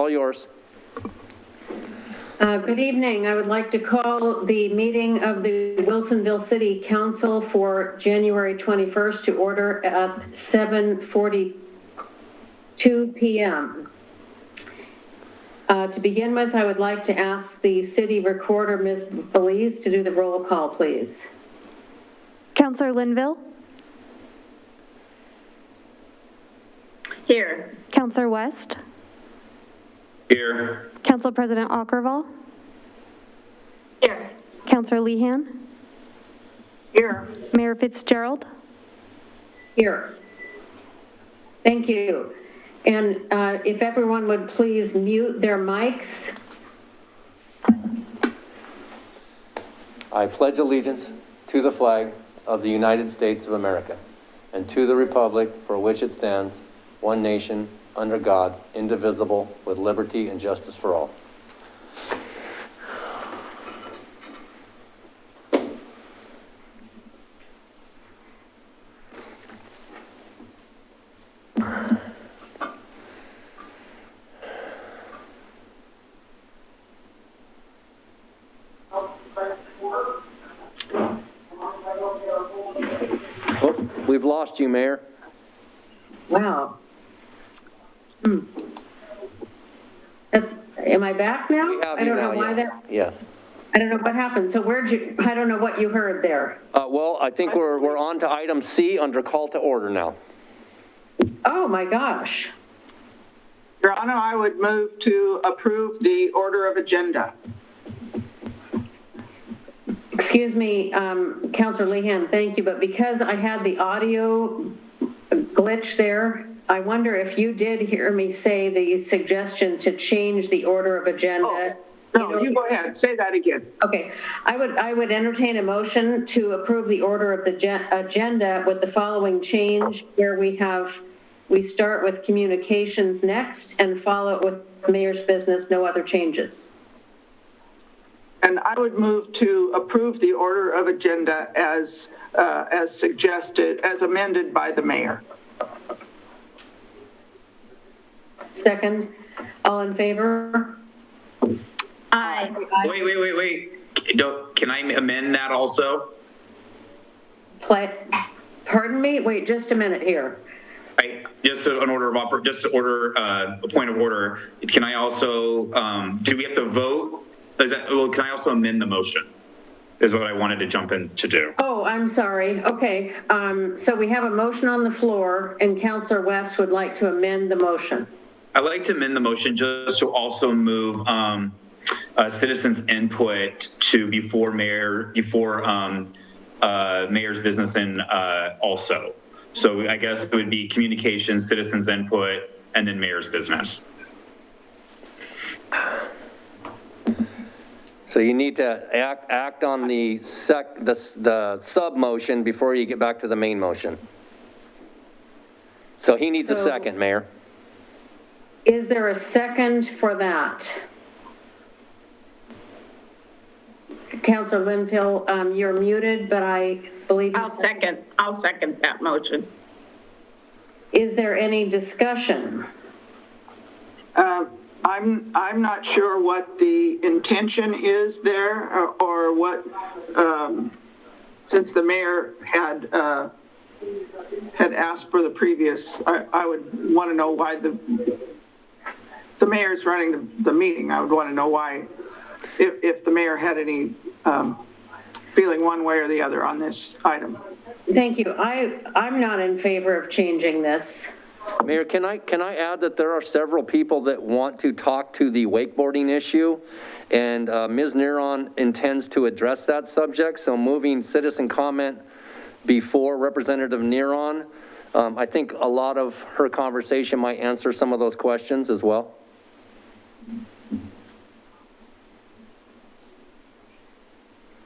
All yours. Good evening. I would like to call the meeting of the Wilsonville City Council for January 21st to order at 7:42 p.m. To begin with, I would like to ask the city recorder, Ms. Belize, to do the roll call, please. Councillor Linville? Here. Councillor West? Here. Council President Aukervall? Here. Councillor Lehan? Here. Mayor Fitzgerald? Here. Thank you. And if everyone would please mute their mics. I pledge allegiance to the flag of the United States of America and to the republic for which it stands, one nation, under God, indivisible, with liberty and justice for all. Oh, we've lost you, Mayor. Wow. Am I back now? We have I you don't now, know why yes. that. Yes. I don't know what happened. So I don't know what you heard there. Well, I think we're on to item C under call to order now. Oh my gosh. Your Honor, I would move to approve the order of agenda. Excuse me, Councilor Lehan, thank you, but because I had the audio glitch there, I wonder if you did hear me say the suggestion to change the order of agenda. No, you go ahead. Say that again. Okay. I would entertain a motion to approve the order of the agenda with the following change, where we start with communications next and follow it with mayor's business, no other changes. And I would move to approve the order of agenda as suggested, as amended by the mayor. Second, all in favor? Aye. Wait. Can I amend that also? Pardon me? Wait, just a minute here. Just an order of a point of order. Can I also, do we have to vote? Can I also amend the motion? Is what I wanted to jump in to do. Oh, I'm sorry. Okay. So we have a motion on the floor, and Councilor West would like to amend the motion. I'd like to amend the motion just to also move citizens' input to before mayor's business and also. So I guess it would be communication, citizens' input, and then mayor's business. So you need to act on the sub motion before you get back to the main motion. So he needs a second, Mayor. Is there a second for that? Councilor Linville, you're muted, but I believe... I'll second that motion. Is there any discussion? I'm not sure what the intention is there or what, since the mayor had asked for the previous, I would want to know why the mayor's running the meeting. I would want to know why, if the mayor had any feeling one way or the other on this item. Thank you. I'm not in favor of changing this. Mayor, can I add that there are several people that want to talk to the wakeboarding issue, and Ms. Neron intends to address that subject, so moving citizen comment before Representative Neron, I think a lot of her conversation might answer some of those questions as well.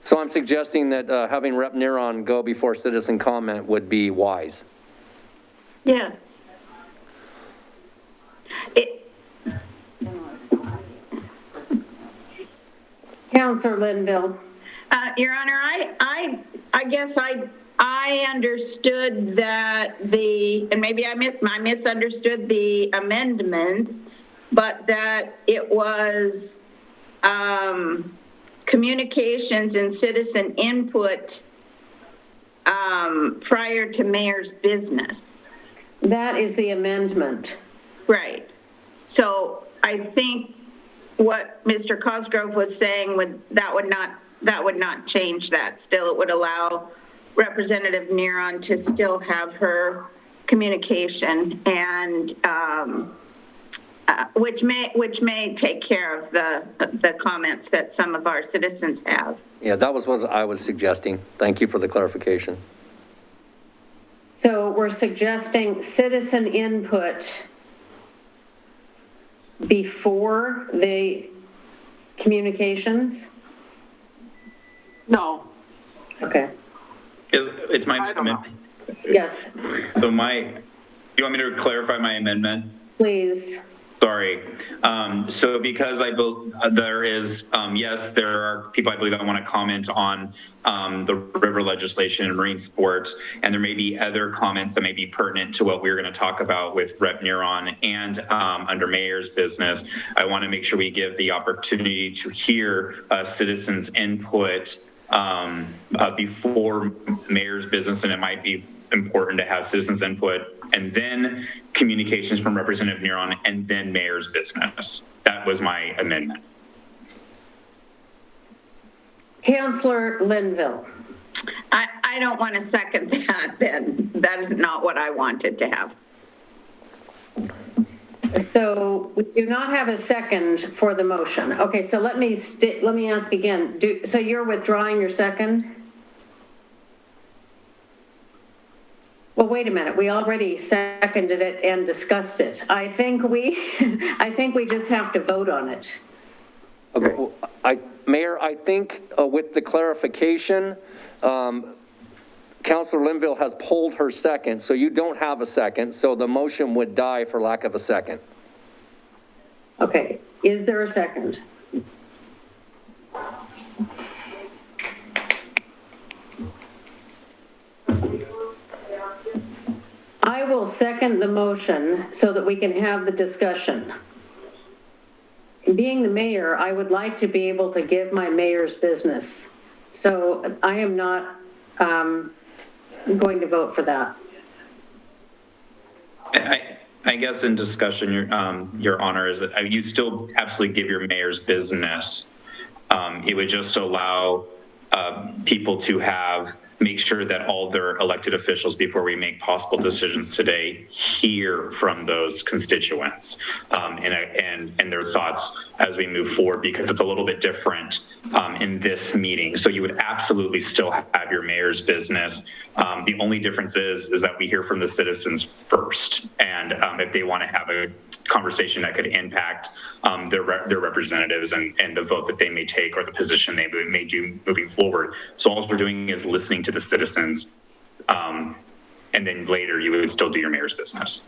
So I'm suggesting that having Rep. Neron go before citizen comment would be wise. Yeah. Councilor Linville. Your Honor, I guess I understood that and maybe I misunderstood the amendment, but that it was communications and citizen input prior to mayor's business. That is the amendment. Right. So I think what Mr. Cosgrove was saying that would not change that. Still, it would allow Representative Neron to still have her communication, and which may take care of the comments that some of our citizens have. Yeah, that was what I was suggesting. Thank you for the clarification. So we're suggesting citizen input before the communications? No, Okay. It's my I don't know. amendment. Yes, So you want me to clarify my amendment? please. Sorry. So because I believe there is, yes, there are people I believe that want to comment on the river legislation and marine sports, and there may be other comments that may be pertinent to what we're going to talk about with Rep. Neron and under mayor's business. I want to make sure we give the opportunity to hear citizens' input before mayor's business, and it might be important to have citizens' input and then communications from Representative Neron and then mayor's business. That was my amendment. Councillor Linville. I don't want to second that then. That is not what I wanted to have. So we do not have a second for the motion. Okay, so let me ask again. So you're withdrawing your second? Well, wait a minute. We already seconded it and discussed it. I think we just have to vote on it. Okay, well, Mayor, I think with the clarification, Councilor Linville has pulled her second, so you don't have a second, so the motion would die for lack of a second. Okay, is there a second? I will second the motion so that we can have the discussion. Being the mayor, I would like to be able to give my mayor's business. So I am not going to vote for that. I guess in discussion, Your Honor, is that you still absolutely give your mayor's business. It would just allow people to make sure that all their elected officials, before we make possible decisions today, hear from those constituents and their thoughts as we move forward, because it's a little bit different in this meeting. So you would absolutely still have your mayor's business. The only difference is that we hear from the citizens first, and if they want to have a conversation that could impact their representatives and the vote that they may take or the position they may do moving forward. So all we're doing is listening to the citizens, and then later you would still do your mayor's business.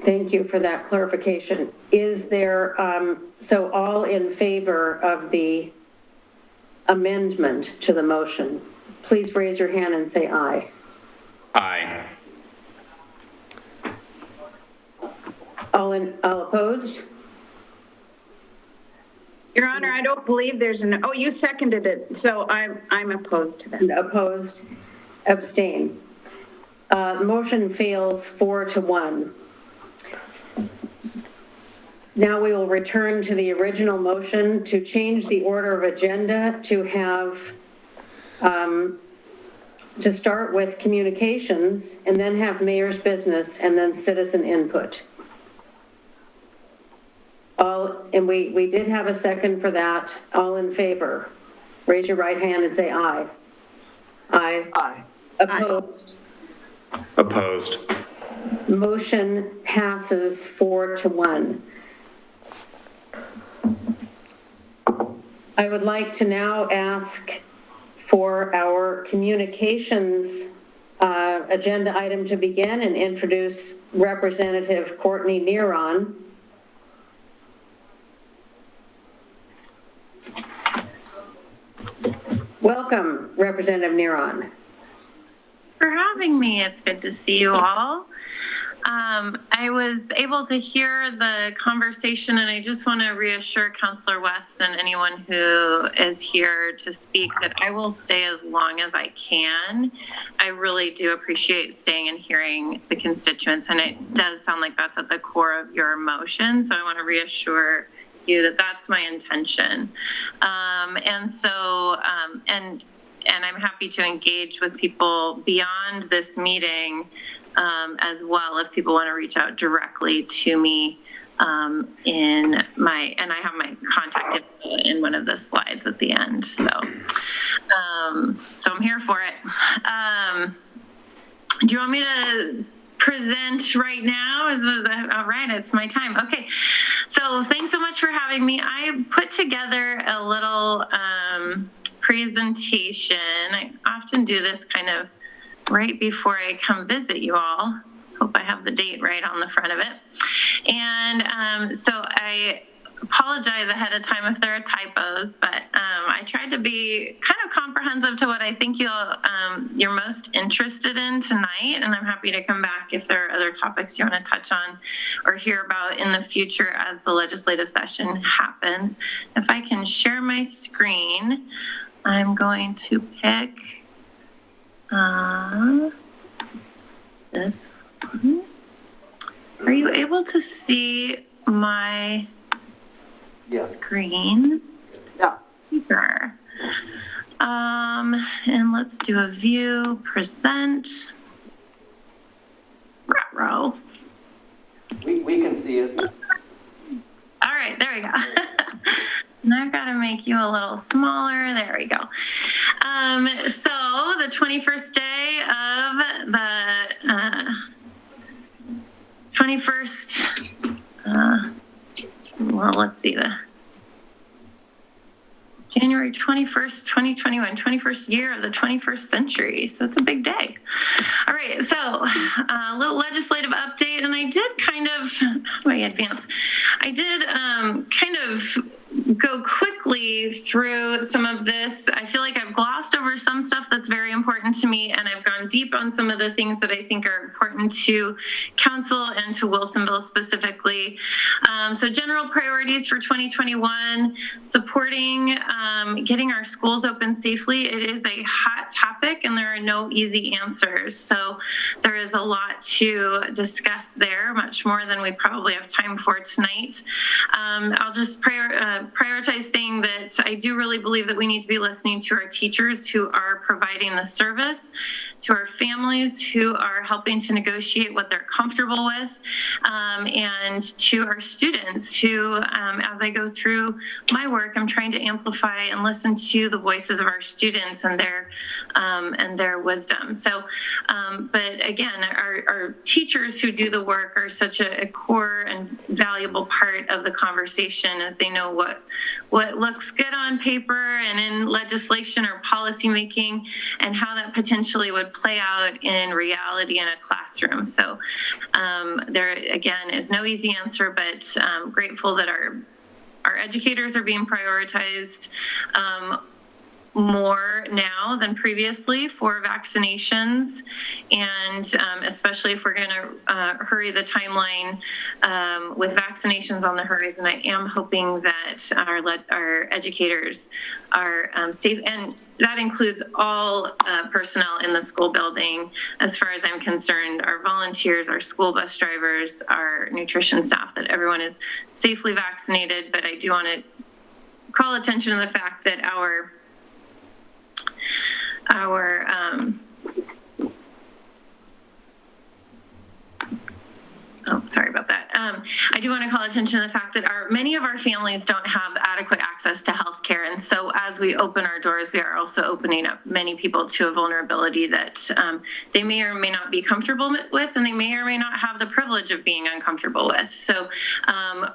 Thank you for that clarification. Is there, so all in favor of the amendment to the motion, please raise your hand and say aye. Aye. All opposed? Your Honor, I don't believe there's oh, you seconded it, so I'm opposed to that. Opposed? Abstain. Motion fails 4-1. Now we will return to the original motion to change the order of agenda to have, to start with communications and then have mayor's business and then citizen input. And we did have a second for that. All in favor? Raise your right hand and say aye. Aye. aye. Opposed? Opposed. Motion passes 4-1. I would like to now ask for our communications agenda item to begin and introduce Representative Courtney Neron. Welcome, Representative Neron. For having me. It's good to see you all. I was able to hear the conversation, and I just want to reassure Councilor West and anyone who is here to speak that I will stay as long as I can. I really do appreciate staying and hearing the constituents, and it does sound like that's at the core of your motion, so I want to reassure you that that's my intention. And I'm happy to engage with people beyond this meeting as well if people want to reach out directly to me and I have my contact info in one of the slides at the end. So I'm here for it. Do you want me to present right now? All right, it's my time. Okay, so thanks so much for having me. I put together a little presentation. I often do this kind of right before I come visit you all. Hope I have the date right on the front of it. And so I apologize ahead of time if there are typos, but I tried to be kind of comprehensive to what I think you're most interested in tonight, and I'm happy to come back if there are other topics you want to touch on or hear about in the future as the legislative session happens. If I can share my screen, I'm going to pick this one. Are you able to see my screen? Yeah. Sure. And let's do a view, present. Row. We can see it. All right, there we go. And I've got to make you a little smaller. There we go. So the 21st day of the 21st, well, let's see, the January 21st, 2021, 21st year of the 21st century. So it's a big day. All right, so a little legislative update, and I did kind of, how do I advance? I did kind of go quickly through some of this. I feel like I've glossed over some stuff that's very important to me, and I've gone deep on some of the things that I think are important to council and to Wilsonville specifically. So general priorities for 2021, supporting getting our schools open safely. It is a hot topic, and there are no easy answers. So there is a lot to discuss there, much more than we probably have time for tonight. I'll just prioritize saying that I do really believe that we need to be listening to our teachers who are providing the service, to our families who are helping to negotiate what they're comfortable with, and to our students who, as I go through my work, I'm trying to amplify and listen to the voices of our students and their wisdom. So, but again, our teachers who do the work are such a core and valuable part of the conversation, as they know what looks good on paper and in legislation or policy making, and how that potentially would play out in reality in a classroom. So there, again, is no easy answer, but grateful that our educators are being prioritized more now than previously for vaccinations, and especially if we're going to hurry the timeline with vaccinations on the horizon. I am hoping that our educators are safe, and that includes all personnel in the school building. As far as I'm concerned, our volunteers, our school bus drivers, our nutrition staff, that everyone is safely vaccinated. But I do want to call attention to the fact that our sorry about that. I do want to call attention to the fact that many of our families don't have adequate access to health care. And so as we open our doors, we are also opening up many people to a vulnerability that they may or may not be comfortable with, and they may or may not have the privilege of being uncomfortable with. So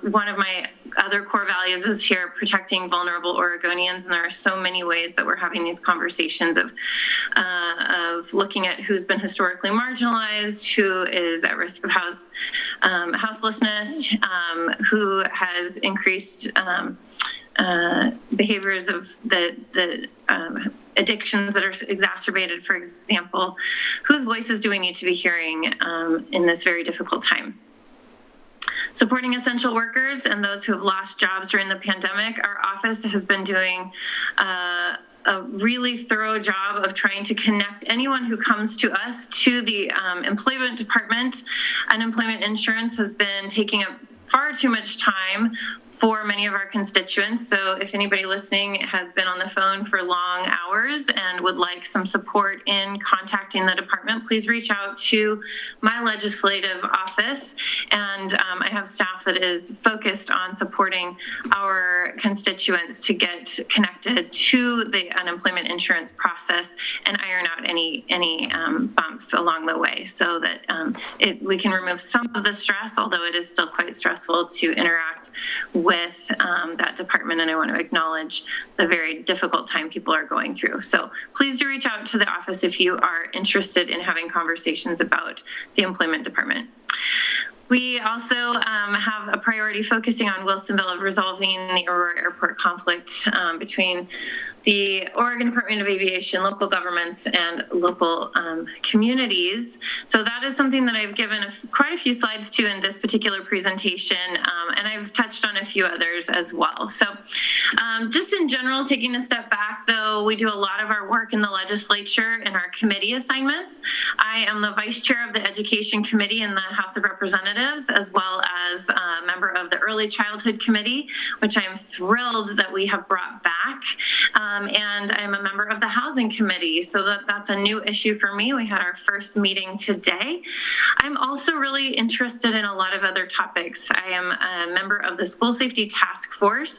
one of my other core values is here protecting vulnerable Oregonians, and there are so many ways that we're having these conversations of looking at who's been historically marginalized, who is at risk of houselessness, who has increased behaviors of that addictions that are exacerbated, for example, whose voices do we need to be hearing in this very difficult time? Supporting essential workers and those who have lost jobs during the pandemic, our office has been doing a really thorough job of trying to connect anyone who comes to us to the employment department. Unemployment insurance has been taking up far too much time for many of our constituents. So if anybody listening has been on the phone for long hours and would like some support in contacting the department, please reach out to my legislative office. And I have staff that is focused on supporting our constituents to get connected to the unemployment insurance process and iron out any bumps along the way, so that we can remove some of the stress, although it is still quite stressful to interact with that department, and I want to acknowledge the very difficult time people are going through. So please do reach out to the office if you are interested in having conversations about the employment department. We also have a priority focusing on Wilsonville of resolving the Aurora Airport conflict between the Oregon Department of Aviation, local governments, and local communities. So that is something that I've given quite a few slides to in this particular presentation, and I've touched on a few others as well. So just in general, taking a step back, though, we do a lot of our work in the legislature in our committee assignments. I am the vice chair of the Education Committee in the House of Representatives, as well as a member of the Early Childhood Committee, which I'm thrilled that we have brought back. And I'm a member of the Housing Committee, so that's a new issue for me. We had our first meeting today. I'm also really interested in a lot of other topics. I am a member of the School Safety Task Force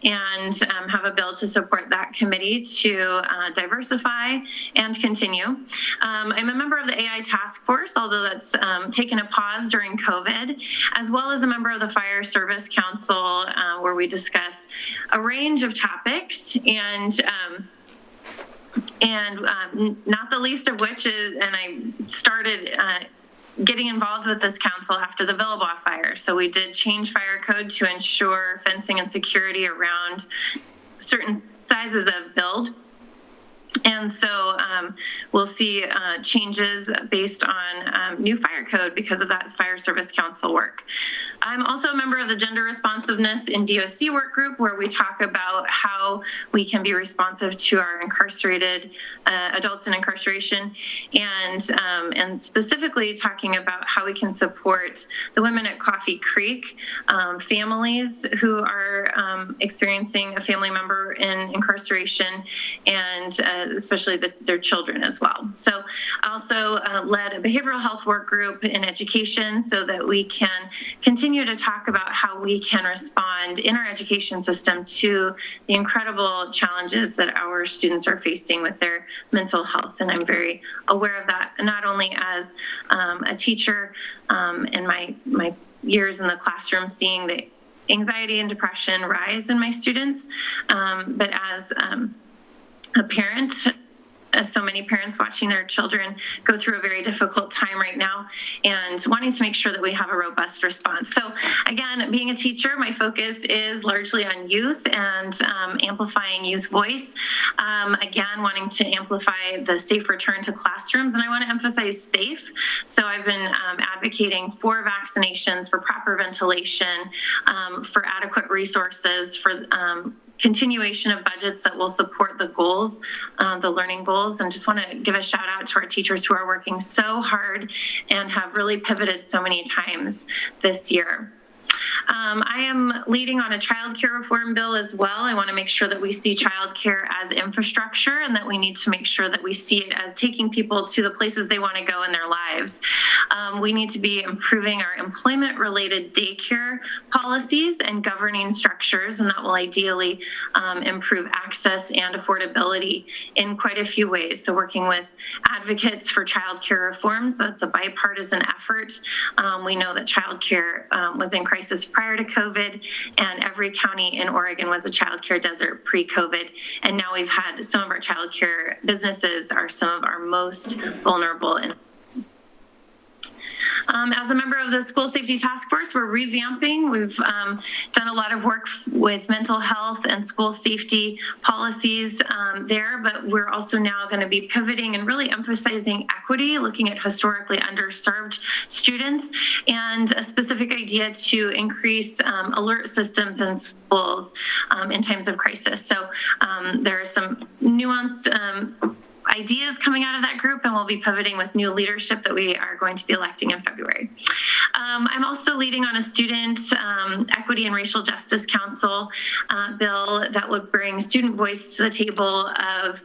and have a bill to support that committee to diversify and continue. I'm a member of the AI Task Force, although that's taken a pause during COVID, as well as a member of the Fire Service Council, where we discuss a range of topics, and not the least of which is, and I started getting involved with this council after the Villebois fire. So we did change fire code to ensure fencing and security around certain sizes of build. And so we'll see changes based on new fire code because of that Fire Service Council work. I'm also a member of the Gender Responsiveness in DOC work group, where we talk about how we can be responsive to our incarcerated adults in incarceration, and specifically talking about how we can support the women at Coffee Creek, families who are experiencing a family member in incarceration, and especially their children as well. So I also led a behavioral health work group in education so that we can continue to talk about how we can respond in our education system to the incredible challenges that our students are facing with their mental health. And I'm very aware of that, not only as a teacher in my years in the classroom, seeing the anxiety and depression rise in my students, but as a parent, as so many parents watching their children go through a very difficult time right now, and wanting to make sure that we have a robust response. So again, being a teacher, my focus is largely on youth and amplifying youth voice. Again, wanting to amplify the safe return to classrooms, and I want to emphasize safe. So I've been advocating for vaccinations, for proper ventilation, for adequate resources, for continuation of budgets that will support the goals, the learning goals, and just want to give a shout out to our teachers who are working so hard and have really pivoted so many times this year. I am leading on a child care reform bill as well. I want to make sure that we see child care as infrastructure, and that we need to make sure that we see it as taking people to the places they want to go in their lives. We need to be improving our employment-related daycare policies and governing structures, and that will ideally improve access and affordability in quite a few ways. So working with advocates for child care reforms, that's a bipartisan effort. We know that child care was in crisis prior to COVID, and every county in Oregon was a child care desert pre-COVID. And now we've had some of our child care businesses are some of our most vulnerable. As a member of the School Safety Task Force, we're revamping. We've done a lot of work with mental health and school safety policies there, but we're also now going to be pivoting and really emphasizing equity, looking at historically underserved students, and a specific idea to increase alert systems in schools in times of crisis. So there are some nuanced ideas coming out of that group, and we'll be pivoting with new leadership that we are going to be electing in February. I'm also leading on a student equity and racial justice council bill that would bring student voice to the table of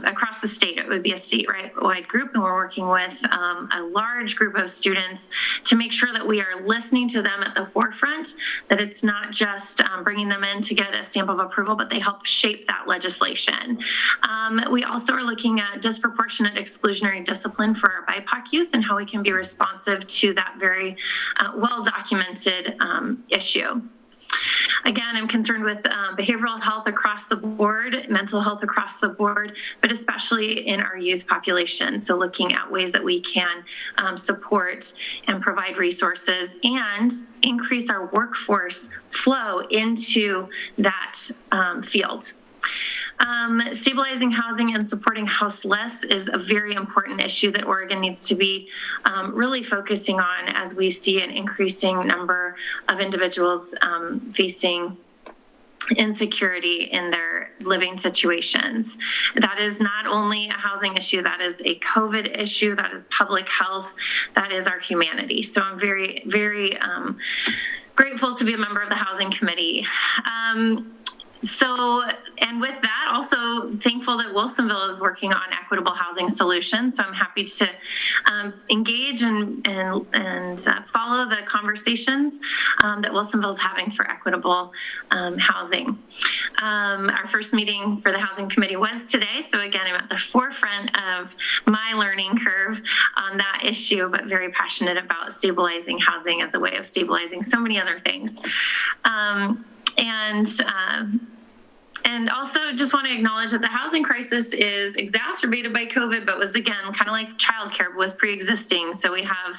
across the state. It would be a statewide group, and we're working with a large group of students to make sure that we are listening to them at the forefront, that it's not just bringing them in to get a stamp of approval, but they help shape that legislation. We also are looking at disproportionate exclusionary discipline for our BIPOC youth and how we can be responsive to that very well-documented issue. Again, I'm concerned with behavioral health across the board, mental health across the board, but especially in our youth population. So looking at ways that we can support and provide resources and increase our workforce flow into that field. Stabilizing housing and supporting houseless is a very important issue that Oregon needs to be really focusing on as we see an increasing number of individuals facing insecurity in their living situations. That is not only a housing issue, that is a COVID issue, that is public health, that is our humanity. So I'm very, very grateful to be a member of the Housing Committee. And with that, also thankful that Wilsonville is working on equitable housing solutions. So I'm happy to engage and follow the conversations that Wilsonville is having for equitable housing. Our first meeting for the Housing Committee was today. So again, I'm at the forefront of my learning curve on that issue, but very passionate about stabilizing housing as a way of stabilizing so many other things. And also just want to acknowledge that the housing crisis is exacerbated by COVID, but was, again, kind of like childcare, was pre-existing. So we have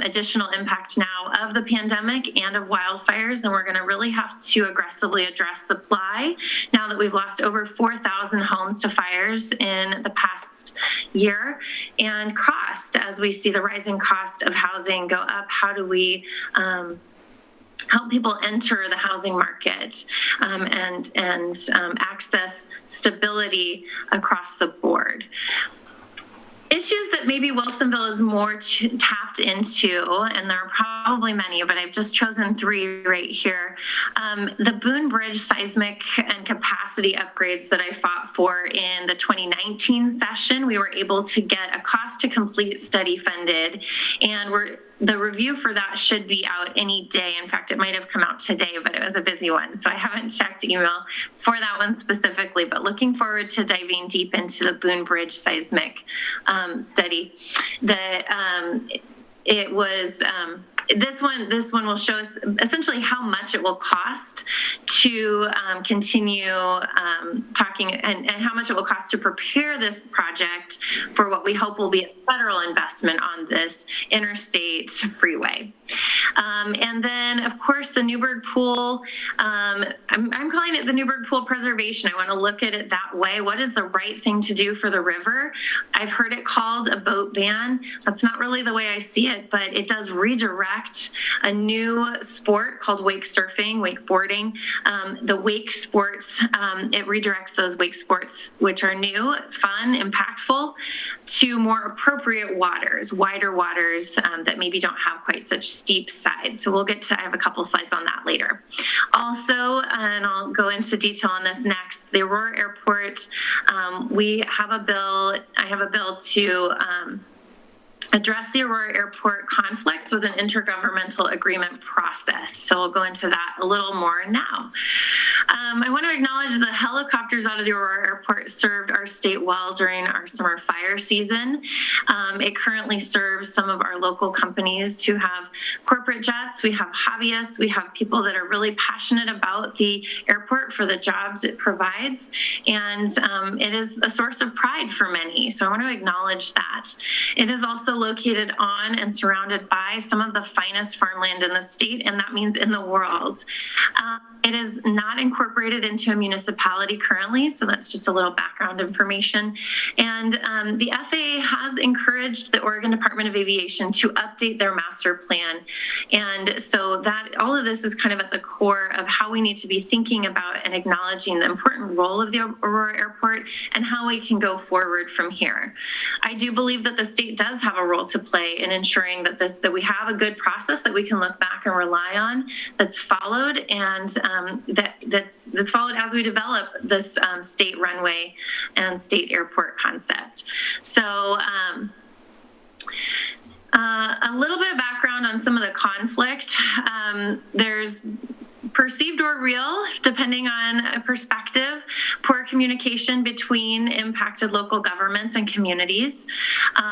additional impact now of the pandemic and of wildfires, and we're going to really have to aggressively address supply now that we've lost over 4,000 homes to fires in the past year, and cost, as we see the rising cost of housing go up. How do we help people enter the housing market and access stability across the board? Issues that maybe Wilsonville is more tapped into, and there are probably many, but I've just chosen three right here. The Boone Bridge seismic and capacity upgrades that I fought for in the 2019 session, we were able to get a cost to complete study funded, and the review for that should be out any day. In fact, it might have come out today, but it was a busy one, so I haven't checked email for that one specifically, but looking forward to diving deep into the Boone Bridge seismic study. It was this one will show us essentially how much it will cost to continue talking and how much it will cost to prepare this project for what we hope will be a federal investment on this interstate freeway. And then, of course, the Newburgh Pool, I'm calling it the Newburgh Pool preservation. I want to look at it that way. What is the right thing to do for the river? I've heard it called a boat ban. That's not really the way I see it, but it does redirect a new sport called wake surfing, wakeboarding. The wake sports, it redirects those wake sports, which are new, fun, impactful, to more appropriate waters, wider waters that maybe don't have quite such steep sides. So I have a couple slides on that later. Also, and I'll go into detail on this next, the Aurora Airport, I have a bill to address the Aurora Airport conflict next was an intergovernmental agreement process. So we'll go into that a little more now. I want to acknowledge the helicopters out of the Aurora Airport served our state well during our summer fire season. It currently serves some of our local companies who have corporate jets. We have hobbyists. We have people that are really passionate about the airport for the jobs it provides. And it is a source of pride for many. So I want to acknowledge that. It is also located on and surrounded by some of the finest farmland in the state, and that means in the world. It is not incorporated into a municipality currently, so that's just a little background information. And the FAA has encouraged the Oregon Department of Aviation to update their master plan. And so that all of this is kind of at the core of how we need to be thinking about and acknowledging the important role of the Aurora Airport and how we can go forward from here. I do believe that the state does have a role to play in ensuring that that we have a good process that we can look back and rely on, that's followed, and that's followed as we develop this state runway and state airport concept. So a little bit of background on some of the conflict. There's perceived or real, depending on a perspective, poor communication between impacted local governments and communities.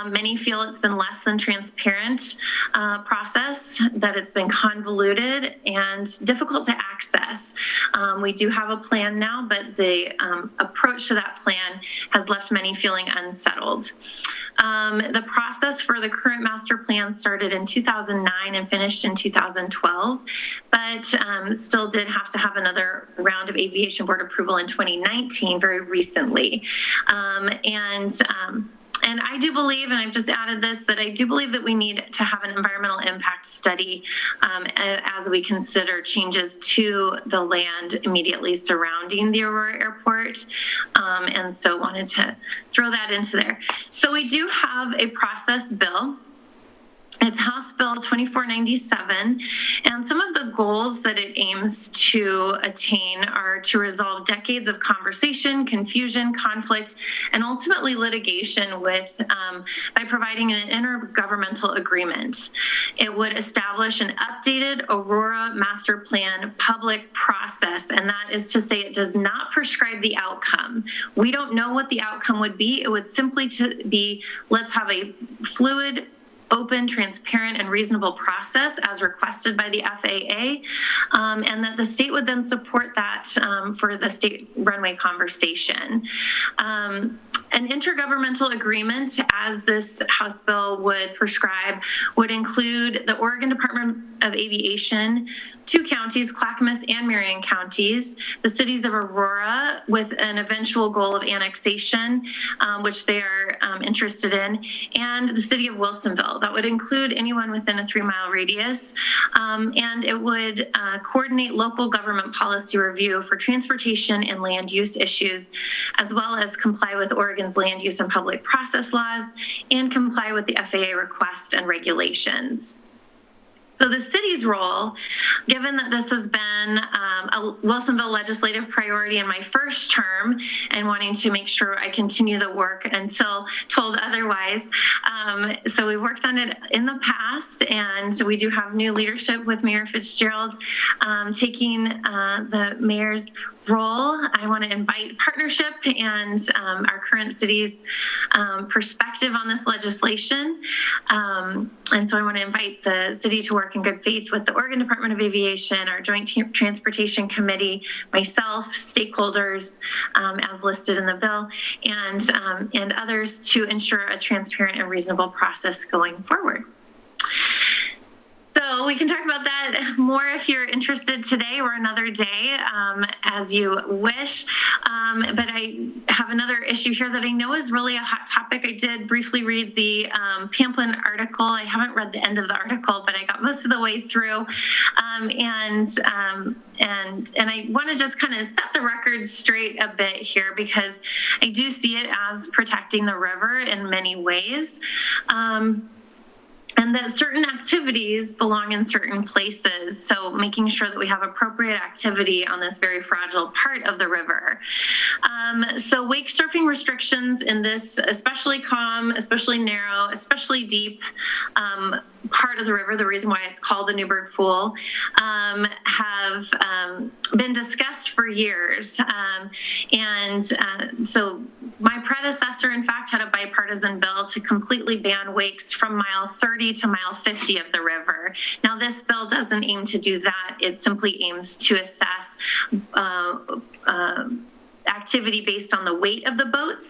Many feel it's been less than transparent process, that it's been convoluted and difficult to access. We do have a plan now, but the approach to that plan has left many feeling unsettled. The process for the current master plan started in 2009 and finished in 2012, but still did have to have another round of aviation board approval in 2019, very recently. And I do believe, and I've just added this, that I do believe that we need to have an environmental impact study as we consider changes to the land immediately surrounding the Aurora Airport. And so wanted to throw that into there. So we do have a process bill. It's House Bill 2497, and some of the goals that it aims to attain are to resolve decades of conversation, confusion, conflict, and ultimately litigation by providing an intergovernmental agreement. It would establish an updated Aurora Master Plan public process, and that is to say it does not prescribe the outcome. We don't know what the outcome would be. It would simply be, let's have a fluid, open, transparent, and reasonable process as requested by the FAA, and that the state would then support that for the state runway conversation. An intergovernmental agreement, as this House bill would prescribe, would include the Oregon Department of Aviation, 2 counties, Clackamas and Marion counties, the cities of Aurora with an eventual goal of annexation, which they are interested in, and the city of Wilsonville. That would include anyone within a 3-mile radius, and it would coordinate local government policy review for transportation and land use issues, as well as comply with Oregon's land use and public process laws and comply with the FAA requests and regulations. So the city's role, given that this has been a Wilsonville legislative priority in my first term and wanting to make sure I continue the work until told otherwise. So we worked on it in the past, and we do have new leadership with Mayor Fitzgerald taking the mayor's role. I want to invite partnership and our current city's perspective on this legislation. And so I want to invite the city to work in good faith with the Oregon Department of Aviation, our Joint Transportation Committee, myself, stakeholders, as listed in the bill, and others to ensure a transparent and reasonable process going forward. So we can talk about that more if you're interested today or another day, as you wish. But I have another issue here that I know is really a hot topic. I did briefly read the Pamplin article. I haven't read the end of the article, but I got most of the way through. And I want to just kind of set the record straight a bit here, because I do see it as protecting the river in many ways. And and that certain activities belong in certain places. So making sure that we have appropriate activity on this very fragile part of the river. So wake surfing restrictions in this especially calm, especially narrow, especially deep part of the river, the reason why it's called the Newburgh Pool, have been discussed for years. So my predecessor, in fact, had a bipartisan bill to completely ban wakes from mile 30 to mile 50 of the river. Now, this bill doesn't aim to do that. It simply aims to assess activity based on the weight of the boats,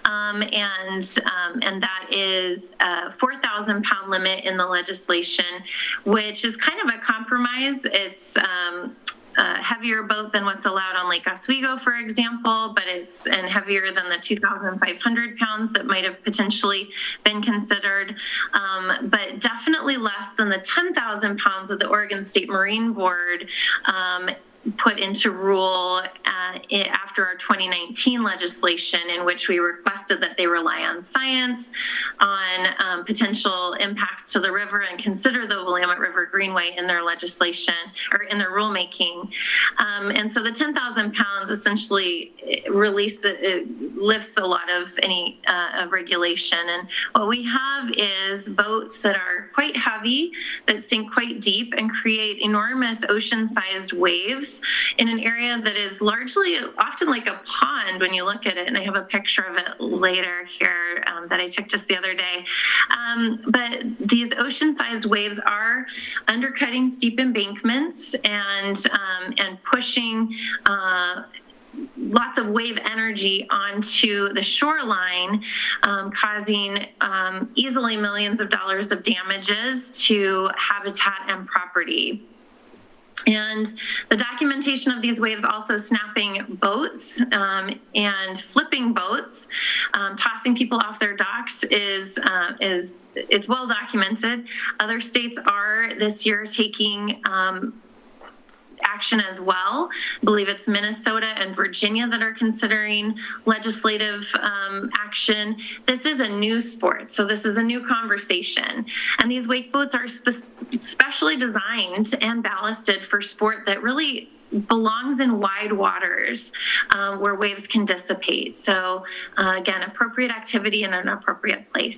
and that is a 4,000-pound limit in the legislation, which is kind of a compromise. It's a heavier boat than what's allowed on Lake Oswego, for example, but it's heavier than the 2,500 pounds that might have potentially been considered, but definitely less than the 10,000 pounds that the Oregon State Marine Board put into rule after our 2019 legislation, in which we requested that they rely on science, on potential impacts to the river, and consider the Willamette River Greenway in their legislation or in their rulemaking. And so the 10,000 pounds essentially lifts a lot of any of regulation. And what we have is boats that are quite heavy, that sink quite deep and create enormous ocean-sized waves in an area that is largely often like a pond when you look at it. And I have a picture of it later here that I took just the other day. But these ocean-sized waves are undercutting steep embankments and pushing lots of wave energy onto the shoreline, causing easily millions of dollars of damages to habitat and property. And the documentation of these waves also snapping boats and flipping boats, tossing people off their docks is well documented. Other states are this year taking action as well. I believe it's Minnesota and Virginia that are considering legislative action. This is a new sport, so this is a new conversation. And these wake boats are specially designed and ballasted for sport that really belongs in wide waters where waves can dissipate. So again, appropriate activity in an appropriate place.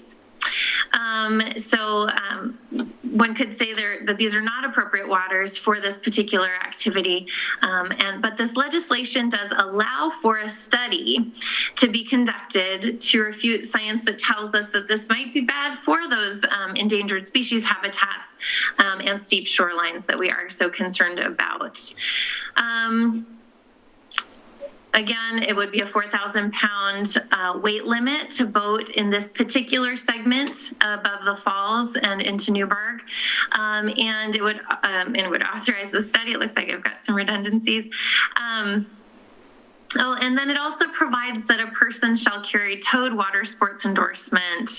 One could say that these are not appropriate waters for this particular activity, but this legislation does allow for a study to be conducted to refute science that tells us that this might be bad for those endangered species habitats and steep shorelines that we are so concerned about. Again, it would be a 4,000-pound weight limit to boat in this particular segment above the falls and into Newburgh, and it would authorize the study. It looks like I've got some redundancies. And then it also provides that a person shall carry towed water sports endorsement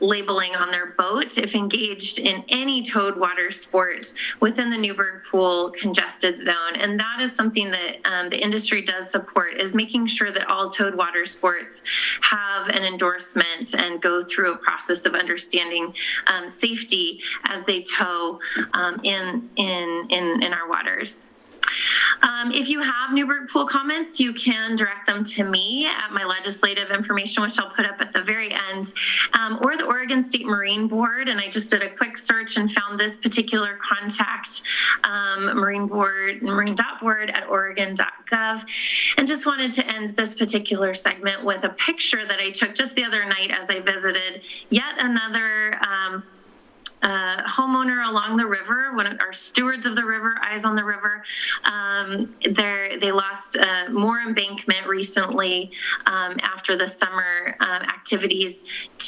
labeling on their boat if engaged in any towed water sport within the Newburgh Pool congested zone. And that is something that the industry does support, is making sure that all towed water sports have an endorsement and go through a process of understanding safety as they tow in our waters. If you have Newburgh Pool comments, you can direct them to me at my legislative information, which I'll put up at the very end, or the Oregon State Marine Board. And I just did a quick search and found this particular contact, marine.board at oregon.gov. And just wanted to end this particular segment with a picture that I took just the other night as I visited yet another homeowner along the river, one of our stewards of the river, Eyes on the River. They lost more embankment recently after the summer activities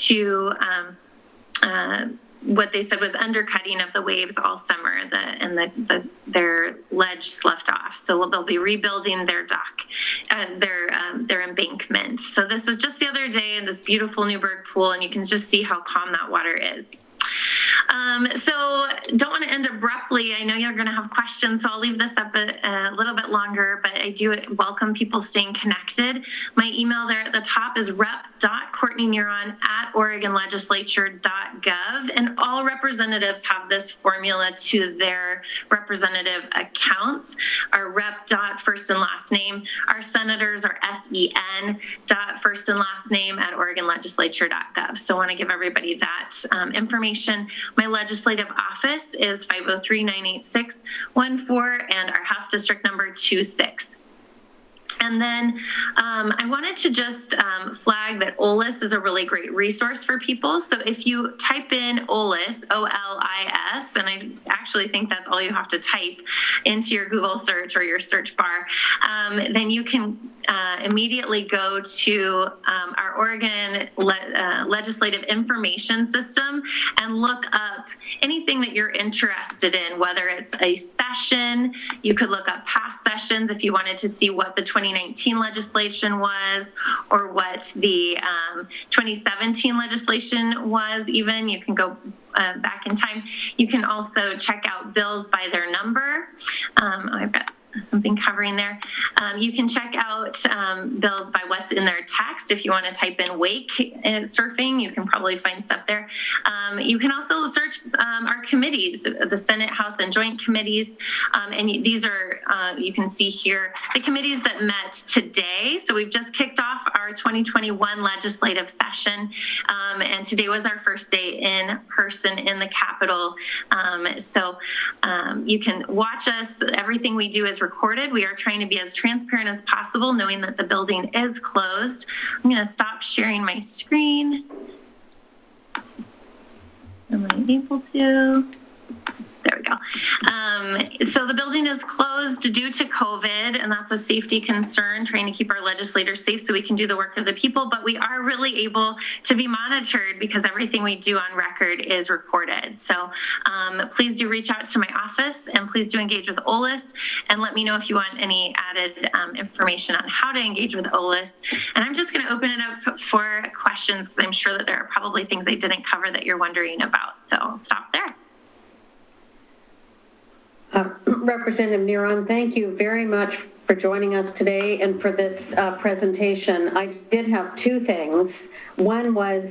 to what they said was undercutting of the waves all summer, their ledge sloughed off. So they'll be rebuilding their dock, their embankment. So this was just the other day in this beautiful Newburgh Pool, and you can just see how calm that water is. So don't want to end abruptly. I know you're going to have questions, so I'll leave this up a little bit longer, but I do welcome people staying connected. My email there at the top is rep.courtneyneuron@oregonlegislature.gov, and all representatives have this formula to their representative accounts. Our rep dot first and last name. Our senators are SEN dot first and last name at oregonlegislature.gov. So I want to give everybody that information. My legislative office is 503-986-14, and our House District number 26. And then I wanted to just flag that OLIS is a really great resource for people. So if you type in OLIS, O-L-I-S, and I actually think that's all you have to type into your Google search or your search bar, then you can immediately go to our Oregon Legislative Information System and look up anything that you're interested in, whether it's a session. You could look up past sessions if you wanted to see what the 2019 legislation was or what the 2017 legislation was even. You can go back in time. You can also check out bills by their number. I've got something covering there. You can check out bills by what's in their text. If you want to type in wake surfing, you can probably find stuff there. You can also search our committees, the Senate, House, and Joint Committees. And these are, you can see here, the committees that met today. So we've just kicked off our 2021 legislative session. And today was our first day in person in the Capitol. So you can watch us. Everything we do is recorded. We are trying to be as transparent as possible, knowing that the building is closed. I'm going to stop sharing my screen. Am I able to? There we go. So the building is closed due to COVID, and that's a safety concern, trying to keep our legislators safe so we can do the work of the people, but we are really able to be monitored because everything we do on record is recorded. So please do reach out to my office, and please do engage with OLIS, and let me know if you want any added information on how to engage with OLIS. And I'm just going to open it up for questions because I'm sure that there are probably things I didn't cover that you're wondering about. So I'll stop there. Representative Neron, thank you very much for joining us today and for this presentation. I did have two things. One was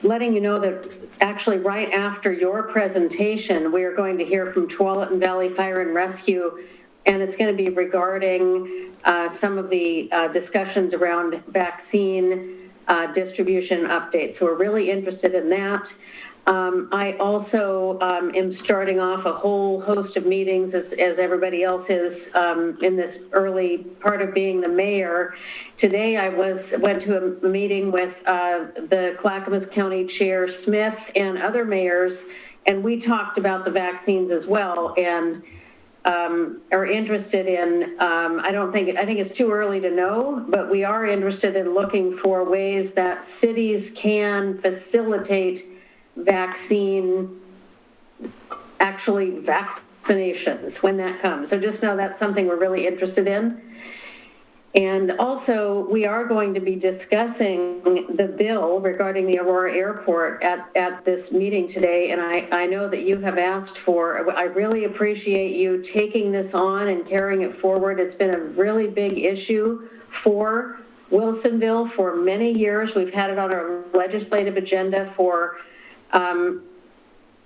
letting you know that actually right after your presentation, we are going to hear from Tualatin Valley Fire and Rescue, and it's going to be regarding some of the discussions around vaccine distribution updates. So we're really interested in that. I also am starting off a whole host of meetings, as everybody else is, in this early part of being the mayor. Today I went to a meeting with the Clackamas County Chair Smith and other mayors, and we talked about the vaccines as well, and are interested in, I think it's too early to know, but we are interested in looking for ways that cities can facilitate vaccinations when that comes. So just know that's something we're really interested in. And also, we are going to be discussing the bill regarding the Aurora Airport at this meeting today, and I know that you have asked for, I really appreciate you taking this on and carrying it forward. It's been a really big issue for Wilsonville for many years. We've had it on our legislative agenda for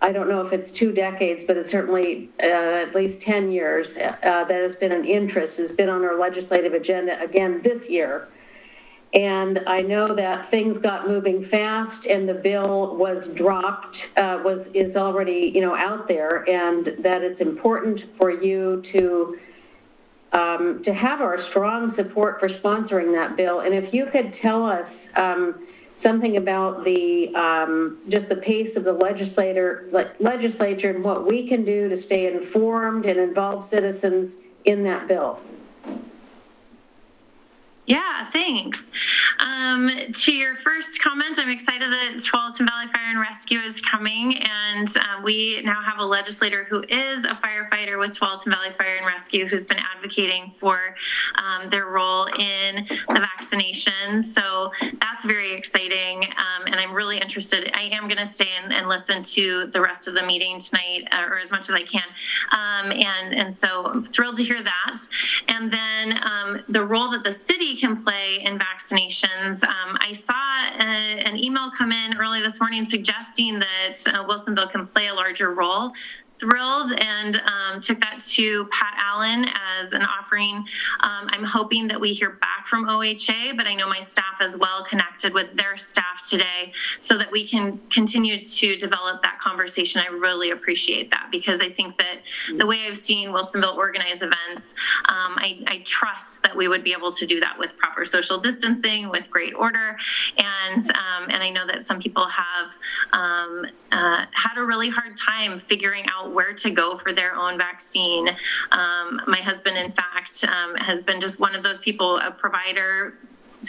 I don't know if it's 2 decades, but it's certainly at least 10 years that has been an interest, has been on our legislative agenda again this year. And I know that things got moving fast and the bill was dropped, is already, out there, and that it's important for you to have our strong support for sponsoring that bill. And if you could tell us something about the just the pace of the legislature and what we can do to stay informed and involve citizens in that bill. Yeah, thanks. To your first comment, I'm excited that Tualatin Valley Fire and Rescue is coming, and we now have a legislator who is a firefighter with Tualatin Valley Fire and Rescue who's been advocating for their role in the vaccination. So that's very exciting, and I'm really interested. I am going to stay and listen to the rest of the meeting tonight, or as much as I can. And so I'm thrilled to hear that. And then the role that the city can play in vaccinations. I saw an email come in early this morning suggesting that Wilsonville can play a larger role. Thrilled and took that to Pat Allen as an offering. I'm hoping that we hear back from OHA, but I know my staff as well connected with their staff today so that we can continue to develop that conversation. I really appreciate that because I think that the way I've seen Wilsonville organize events, I trust that we would be able to do that with proper social distancing, with great order, and I know that some people have had a really hard time figuring out where to go for their own vaccine. My husband, in fact, has been just one of those people, a provider,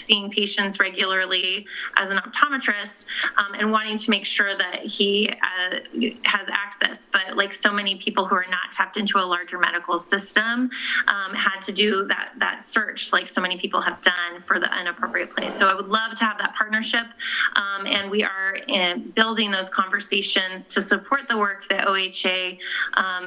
seeing patients regularly as an optometrist, and wanting to make sure that he has access. But like so many people who are not tapped into a larger medical system, had to do that search like so many people have done for the inappropriate place. So I would love to have that partnership, and we are building those conversations to support the work that OHA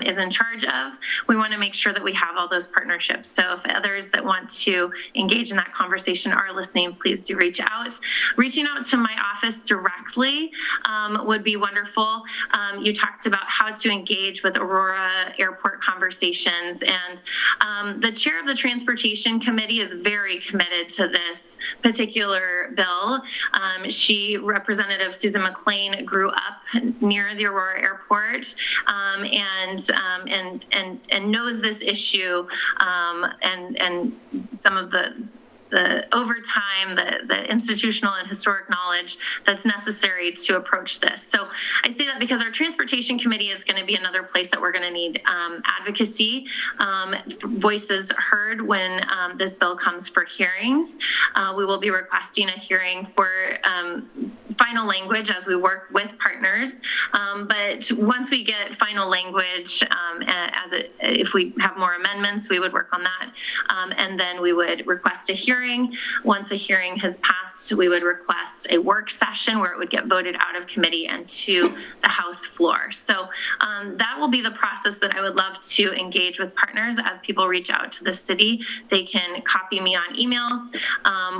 is in charge of. We want to make sure that we have all those partnerships. So if others that want to engage in that conversation are listening, please do reach out. Reaching out to my office directly would be wonderful. You talked about how to engage with Aurora Airport conversations, and the chair of the Transportation Committee is very committed to this particular bill. Representative Susan McLean grew up near the Aurora Airport, and knows this issue, and some of the overtime, the institutional and historic knowledge that's necessary to approach this. So I say that because our Transportation Committee is going to be another place that we're going to need advocacy, voices heard when this bill comes for hearings. We will be requesting a hearing for final language as we work with partners. But once we get final language, if we have more amendments, we would work on that. And then we would request a hearing. Once a hearing has passed, we would request a work session where it would get voted out of committee and to the House floor. So that will be the process that I would love to engage with partners as people reach out to the city. They can copy me on emails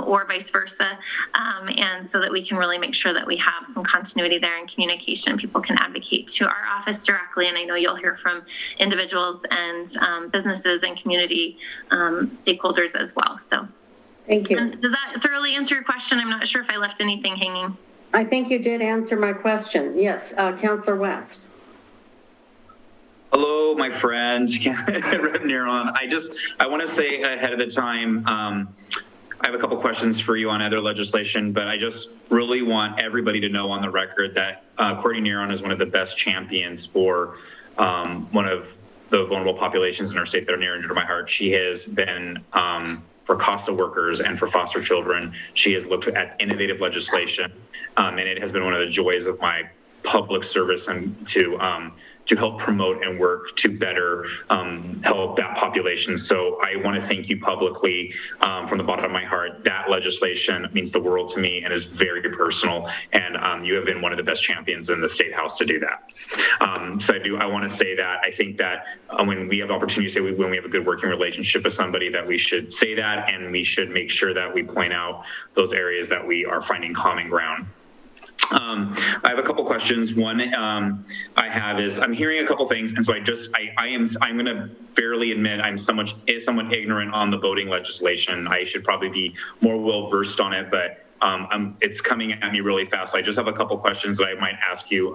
or vice versa, and so that we can really make sure that we have some continuity there in communication. People can advocate to our office directly, and I know you'll hear from individuals and businesses and community stakeholders as well. So. Thank you. Does that thoroughly answer your question? I'm not sure if I left anything hanging. I think you did answer my question. Yes, Councillor West. Hello, my friend, Rep. Neron. I want to say ahead of the time, I have a couple questions for you on other legislation, but I just really want everybody to know on the record that Courtney Neron is one of the best champions for one of the vulnerable populations in our state that are near and dear to my heart. She has been for COSTA workers and for foster children. She has looked at innovative legislation, and it has been one of the joys of my public service and to help promote and work to better help that population. So I want to thank you publicly from the bottom of my heart. That legislation means the world to me and is very personal, and you have been one of the best champions in the State House to do that. So I want to say that. I think that when we have the opportunity to say when we have a good working relationship with somebody, that we should say that, and we should make sure that we point out those areas that we are finding common ground. I have a couple questions. One I have is I'm hearing a couple things, and so I'm going to fairly admit I'm somewhat ignorant on the voting legislation. I should probably be more well versed on it, but it's coming at me really fast. So I just have a couple questions that I might ask you,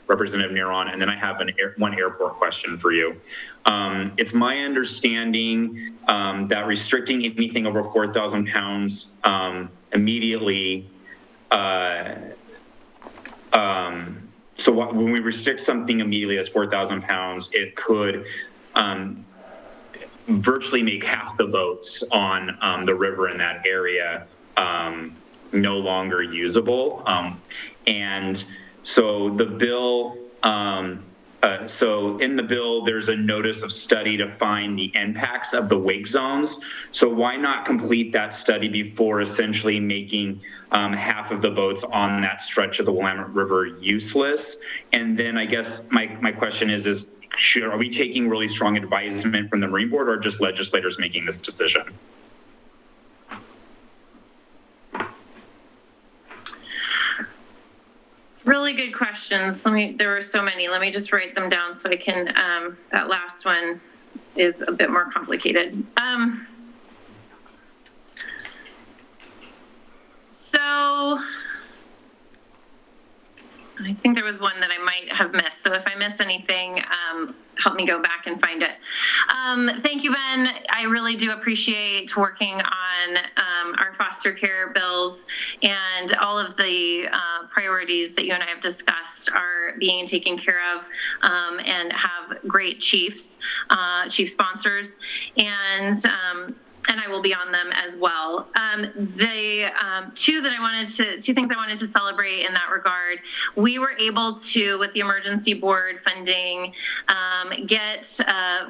Representative Neron, and then I have one airport question for you. It's my understanding that restricting anything over 4,000 pounds immediately. When we restrict something immediately that's 4,000 pounds, it could virtually make half the boats on the river in that area no longer usable. And so the bill, so in the bill, there's a notice of study to find the impacts of the wake zones. So why not complete that study before essentially making half of the boats on that stretch of the Willamette River useless? And then I guess my question is are we taking really strong advisement from the Marine Board or just legislators making this decision? Really good questions. There were so many. Let me just write them down so I can, that last one is a bit more complicated. So I think there was one that I might have missed. So if I miss anything, help me go back and find it. Thank you, Ben. I really do appreciate working on our foster care bills, and all of the priorities that you and I have discussed are being taken care of, and have great chief sponsors, and I will be on them as well. Two things I wanted to celebrate in that regard. We were able to, with the emergency board funding, get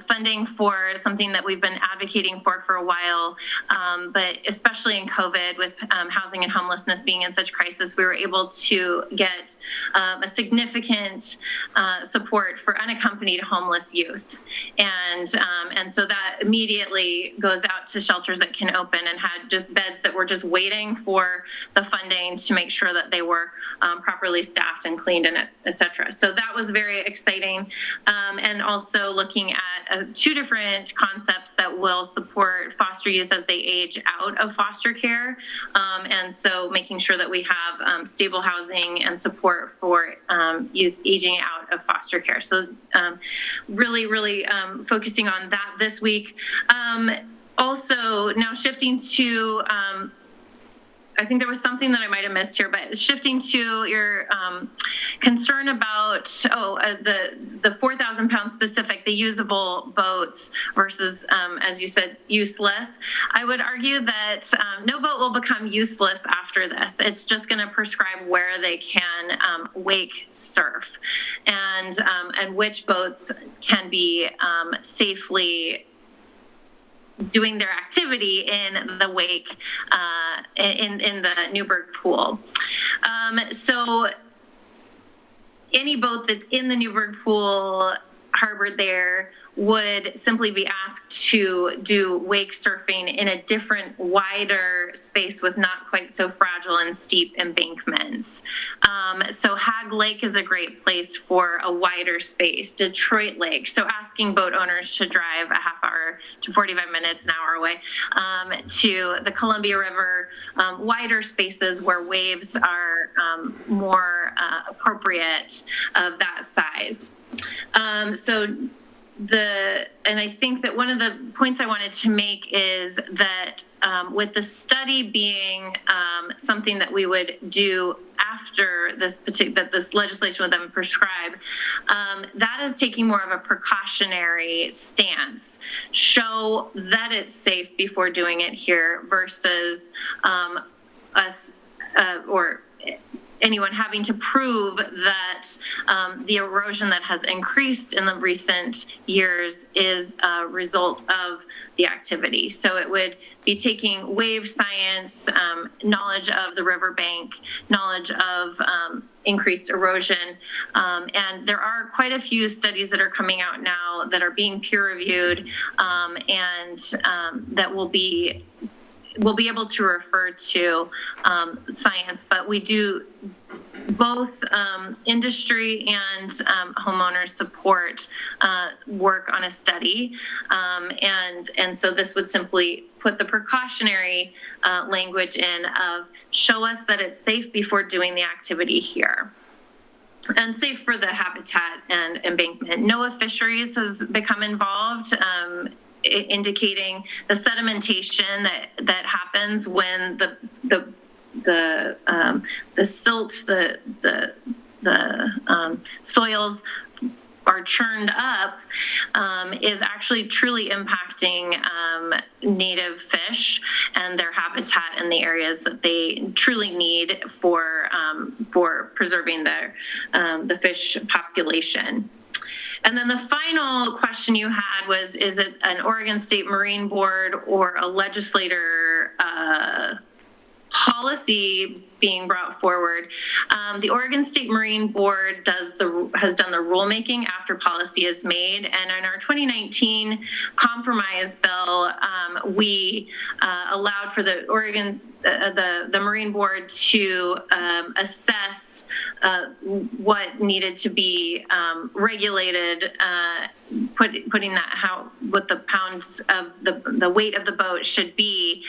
funding for something that we've been advocating for a while, but especially in COVID with housing and homelessness being in such crisis, we were able to get a significant support for unaccompanied homeless youth. And so that immediately goes out to shelters that can open and had just beds that were just waiting for the funding to make sure that they were properly staffed and cleaned and et cetera. So that was very exciting. And also looking at two different concepts that will support foster youth as they age out of foster care. And so making sure that we have stable housing and support for youth aging out of foster care. So really focusing on that this week. Also, now shifting to, I think there was something that I might have missed here, but shifting to your concern about, the 4,000 pound specific, the usable boats versus, as you said, useless. I would argue that no boat will become useless after this. It's just going to prescribe where they can wake surf and which boats can be safely doing their activity in the wake in the Newburgh pool. So any boat that's in the Newburgh pool harbored there would simply be asked to do wake surfing in a different, wider space with not quite so fragile and steep embankments. So Hag Lake is a great place for a wider space. Detroit Lake, so asking boat owners to drive a half hour to 45 minutes, an hour away, to the Columbia River, wider spaces where waves are more appropriate of that size. And I think that one of the points I wanted to make is that with the study being something that we would do after this legislation would then prescribe, that is taking more of a precautionary stance. Show that it's safe before doing it here versus us or anyone having to prove that the erosion that has increased in the recent years is a result of the activity. So it would be taking wave science, knowledge of the riverbank, knowledge of increased erosion, and there are quite a few studies that are coming out now that are being peer-reviewed and that we'll be able to refer to science, but we do both industry and homeowners support work on a study, and so this would simply put the precautionary language in of show us that it's safe before doing the activity here. And safe for the habitat and embankment. NOAA Fisheries has become involved, indicating the sedimentation that happens when the silt, the soils are churned up is actually truly impacting native fish and their habitat in the areas that they truly need for preserving the fish population. And then the final question you had was, is it an Oregon State Marine Board or a legislator policy being brought forward? The Oregon State Marine Board has done the rulemaking after policy is made, and in our 2019 compromise bill, we allowed for the the Marine Board to assess what needed to be regulated, putting that what the pounds of the weight of the boat should be,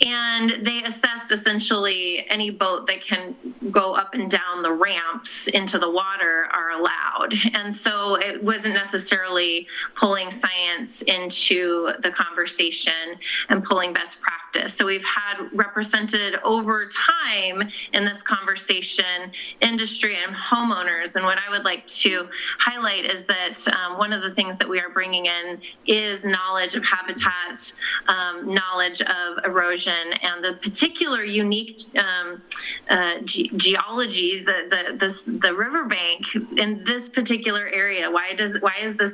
and they assessed essentially any boat that can go up and down the ramps into the water are allowed, and so it wasn't necessarily pulling science into the conversation and pulling best practice. So we've had represented over time in this conversation industry and homeowners, and what I would like to highlight is that one of the things that we are bringing in is knowledge of habitat, knowledge of erosion, and the particular unique geology, the riverbank in this particular area. Why is this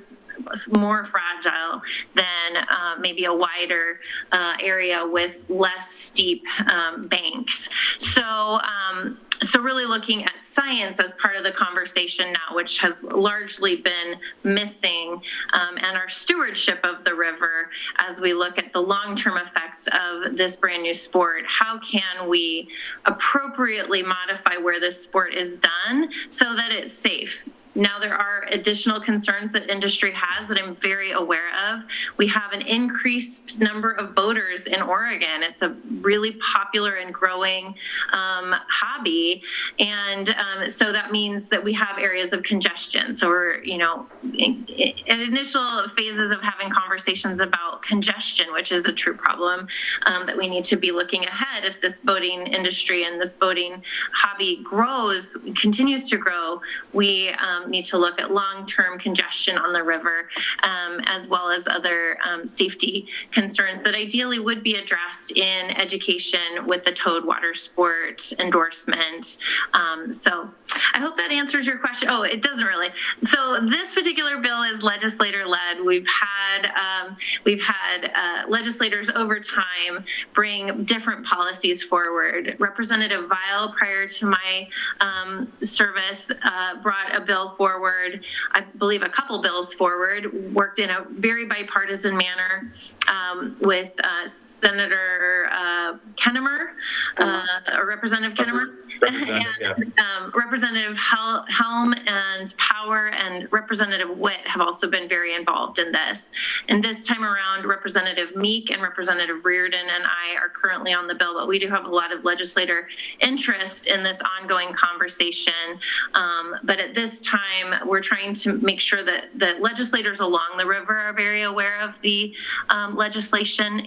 more fragile than maybe a wider area with less steep banks? So really looking at science as part of the conversation now, which has largely been missing, and our stewardship of the river as we look at the long-term effects of this brand new sport. How can we appropriately modify where this sport is done so that it's safe? Now, there are additional concerns that industry has that I'm very aware of. We have an increased number of boaters in Oregon. It's a really popular and growing hobby. And so that means that we have areas of congestion. So we're, in initial phases of having conversations about congestion, which is a true problem that we need to be looking ahead. If this boating industry and this boating hobby continues to grow, we need to look at long-term congestion on the river, as well as other safety concerns that ideally would be addressed in education with the towed water sport endorsement. So I hope that answers your question. Oh, it doesn't really. So this particular bill is legislator-led. We've had legislators over time bring different policies forward. Representative Weil, prior to my service, brought a bill forward, I believe a couple bills forward, worked in a very bipartisan manner with Senator Kennemer, or Representative Kennemer, and Representative Helm and Power and Representative Witt have also been very involved in this. And this time around, Representative Meek and Representative Reardon and I are currently on the bill, but we do have a lot of legislator interest in this ongoing conversation. But at this time, we're trying to make sure that the legislators along the river are very aware of the legislation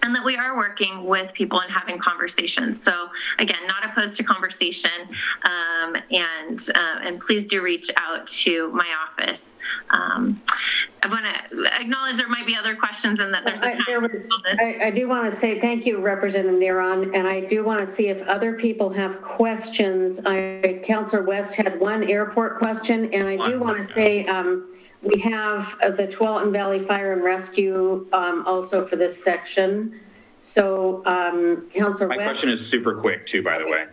and that we are working with people and having conversations. So again, not opposed to conversation, and please do reach out to my office. I want to acknowledge there might be other questions and that there's I do want to say thank you, Representative Neron, and I do want to see if other people have questions. Councilor West had one airport question, and I do want to say we have the Tualatin Valley Fire and Rescue also for this section. So, Councilor West. My question is super quick too, by the way.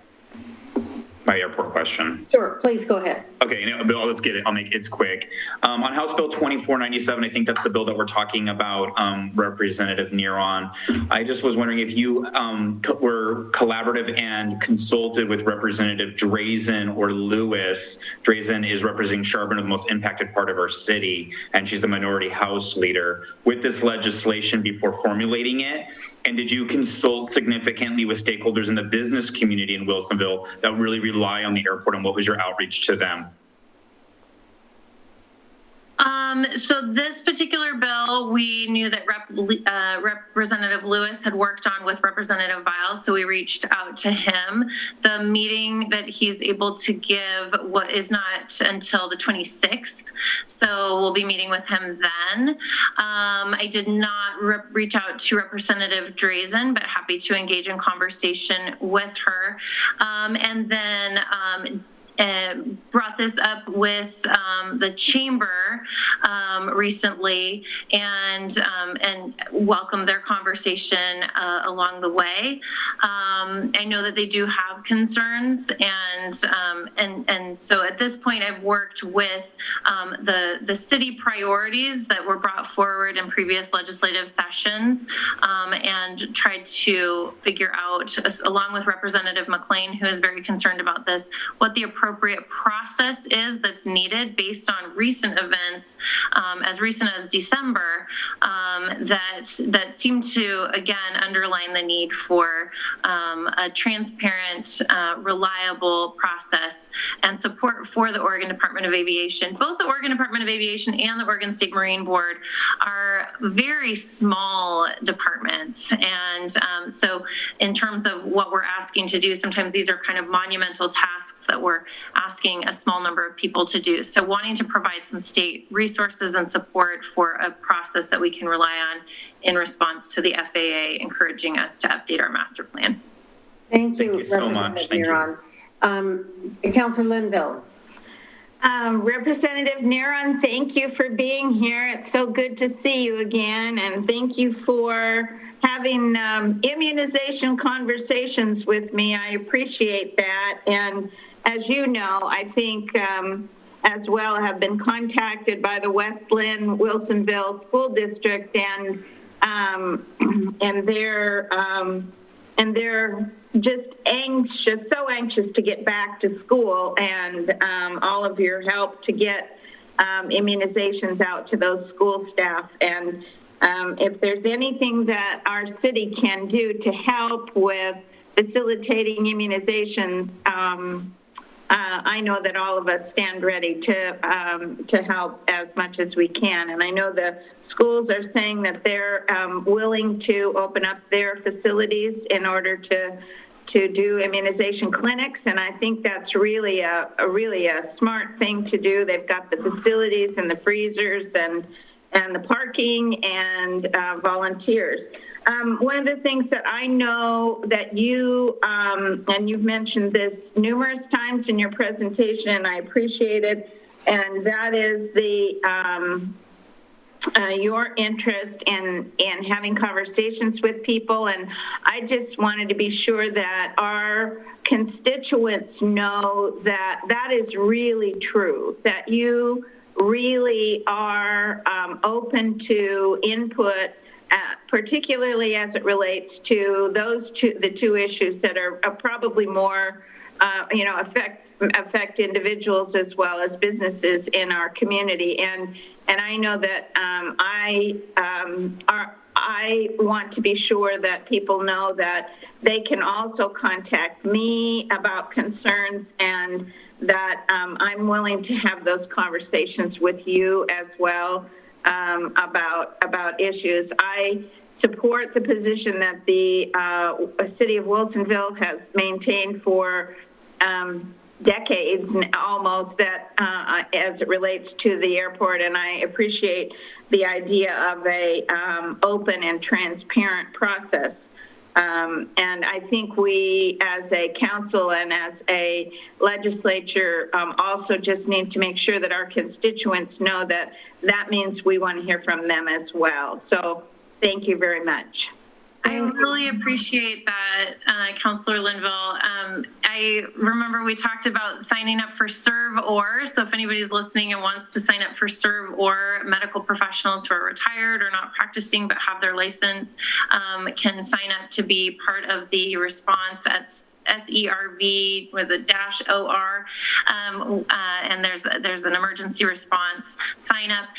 My airport question. Sure, please go ahead. Okay, Bill, let's get it. I'll make it quick. On House Bill 2497, I think that's the bill that we're talking about, Representative Neron. I just was wondering if you were collaborative and consulted with Representative Drazen or Lewis. Drazen is representing Charbonneau, the most impacted part of our city, and she's the minority House leader, with this legislation before formulating it. And did you consult significantly with stakeholders in the business community in Wilsonville that really rely on the airport, and what was your outreach to them? So this particular bill, we knew that Representative Lewis had worked on with Representative Viles, so we reached out to him. The meeting that he's able to give is not until the 26th, so we'll be meeting with him then. I did not reach out to Representative Drazen, but happy to engage in conversation with her. And then brought this up with the chamber recently and welcomed their conversation along the way. I know that they do have concerns, and so at this point I've worked with the city priorities that were brought forward in previous legislative sessions and tried to figure out, along with Representative McLean, who is very concerned about this, what the appropriate process is that's needed based on recent events, as recent as December, that seem to, again, underline the need for a transparent, reliable process and support for the Oregon Department of Aviation. Both the Oregon Department of Aviation and the Oregon State Marine Board are very small departments. And so in terms of what we're asking to do, sometimes these are kind of monumental tasks that we're asking a small number of people to do. So wanting to provide some state resources and support for a process that we can rely on in response to the FAA encouraging us to update our master plan. Thank you, Thank you so much. Thank you. Councilor Linville. Representative Neron, thank you for being here. It's so good to see you again, and thank you for having immunization conversations with me. I appreciate that. And as you know, I think as well have been contacted by the West Linn Wilsonville School District, and they're just anxious, so anxious to get back to school, and all of your help to get immunizations out to those school staff. And if there's anything that our city can do to help with facilitating immunizations, I know that all of us stand ready to help as much as we can. And I know the schools are saying that they're willing to open up their facilities in order to do immunization clinics, and I think that's really a smart thing to do. They've got the facilities and the freezers and the parking and volunteers. One of the things that I know that you, and you've mentioned this numerous times in your presentation, and I appreciate it, and that is your interest in having conversations with people. And I just wanted to be sure that our constituents know that that is really true, that you really are open to input, particularly as it relates to the two issues that are probably more, affect individuals as well as businesses in our community. And I know that I want to be sure that people know that they can also contact me about concerns, and that I'm willing to have those conversations with you as well about issues. I support the position that the city of Wilsonville has maintained for decades almost, that as it relates to the airport, and I appreciate the idea of a open and transparent process. And I think we as a council and as a legislature also just need to make sure that our constituents know that that means we want to hear from them as well. So thank you very much. I really appreciate that, Councilor Linville. I remember we talked about signing up for Serve-Or, so if anybody's listening and wants to sign up for Serve-Or, medical professionals who are retired or not practicing but have their license can sign up to be part of the response at SERV with a -OR, and there's an emergency response sign up.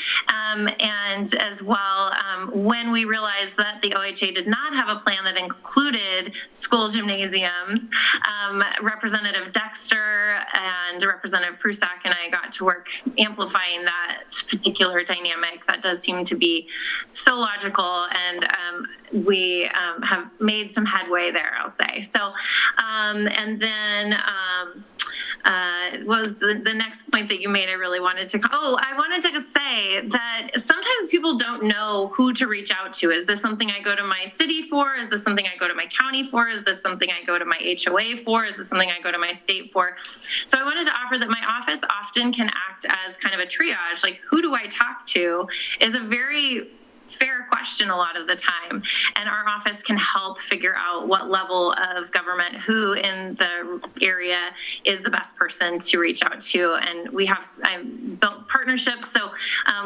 And as well, when we realized that the OHA did not have a plan that included school gymnasiums. Representative Dexter and Representative Prusak and I got to work amplifying that particular dynamic. That does seem to be so logical, and we have made some headway there, I'll say. So, and then was the next point that you made, I really wanted to, I wanted to say that sometimes people don't know who to reach out to. Is this something I go to my city for? Is this something I go to my county for? Is this something I go to my HOA for? Is this something I go to my state for? So I wanted to offer that my office often can act as kind of a triage, like who do I talk to is a very fair question a lot of the time, and our office can help figure out what level of government, who in the area is the best person to reach out to. And I've built partnerships so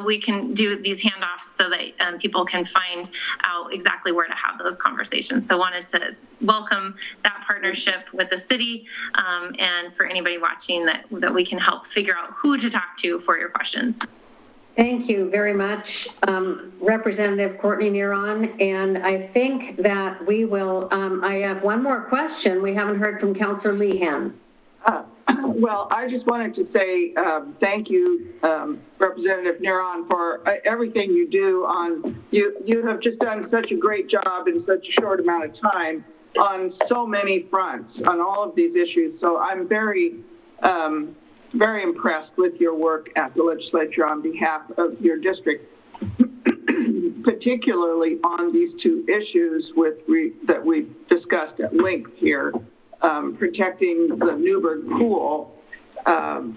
we can do these handoffs so that people can find out exactly where to have those conversations. So I wanted to welcome that partnership with the city, and for anybody watching that we can help figure out who to talk to for your questions. Thank you very much, Representative Courtney Neron. And I think that we will, I have one more question. We haven't heard from Councillor Lehan. Well, I just wanted to say thank you, Representative Neron, for everything you do you have just done such a great job in such a short amount of time on so many fronts on all of these issues. So I'm very impressed with your work at the legislature on behalf of your district, particularly on these two issues that we've discussed at length here, protecting the Newburgh pool,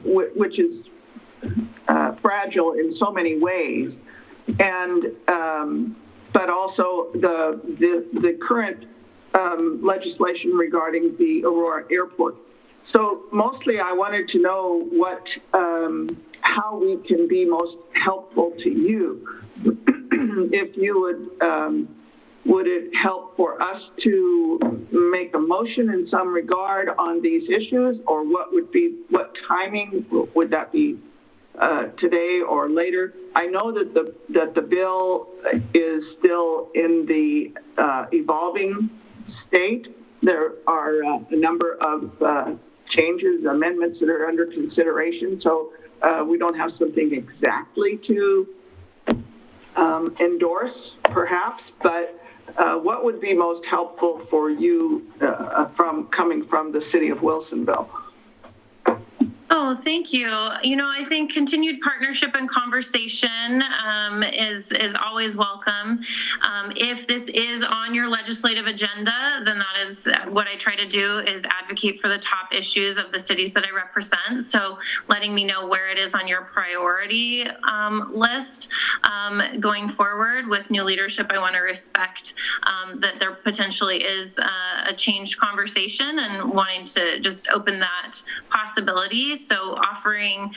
which is fragile in so many ways, and but also the current legislation regarding the Aurora Airport. So mostly I wanted to know how we can be most helpful to you. If you would it help for us to make a motion in some regard on these issues, or what timing would that be, today or later? I know that the bill is still in the evolving state. There are a number of changes, amendments that are under consideration, so we don't have something exactly to endorse, perhaps, but what would be most helpful for you coming from the city of Wilsonville? Oh, thank you. I think continued partnership and conversation is always welcome. If this is on your legislative agenda, then that is what I try to do, is advocate for the top issues of the cities that I represent. So letting me know where it is on your priority list going forward with new leadership. I want to respect that there potentially is a changed conversation and wanting to just open that possibility. So offering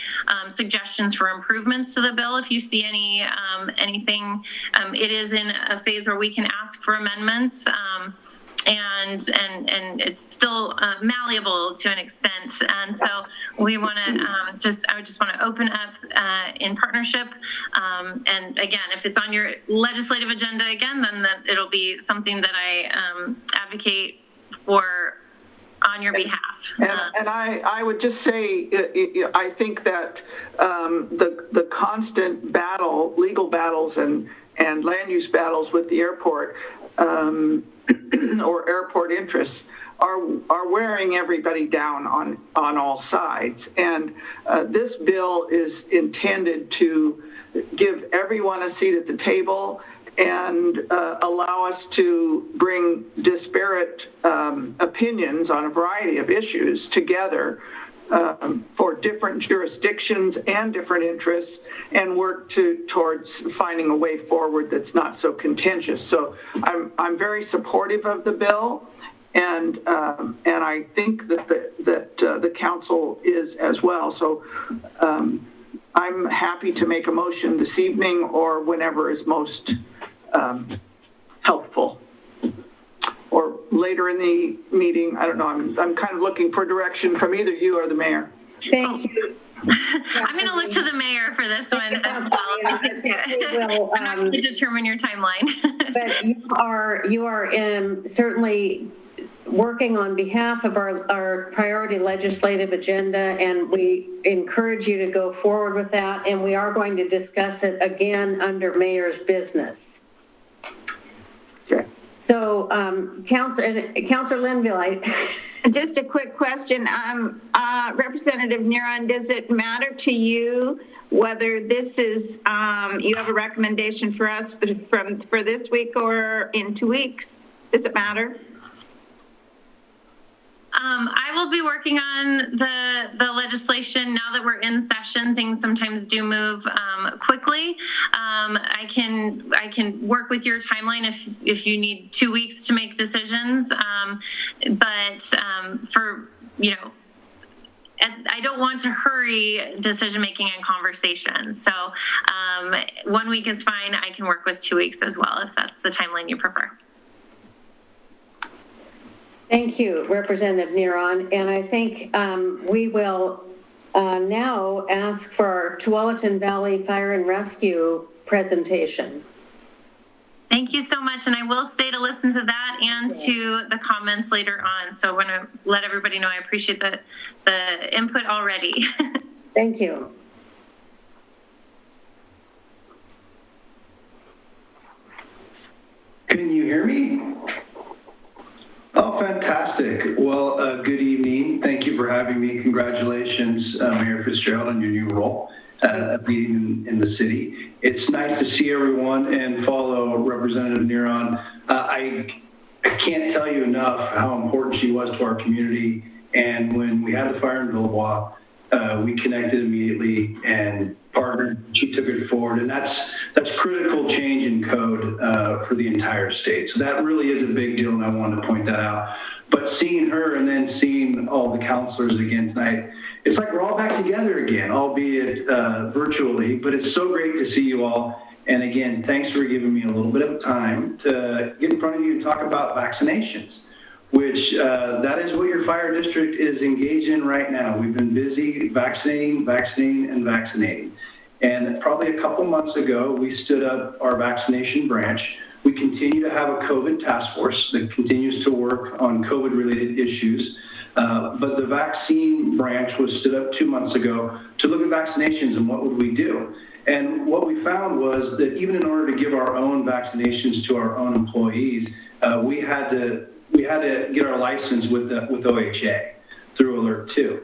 suggestions for improvements to the bill if you see anything. It is in a phase where we can ask for amendments, and it's still malleable to an extent. And so we want to I just want to open up in partnership. And again, if it's on your legislative agenda again, then it'll be something that I advocate for on your behalf. And I would just say, I think that the constant legal battles and land use battles with the airport or airport interests are wearing everybody down on all sides. And this bill is intended to give everyone a seat at the table and allow us to bring disparate opinions on a variety of issues together for different jurisdictions and different interests, and work towards finding a way forward that's not so contentious. So I'm very supportive of the bill, and I think that the council is as well. So I'm happy to make a motion this evening or whenever is most helpful, or later in the meeting. I don't know. I'm kind of looking for direction from either you or the mayor. Thank you. I'm going to look to the mayor for this one as well. I'm not going to determine your timeline. But you are certainly working on behalf of our priority legislative agenda, and we encourage you to go forward with that, and we are going to discuss it again under mayor's business. Okay. So, Councilor Linville, Just a quick question. Representative Neron, does it matter to you whether this is, you have a recommendation for us for this week or in 2 weeks? Does it matter? I will be working on the legislation now that we're in session. Things sometimes do move quickly. I can work with your timeline if you need 2 weeks to make decisions. But for, you know, I don't want to hurry decision making and conversation. So 1 week is fine. I can work with 2 weeks as well if that's the timeline you prefer. thank you, Representative Neron. And I think we will now ask for our Tualatin Valley Fire and Rescue presentation. Thank you so much, and I will stay to listen to that and to the comments later on. So I want to let everybody know I appreciate the input already. Thank you. Can you hear me? Oh, fantastic. Well, good evening. Thank you for having me. Congratulations, Mayor Fitzgerald, on your new role leading in the city. It's nice to see everyone and follow Representative Neron. I can't tell you enough how important she was to our community. And when we had the fire in Villebois, we connected immediately and partnered. She took it forward, and that's critical change in code for the entire state. So that really is a big deal, and I wanted to point that out. But seeing her and then seeing all the counselors again tonight, it's like we're all back together again, albeit virtually. But it's so great to see you all. And again, thanks for giving me a little bit of time to get in front of you and talk about vaccinations, which that is what your fire district is engaged in right now. We've been busy vaccinating, and vaccinating. And probably a couple months ago, we stood up our vaccination branch. We continue to have a COVID task force that continues to work on COVID-related issues. But the vaccine branch was stood up 2 months ago to look at vaccinations and what would we do. And what we found was that even in order to give our own vaccinations to our own employees, we had to get our license with OHA through Alert 2.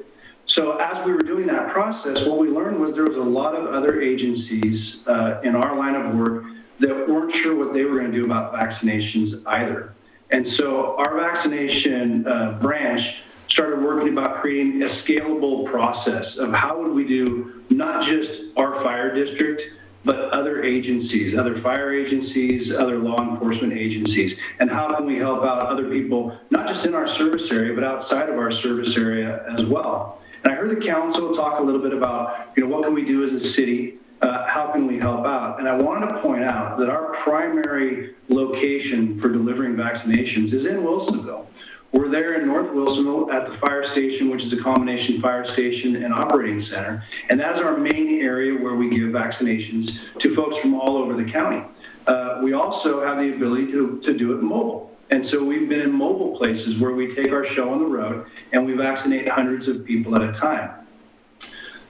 So as we were doing that process, what we learned was there was a lot of other agencies in our line of work that weren't sure what they were going to do about vaccinations either. And so our vaccination branch started working about creating a scalable process of how would we do not just our fire district, but other agencies, other fire agencies, other law enforcement agencies, and how can we help out other people, not just in our service area, but outside of our service area as well. And I heard the council talk a little bit about, what can we do as a city? How can we help out? And I wanted to point out that our primary location for delivering vaccinations is in Wilsonville. We're there in North Wilsonville at the fire station, which is a combination fire station and operating center. And that's our main area where we give vaccinations to folks from all over the county. We also have the ability to do it mobile. And so we've been in mobile places where we take our show on the road and we vaccinate hundreds of people at a time.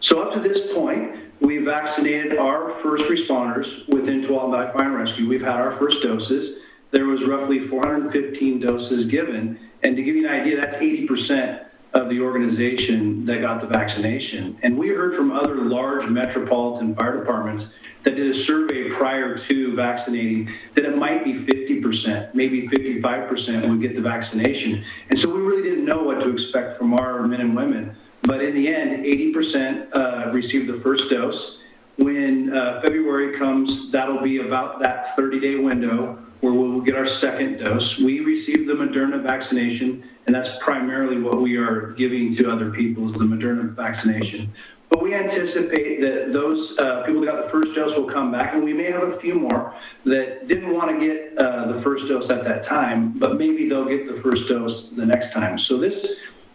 So up to this point, we vaccinated our first responders within Tualatin Valley Fire and Rescue. We've had our first doses. There was roughly 415 doses given. And to give you an idea, that's 80% of the organization that got the vaccination. And we heard from other large metropolitan fire departments that did a survey prior to vaccinating that it might be 50%, maybe 55% would get the vaccination. And so we really didn't know what to expect from our men and women. But in the end, 80% received the first dose. When February comes, that'll be about that 30-day window where we'll get our second dose. We received the Moderna vaccination, and that's primarily what we are giving to other people is the Moderna vaccination. But we anticipate that those people that got the first dose will come back, and we may have a few more that didn't want to get the first dose at that time, but maybe they'll get the first dose the next time. So this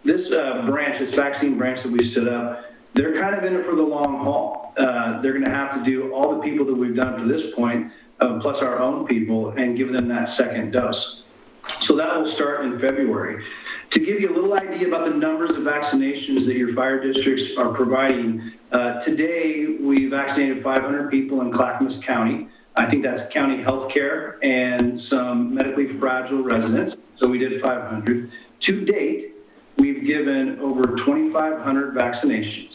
branch, this vaccine branch that we stood up, they're kind of in it for the long haul. They're going to have to do all the people that we've done to this point, plus our own people, and give them that second dose. So that will start in February. To give you a little idea about the numbers of vaccinations that your fire districts are providing, today we vaccinated 500 people in Clackamas County. I think that's county healthcare and some medically fragile residents. So we did 500. To date, we've given over 2,500 vaccinations.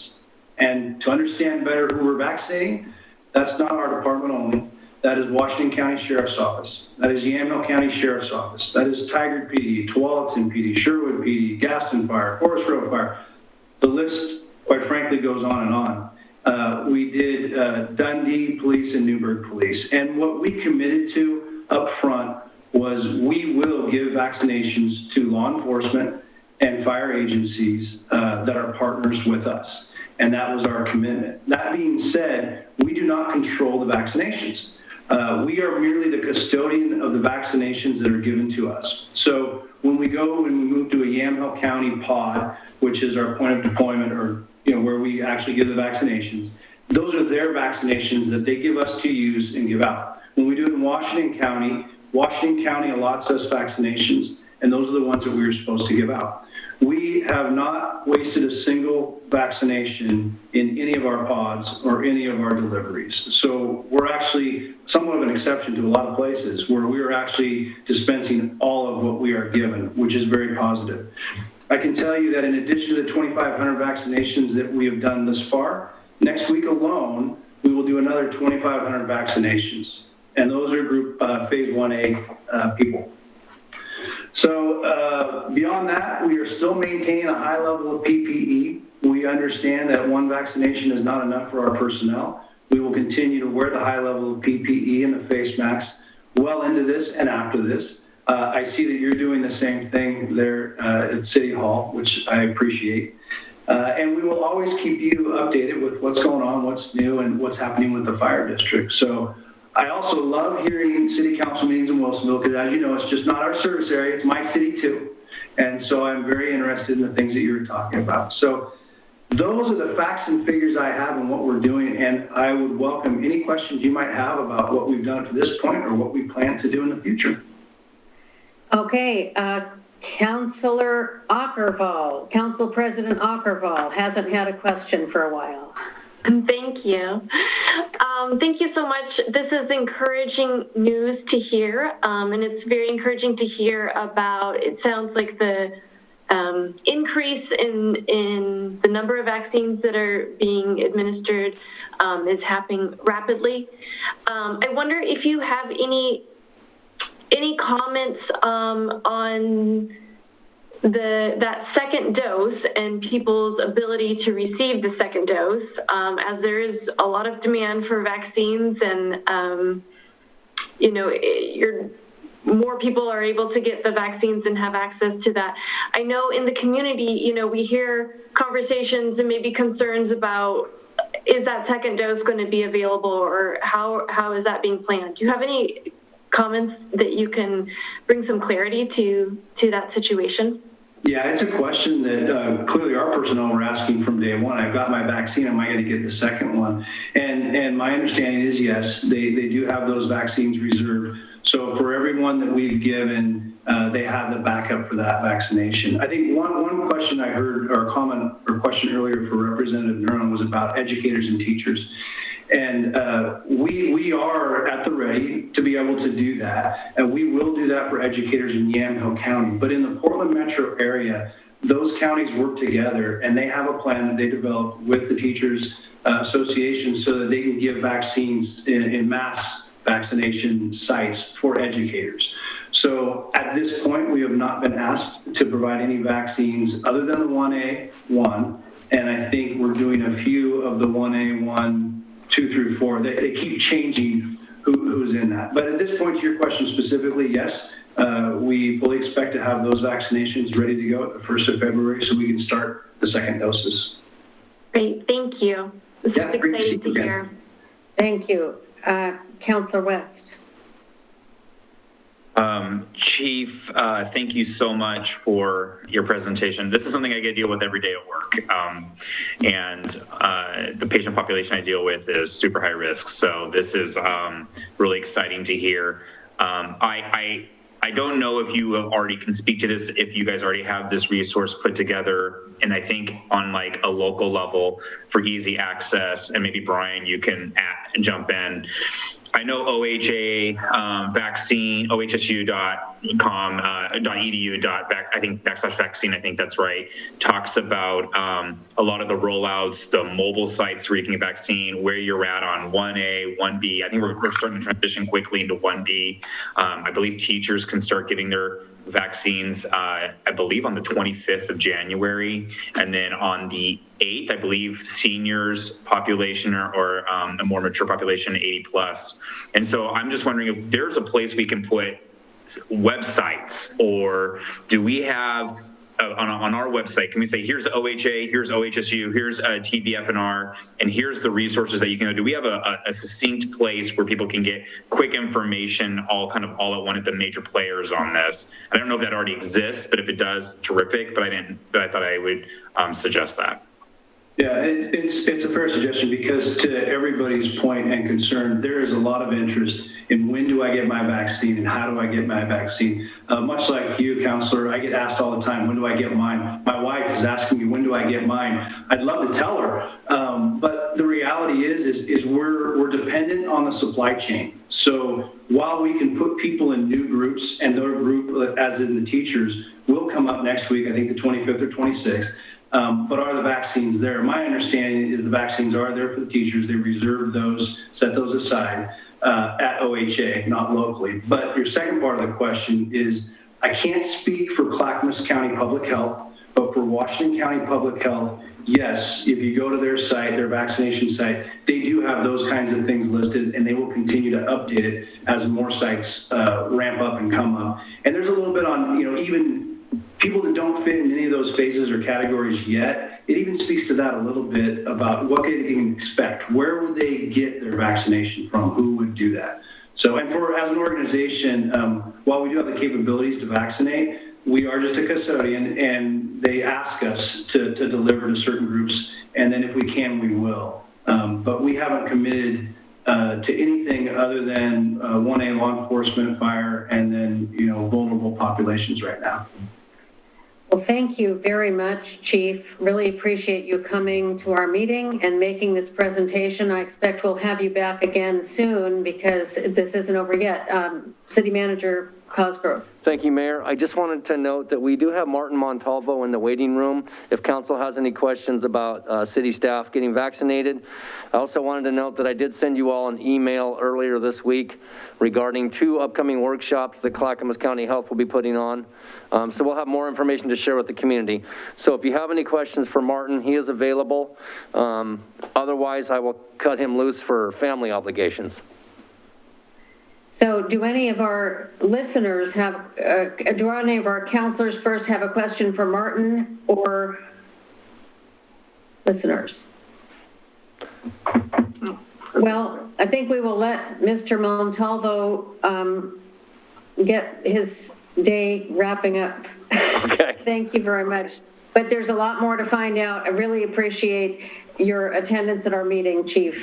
And to understand better who we're vaccinating, that's not our department only. That is Washington County Sheriff's Office. That is Yamhill County Sheriff's Office. That is Tigard PD, Tualatin PD, Sherwood PD, Gaston Fire, Forest Road Fire. The list, quite frankly, goes on and on. We did Dundee Police and Newburgh Police. And what we committed to up front was we will give vaccinations to law enforcement and fire agencies that are partners with us. And that was our commitment. That being said, we do not control the vaccinations. We are merely the custodian of the vaccinations that are given to us. So when we go and we move to a Yamhill County pod, which is our point of deployment, or where we actually give the vaccinations, those are their vaccinations that they give us to use and give out. When we do it in Washington County allots us vaccinations, and those are the ones that we were supposed to give out. We have not wasted a single vaccination in any of our pods or any of our deliveries. So we're actually somewhat of an exception to a lot of places where we are actually dispensing all of what we are given, which is very positive. I can tell you that in addition to the 2,500 vaccinations that we have done thus far, next week alone, we will do another 2,500 vaccinations. And those are group phase 1A people. So beyond that, we are still maintaining a high level of PPE. We understand that one vaccination is not enough for our personnel. We will continue to wear the high level of PPE and the face masks well into this and after this. I see that you're doing the same thing there at City Hall, which I appreciate. And we will always keep you updated with what's going on, what's new, and what's happening with the fire district. So I also love hearing city council meetings in Wilsonville because, as you know, it's just not our service area, it's my city too. And so I'm very interested in the things that you're talking about. So those are the facts and figures I have and what we're doing, and I would welcome any questions you might have about what we've done to this point or what we plan to do in the future. Okay, Councilor Ockervall, Council President Ockervall hasn't had a question for a while. Thank you. Thank you so much. This is encouraging news to hear, and it's very encouraging to hear about, it sounds like the increase in the number of vaccines that are being administered is happening rapidly. I wonder if you have any comments on that second dose and people's ability to receive the second dose, as there is a lot of demand for vaccines, and more people are able to get the vaccines and have access to that. I know in the community, we hear conversations and maybe concerns about, is that second dose going to be available, or how is that being planned? Do you have any comments that you can bring some clarity to that situation? Yeah, it's a question that clearly our personnel were asking from day one. I've got my vaccine, am I going to get the second one? And my understanding is yes, they do have those vaccines reserved. So for everyone that we've given, they have the backup for that vaccination. I think one question I heard, or comment or question earlier for Representative Neron, was about educators and teachers. And we are at the ready to be able to do that. And we will do that for educators in Yamhill County. But in the Portland metro area, those counties work together, and they have a plan that they developed with the Teachers Association so that they can give vaccines in mass vaccination sites for educators. So at this point, we have not been asked to provide any vaccines other than the 1A1. And I think we're doing a few of the 1A1, 2 through 4. They keep changing who's in that. But at this point, to your question specifically, yes, we fully expect to have those vaccinations ready to go at the 1st of February so we can start the second doses. Great, thank you. This is exciting to hear. Thank you. Councilor West. Chief, thank you so much for your presentation. This is something I get to deal with every day at work. And the patient population I deal with is super high risk. So this is really exciting to hear. I I don't know if you already can speak to this, if you guys already have this resource put together, and I think on like a local level for easy access, and maybe Brian, you can jump in. I know OHA vaccine, ohsu.com, .edu, I think /vaccine, I think that's right, talks about a lot of the rollouts, the mobile sites where you can get vaccine, where you're at on 1A, 1B. I think we're starting to transition quickly into 1B. I believe teachers can start getting their vaccines, I believe on the 25th of January. And then on the 8th, I believe seniors population or a more mature population, 80 plus. And so I'm just wondering if there's a place we can put websites, or do we have on our website, can we say, here's OHA, here's OHSU, here's TBFNR, and here's the resources that you can go. Do we have a succinct place where people can get quick information all at one of the major players on this? I don't know if that already exists, but if it does, terrific, but I thought I would suggest that. Yeah, it's a fair suggestion, because to everybody's point and concern, there is a lot of interest in when do I get my vaccine and how do I get my vaccine. Much like you, Counselor, I get asked all the time, when do I get mine? My wife is asking me, when do I get mine? I'd love to tell her, but the reality is we're dependent on the supply chain. So while we can put people in new groups, and their group, as in the teachers, will come up next week, I think the 25th or 26th, but are the vaccines there? My understanding is the vaccines are there for the teachers. They reserve those, set those aside at OHA, not locally. But your second part of the question is, I can't speak for Clackamas County Public Health, but for Washington County Public Health, yes, if you go to their site, their vaccination site, they do have those kinds of things listed, and they will continue to update it as more sites ramp up and come up. And there's a little bit on, even people that don't fit in any of those phases or categories yet, it even speaks to that a little bit about what they can expect. Where would they get their vaccination from? Who would do that? So, and as an organization, while we do have the capabilities to vaccinate, we are just a custodian, and they ask us to deliver to certain groups, and then if we can, we will. But we haven't committed to anything other than 1A law enforcement, fire, and then, vulnerable populations right now. Well, thank you very much, Chief. Really appreciate you coming to our meeting and making this presentation. I expect we'll have you back again soon, because this isn't over yet. City Manager Cosgrove. Thank you, Mayor. I just wanted to note that we do have Martin Montalvo in the waiting room if council has any questions about city staff getting vaccinated. I also wanted to note that I did send you all an email earlier this week regarding 2 upcoming workshops that Clackamas County Health will be putting on. So we'll have more information to share with the community. So if you have any questions for Martin, he is available. Otherwise, I will cut him loose for family obligations. So do any of our listeners have, do any of our counselors first have a question for Martin, or listeners? Well, I think we will let Mr. Montalvo get his day wrapping up. Okay. Thank you very much. But there's a lot more to find out. I really appreciate your attendance at our meeting, Chief.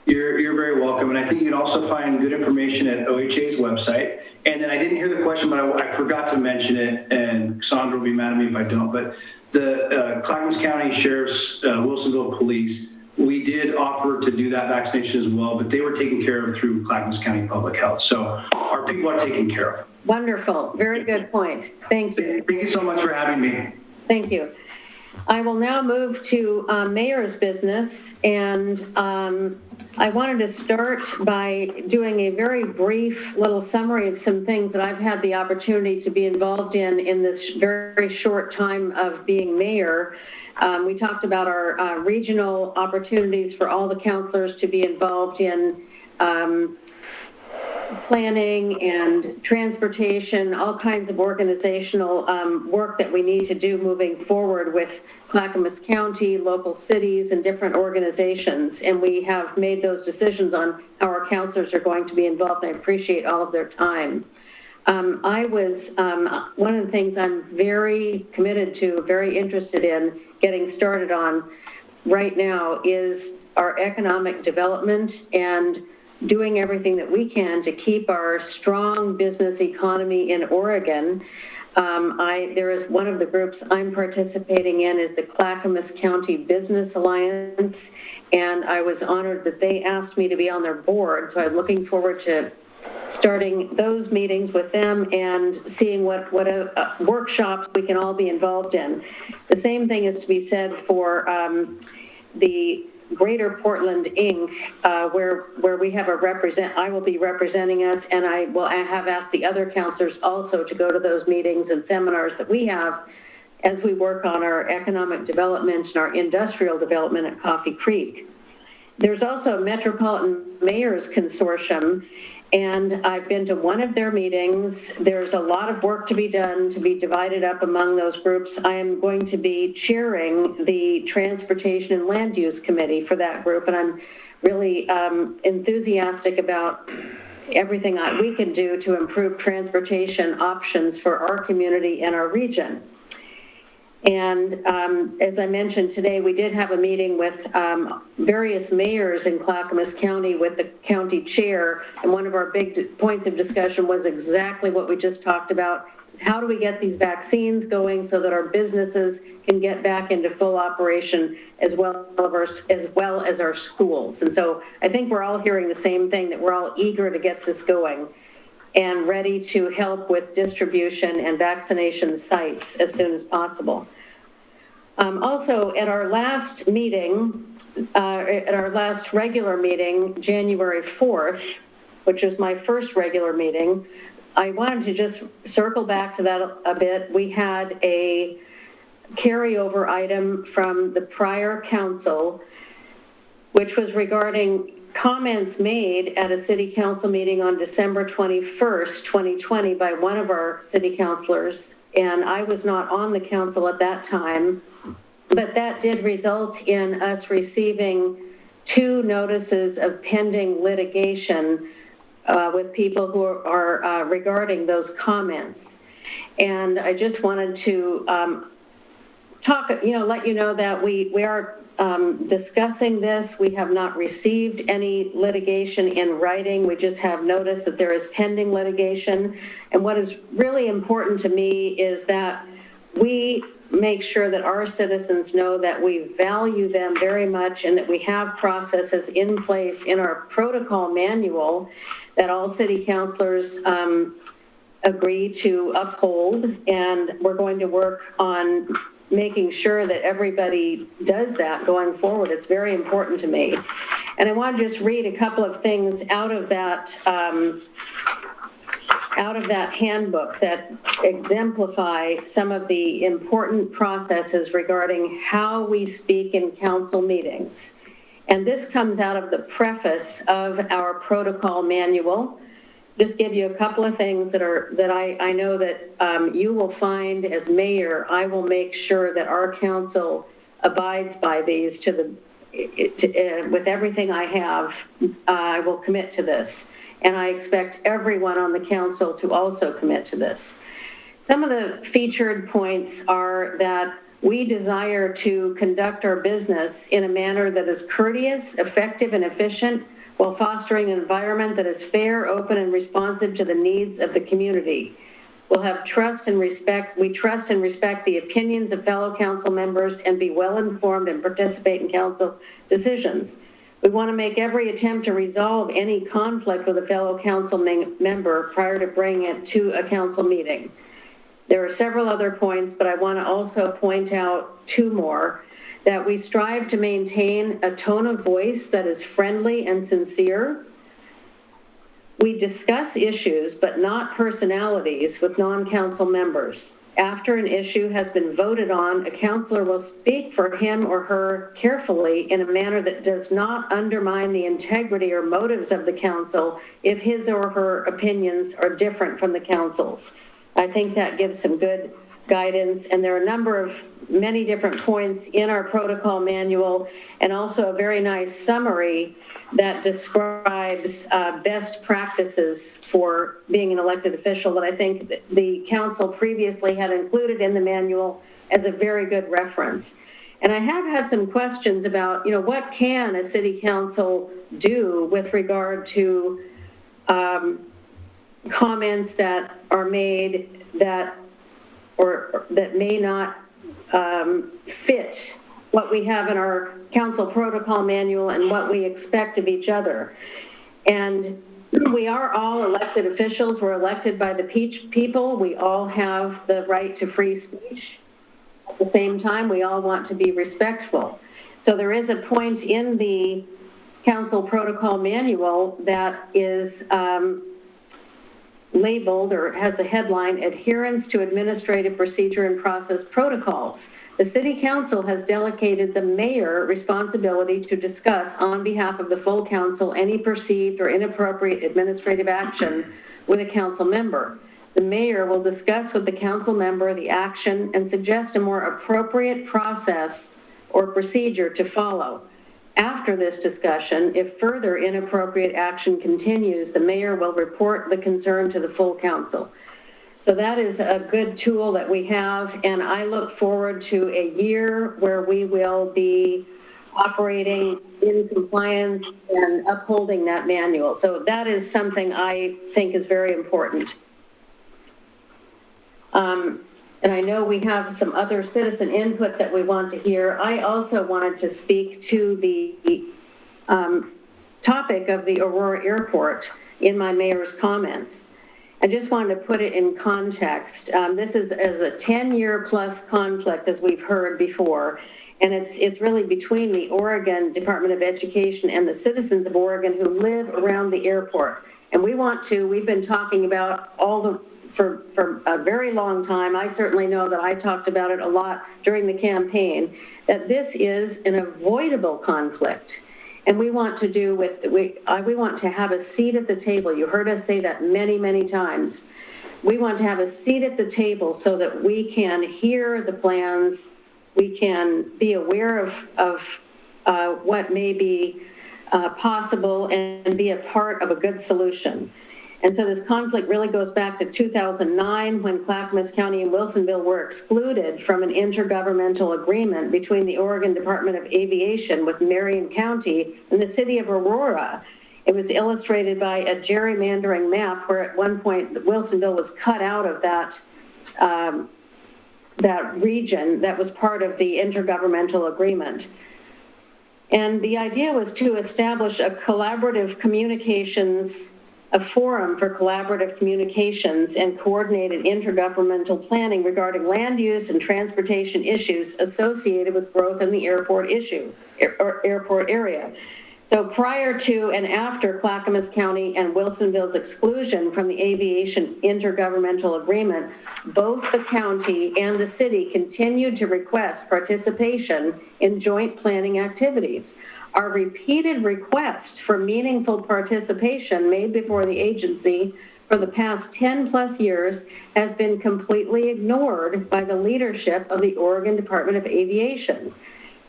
You're very welcome, and I think you can also find good information at OHA's website. And then I didn't hear the question, but I forgot to mention it, and Sandra will be mad at me if I don't, but the Clackamas County Sheriff's Wilsonville Police, we did offer to do that vaccination as well, but they were taken care of through Clackamas County Public Health. So our people are taken care of. Wonderful. Very good point. Thank you. Thank you so much for having me. Thank you. I will now move to Mayor's business, and I wanted to start by doing a very brief little summary of some things that I've had the opportunity to be involved in this very short time of being mayor. We talked about our regional opportunities for all the counselors to be involved in planning and transportation, all kinds of organizational work that we need to do moving forward with Clackamas County, local cities, and different organizations. And we have made those decisions on how our counselors are going to be involved. I appreciate all of their time. One of the things I'm very committed to, very interested in getting started on right now is our economic development and doing everything that we can to keep our strong business economy in Oregon. There is one of the groups I'm participating in is the Clackamas County Business Alliance, and I was honored that they asked me to be on their board, so I'm looking forward to starting those meetings with them and seeing what workshops we can all be involved in. The same thing is to be said for the Greater Portland Inc., where we have I will be representing us, and I have asked the other counselors also to go to those meetings and seminars that we have as we work on our economic development and our industrial development at Coffee Creek. There's also a Metropolitan Mayors Consortium, and I've been to one of their meetings. There's a lot of work to be done, to be divided up among those groups. I am going to be chairing the Transportation and Land Use Committee for that group, and I'm really enthusiastic about everything we can do to improve transportation options for our community and our region. And as I mentioned today, we did have a meeting with various mayors in Clackamas County with the county chair, and one of our big points of discussion was exactly what we just talked about. How do we get these vaccines going so that our businesses can get back into full operation as well as our schools? And so I think we're all hearing the same thing, that we're all eager to get this going and ready to help with distribution and vaccination sites as soon as possible. Also, at our last meeting, at our last regular meeting, January 4th, which was my first regular meeting, I wanted to just circle back to that a bit. We had a carryover item from the prior council, which was regarding comments made at a city council meeting on December 21st, 2020 by one of our city councilors, and I was not on the council at that time, but that did result in us receiving 2 notices of pending litigation with people who are regarding those comments. And I just wanted to let you know that we are discussing this. We have not received any litigation in writing. We just have noticed that there is pending litigation. And what is really important to me is that we make sure that our citizens know that we value them very much and that we have processes in place in our protocol manual that all city councilors agree to uphold. And we're going to work on making sure that everybody does that going forward. It's very important to me. And I want to just read a couple of things out of that handbook that exemplify some of the important processes regarding how we speak in council meetings. And this comes out of the preface of our protocol manual. Just give you a couple of things that I know that you will find as mayor. I will make sure that our council abides by these with everything I have. I will commit to this. And I expect everyone on the council to also commit to this. Some of the featured points are that we desire to conduct our business in a manner that is courteous, effective, and efficient, while fostering an environment that is fair, open, and responsive to the needs of the community. We'll have trust and respect. We trust and respect the opinions of fellow council members and be well-informed and participate in council decisions. We want to make every attempt to resolve any conflict with a fellow council member prior to bringing it to a council meeting. There are several other points, but I want to also point out 2 more. That we strive to maintain a tone of voice that is friendly and sincere. We discuss issues, but not personalities, with non-council members. After an issue has been voted on, a councilor will speak for him or her carefully in a manner that does not undermine the integrity or motives of the council if his or her opinions are different from the council's. I think that gives some good guidance, and there are many different points in our protocol manual, and also a very nice summary that describes best practices for being an elected official that I think the council previously had included in the manual as a very good reference. And I have had some questions about, what can a city council do with regard to comments that are made that may not fit what we have in our council protocol manual and what we expect of each other. And we are all elected officials. We're elected by the people. We all have the right to free speech. At the same time, we all want to be respectful. So there is a point in the council protocol manual that is labeled or has a headline, Adherence to Administrative Procedure and Process Protocols. The City Council has delegated the mayor responsibility to discuss on behalf of the full council any perceived or inappropriate administrative action with a council member. The mayor will discuss with the council member the action and suggest a more appropriate process or procedure to follow. After this discussion, if further inappropriate action continues, the mayor will report the concern to the full council. So that is a good tool that we have, and I look forward to a year where we will be operating in compliance and upholding that manual. So that is something I think is very important. And I know we have some other citizen input that we want to hear. I also wanted to speak to the topic of the Aurora Airport in my mayor's comments. I just wanted to put it in context. This is a 10-year plus conflict, as we've heard before, and it's really between the Oregon Department of Education and the citizens of Oregon who live around the airport. And we've been talking about for a very long time. I certainly know that I talked about it a lot during the campaign, that this is an avoidable conflict. And we want to have a seat at the table. You heard us say that many, many times. We want to have a seat at the table so that we can hear the plans, we can be aware of what may be possible and be a part of a good solution. And so this conflict really goes back to 2009 when Clackamas County and Wilsonville were excluded from an intergovernmental agreement between the Oregon Department of Aviation with Marion County and the city of Aurora. It was illustrated by a gerrymandering map where at one point Wilsonville was cut out of that region that was part of the intergovernmental agreement. And the idea was to establish a forum for collaborative communications and coordinated intergovernmental planning regarding land use and transportation issues associated with growth in the airport area. So prior to and after Clackamas County and Wilsonville's exclusion from the aviation intergovernmental agreement, both the county and the city continued to request participation in joint planning activities. Our repeated requests for meaningful participation made before the agency for the past 10 plus years has been completely ignored by the leadership of the Oregon Department of Aviation.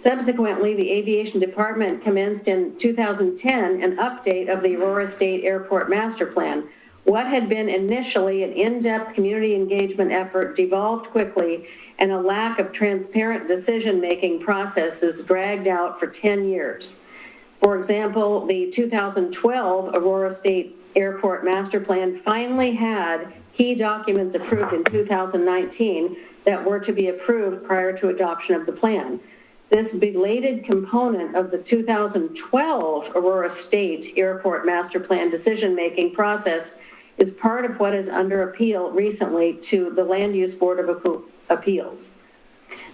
Subsequently, the Aviation Department commenced in 2010 an update of the Aurora State Airport Master Plan. What had been initially an in-depth community engagement effort devolved quickly, and a lack of transparent decision-making processes dragged out for 10 years. For example, the 2012 Aurora State Airport Master Plan finally had key documents approved in 2019 that were to be approved prior to adoption of the plan. This belated component of the 2012 Aurora State Airport Master Plan decision-making process is part of what is under appeal recently to the Land Use Board of Appeals.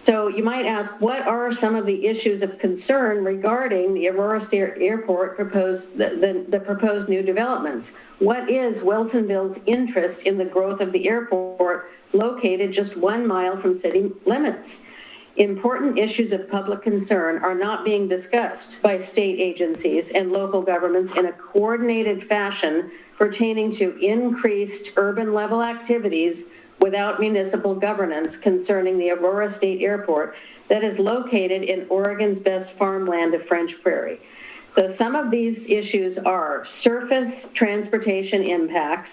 So you might ask, what are some of the issues of concern regarding the Aurora State Airport the proposed new developments? What is Wilsonville's interest in the growth of the airport located just 1 mile from city limits? Important issues of public concern are not being discussed by state agencies and local governments in a coordinated fashion pertaining to increased urban-level activities without municipal governance concerning the Aurora State Airport that is located in Oregon's best farmland of French Prairie. So some of these issues are surface transportation impacts,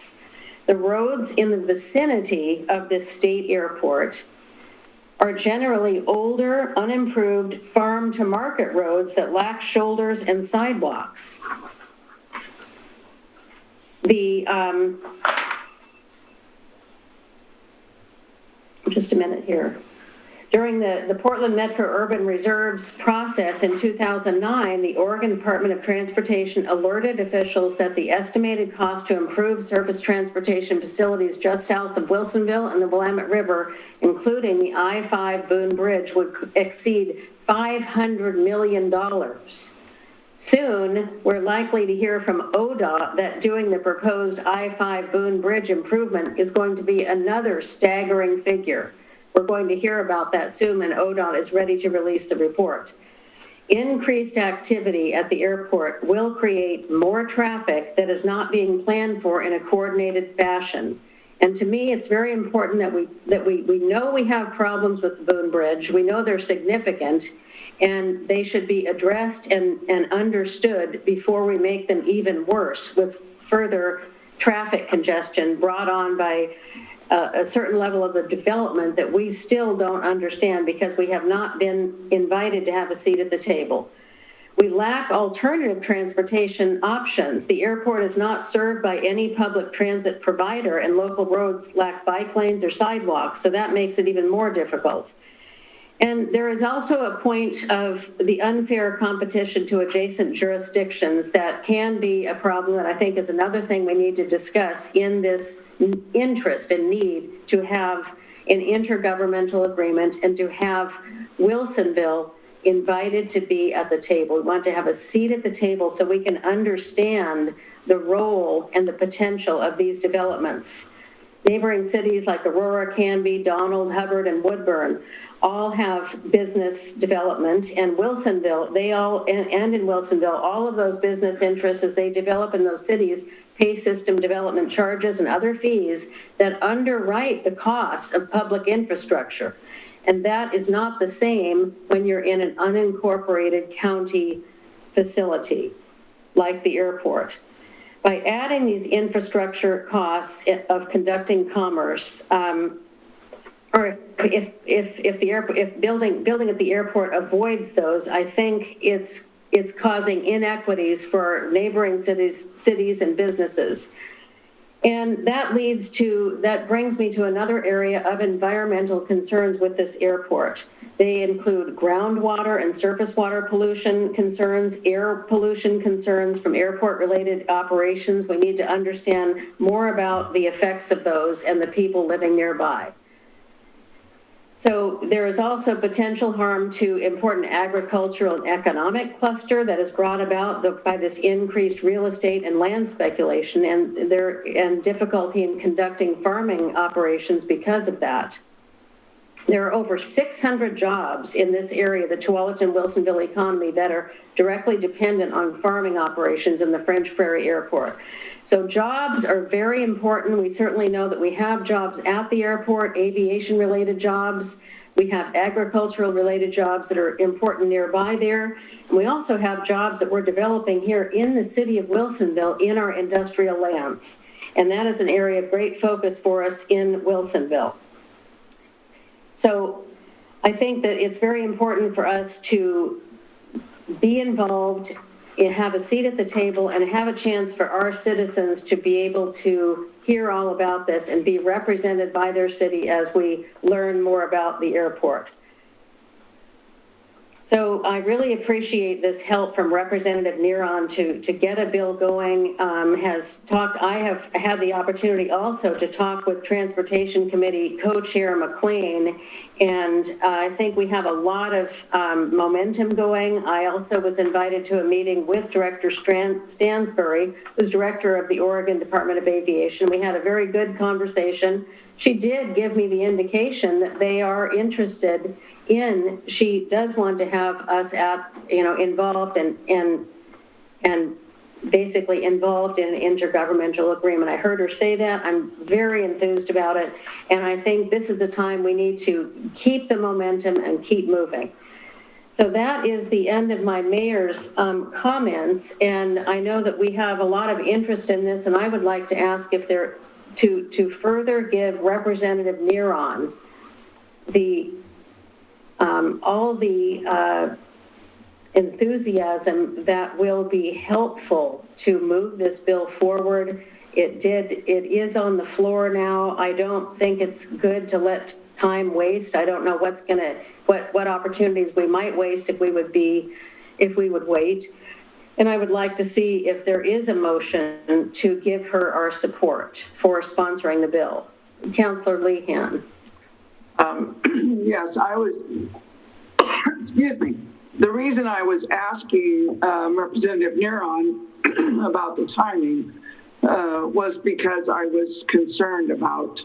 the roads in the vicinity of this state airport, are generally older, unimproved farm-to-market roads that lack shoulders and sidewalks. Just a minute here. During the Portland Metro Urban Reserves process in 2009, the Oregon Department of Transportation alerted officials that the estimated cost to improve surface transportation facilities just south of Wilsonville and the Willamette River, including the I-5 Boone Bridge, would exceed $500 million. Soon, we're likely to hear from ODOT that doing the proposed I-5 Boone Bridge improvement is going to be another staggering figure. We're going to hear about that soon, and ODOT is ready to release the report. Increased activity at the airport will create more traffic that is not being planned for in a coordinated fashion. And to me, it's very important that we know we have problems with the Boone Bridge. We know they're significant, and they should be addressed and understood before we make them even worse with further traffic congestion brought on by a certain level of the development that we still don't understand because we have not been invited to have a seat at the table. We lack alternative transportation options. The airport is not served by any public transit provider, and local roads lack bike lanes or sidewalks, so that makes it even more difficult. And there is also a point of the unfair competition to adjacent jurisdictions that can be a problem that I think is another thing we need to discuss in this interest and need to have an intergovernmental agreement and to have Wilsonville invited to be at the table. We want to have a seat at the table so we can understand the role and the potential of these developments. Neighboring cities like Aurora, Canby, Donald, Hubbard, and Woodburn all have business development, and Wilsonville, and in Wilsonville, all of those business interests as they develop in those cities pay system development charges and other fees that underwrite the cost of public infrastructure. And that is not the same when you're in an unincorporated county facility like the airport. By adding these infrastructure costs of conducting commerce, or if building at the airport avoids those, I think it's causing inequities for neighboring cities and businesses. And that brings me to another area of environmental concerns with this airport. They include groundwater and surface water pollution concerns, air pollution concerns from airport-related operations. We need to understand more about the effects of those and the people living nearby. So there is also potential harm to important agricultural and economic cluster that is brought about by this increased real estate and land speculation and difficulty in conducting farming operations because of that. There are over 600 jobs in this area, the Tualatin-Wilsonville economy, that are directly dependent on farming operations in the French Prairie Airport. So jobs are very important. We certainly know that we have jobs at the airport, aviation-related jobs. We have agricultural-related jobs that are important nearby there. And we also have jobs that we're developing here in the city of Wilsonville in our industrial lands. And that is an area of great focus for us in Wilsonville. So I think that it's very important for us to be involved, have a seat at the table, and have a chance for our citizens to be able to hear all about this and be represented by their city as we learn more about the airport. So I really appreciate this help from Representative Neron to get a bill going. I have had the opportunity also to talk with Transportation Committee Co-Chair McLean, and I think we have a lot of momentum going. I also was invited to a meeting with Director Stansbury, who's director of the Oregon Department of Aviation. We had a very good conversation. She did give me the indication that they are interested in, she does want to have us involved and basically involved in an intergovernmental agreement. I heard her say that. I'm very enthused about it. And I think this is the time we need to keep the momentum and keep moving. So that is the end of my mayor's comments. And I know that we have a lot of interest in this, and I would like to ask if there, to further give Representative Neron the all the enthusiasm that will be helpful to move this bill forward. It is on the floor now. I don't think it's good to let time waste. I don't know what opportunities we might waste if we would wait. And I would like to see if there is a motion to give her our support for sponsoring the bill. Councillor Lehan. Yes, I was, excuse me. The reason I was asking Representative Neron about the timing was because I was concerned about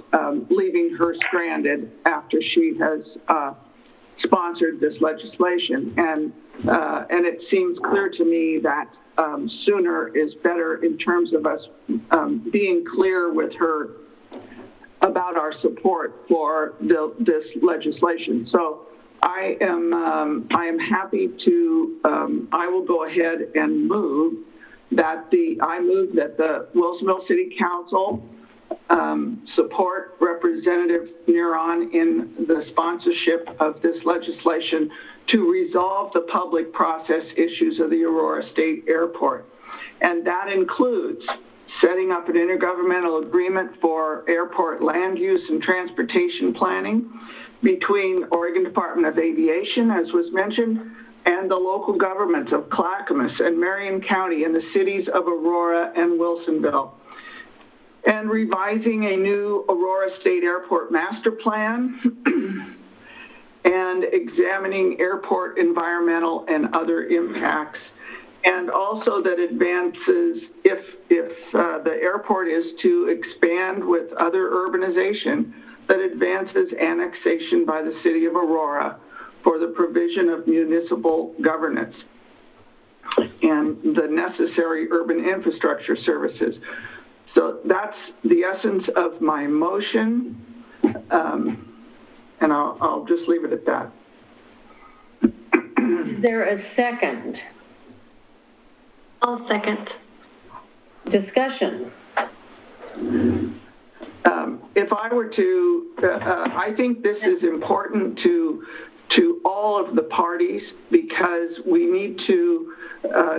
leaving her stranded after she has sponsored this legislation. And it seems clear to me that sooner is better in terms of us being clear with her about our support for this legislation. So I am happy to, I will go ahead and move that the Wilsonville City Council support Representative Neron in the sponsorship of this legislation to resolve the public process issues of the Aurora State Airport. And that includes setting up an intergovernmental agreement for airport land use and transportation planning between Oregon Department of Aviation, as was mentioned, and the local governments of Clackamas and Marion County and the cities of Aurora and Wilsonville. And revising a new Aurora State Airport master plan and examining airport environmental and other impacts. And also that advances, if the airport is to expand with other urbanization, that advances annexation by the city of Aurora for the provision of municipal governance and the necessary urban infrastructure services. So that's the essence of my motion, and I'll just leave it at that. Is there a second? I'll second. Discussion. If I were to, I think this is important to all of the parties because we need to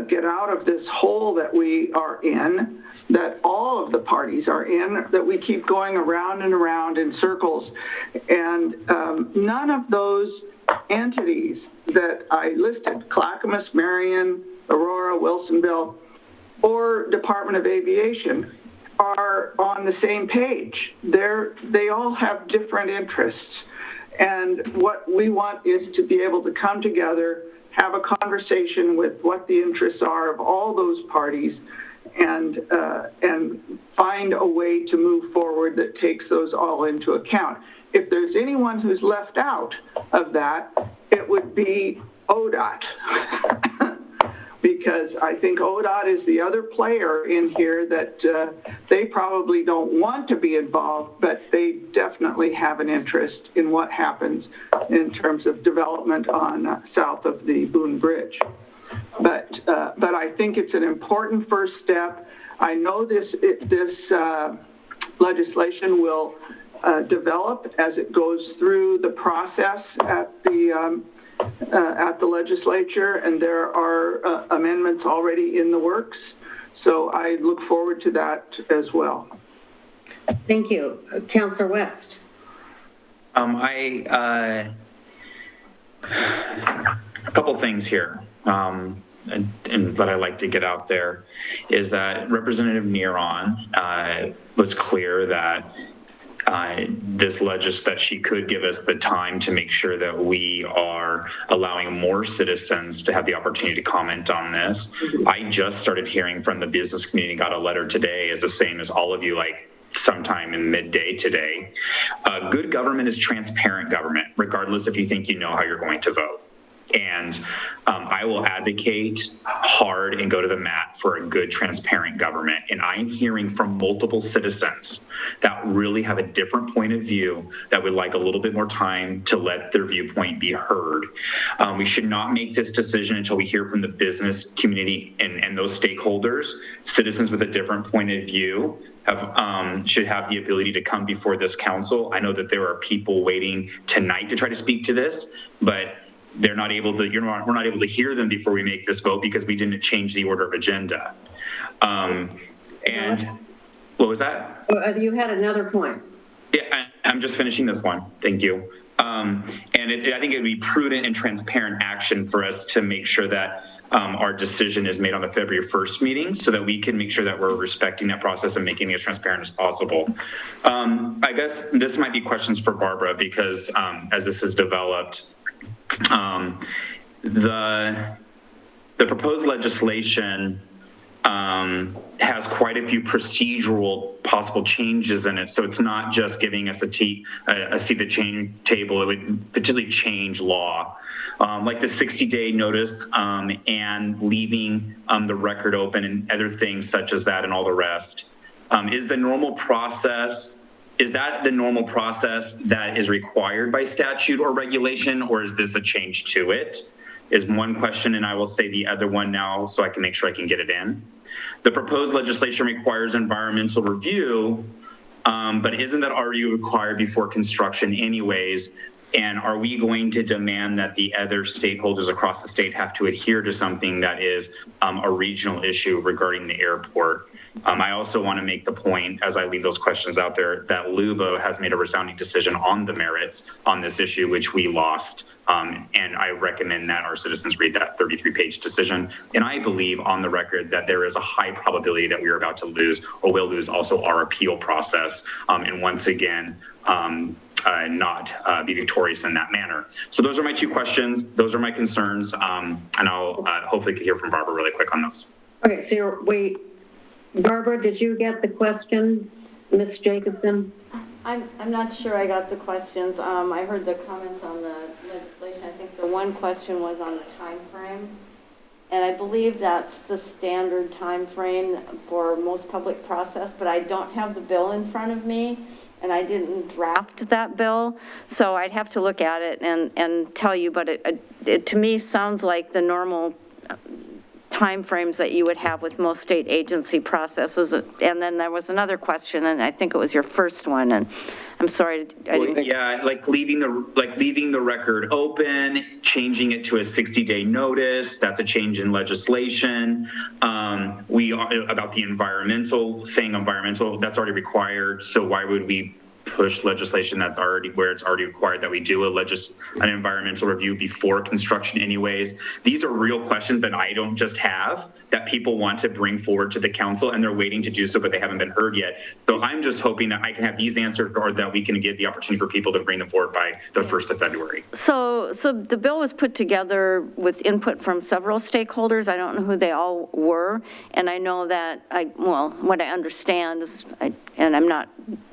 get out of this hole that we are in, that all of the parties are in, that we keep going around and around in circles. And none of those entities that I listed, Clackamas, Marion, Aurora, Wilsonville, or Department of Aviation, are on the same page. They all have different interests. And what we want is to be able to come together, have a conversation with what the interests are of all those parties, and find a way to move forward that takes those all into account. If there's anyone who's left out of that, it would be ODOT. Because I think ODOT is the other player in here that they probably don't want to be involved, but they definitely have an interest in what happens in terms of development on south of the Boone Bridge. But I think it's an important first step. I know this legislation will develop as it goes through the process at the legislature, and there are amendments already in the works. So I look forward to that as well. Thank you. Councillor West. A couple things here, and that I'd like to get out there is that Representative Neron was clear that that she could give us the time to make sure that we are allowing more citizens to have the opportunity to comment on this. I just started hearing from the business community, got a letter today, as the same as all of you, like sometime in midday today. Good government is transparent government, regardless if you think you know how you're going to vote. And I will advocate hard and go to the mat for a good, transparent government. And I'm hearing from multiple citizens that really have a different point of view that would like a little bit more time to let their viewpoint be heard. We should not make this decision until we hear from the business community and those stakeholders. Citizens with a different point of view should have the ability to come before this council. I know that there are people waiting tonight to try to speak to this, but they're not able to, we're not able to hear them before we make this vote because we didn't change the order of agenda. And what was that? You had another point. Yeah, I'm just finishing this one. Thank you. And I think it would be prudent and transparent action for us to make sure that our decision is made on the February 1st meeting so that we can make sure that we're respecting that process and making it as transparent as possible. I guess this might be questions for Barbara because as this is developed, the proposed legislation has quite a few procedural possible changes in it. So it's not just giving us a seat at the table. It would potentially change law, like the 60-day notice and leaving the record open and other things such as that and all the rest. Is the normal process, is that the normal process that is required by statute or regulation, or is this a change to it? Is one question, and I will say the other one now so I can make sure I can get it in. The proposed legislation requires environmental review, but isn't that already required before construction anyways? And are we going to demand that the other stakeholders across the state have to adhere to something that is a regional issue regarding the airport? I also want to make the point, as I leave those questions out there, that LUBO has made a resounding decision on the merits on this issue, which we lost. And I recommend that our citizens read that 33-page decision. And I believe on the record that there is a high probability that we are about to lose or will lose also our appeal process. And once again, not be victorious in that manner. So those are my two questions. Those are my concerns. And I'll hopefully hear from Barbara really quick on those. Okay, so wait, Barbara, did you get the question, Ms. Jacobson? I'm not sure I got the questions. I heard the comments on the legislation. I think the one question was on the time frame. And I believe that's the standard time frame for most public process, but I don't have the bill in front of me, and I didn't draft that bill, so I'd have to look at it and tell you, but it to me sounds like the normal timeframes that you would have with most state agency processes. And then there was another question, and I think it was your first one, and I'm sorry. Yeah, like leaving the record open, changing it to a 60-day notice. That's a change in legislation. We are about the environmental, saying environmental, that's already required. So why would we push legislation that's already where it's already required that we do an environmental review before construction anyways? These are real questions that I don't just have, that people want to bring forward to the council, and they're waiting to do so, but they haven't been heard yet. So I'm just hoping that I can have these answered, or that we can give the opportunity for people to bring them forward by the 1st of February. So the bill was put together with input from several stakeholders. I don't know who they all were, and I know that what I understand is,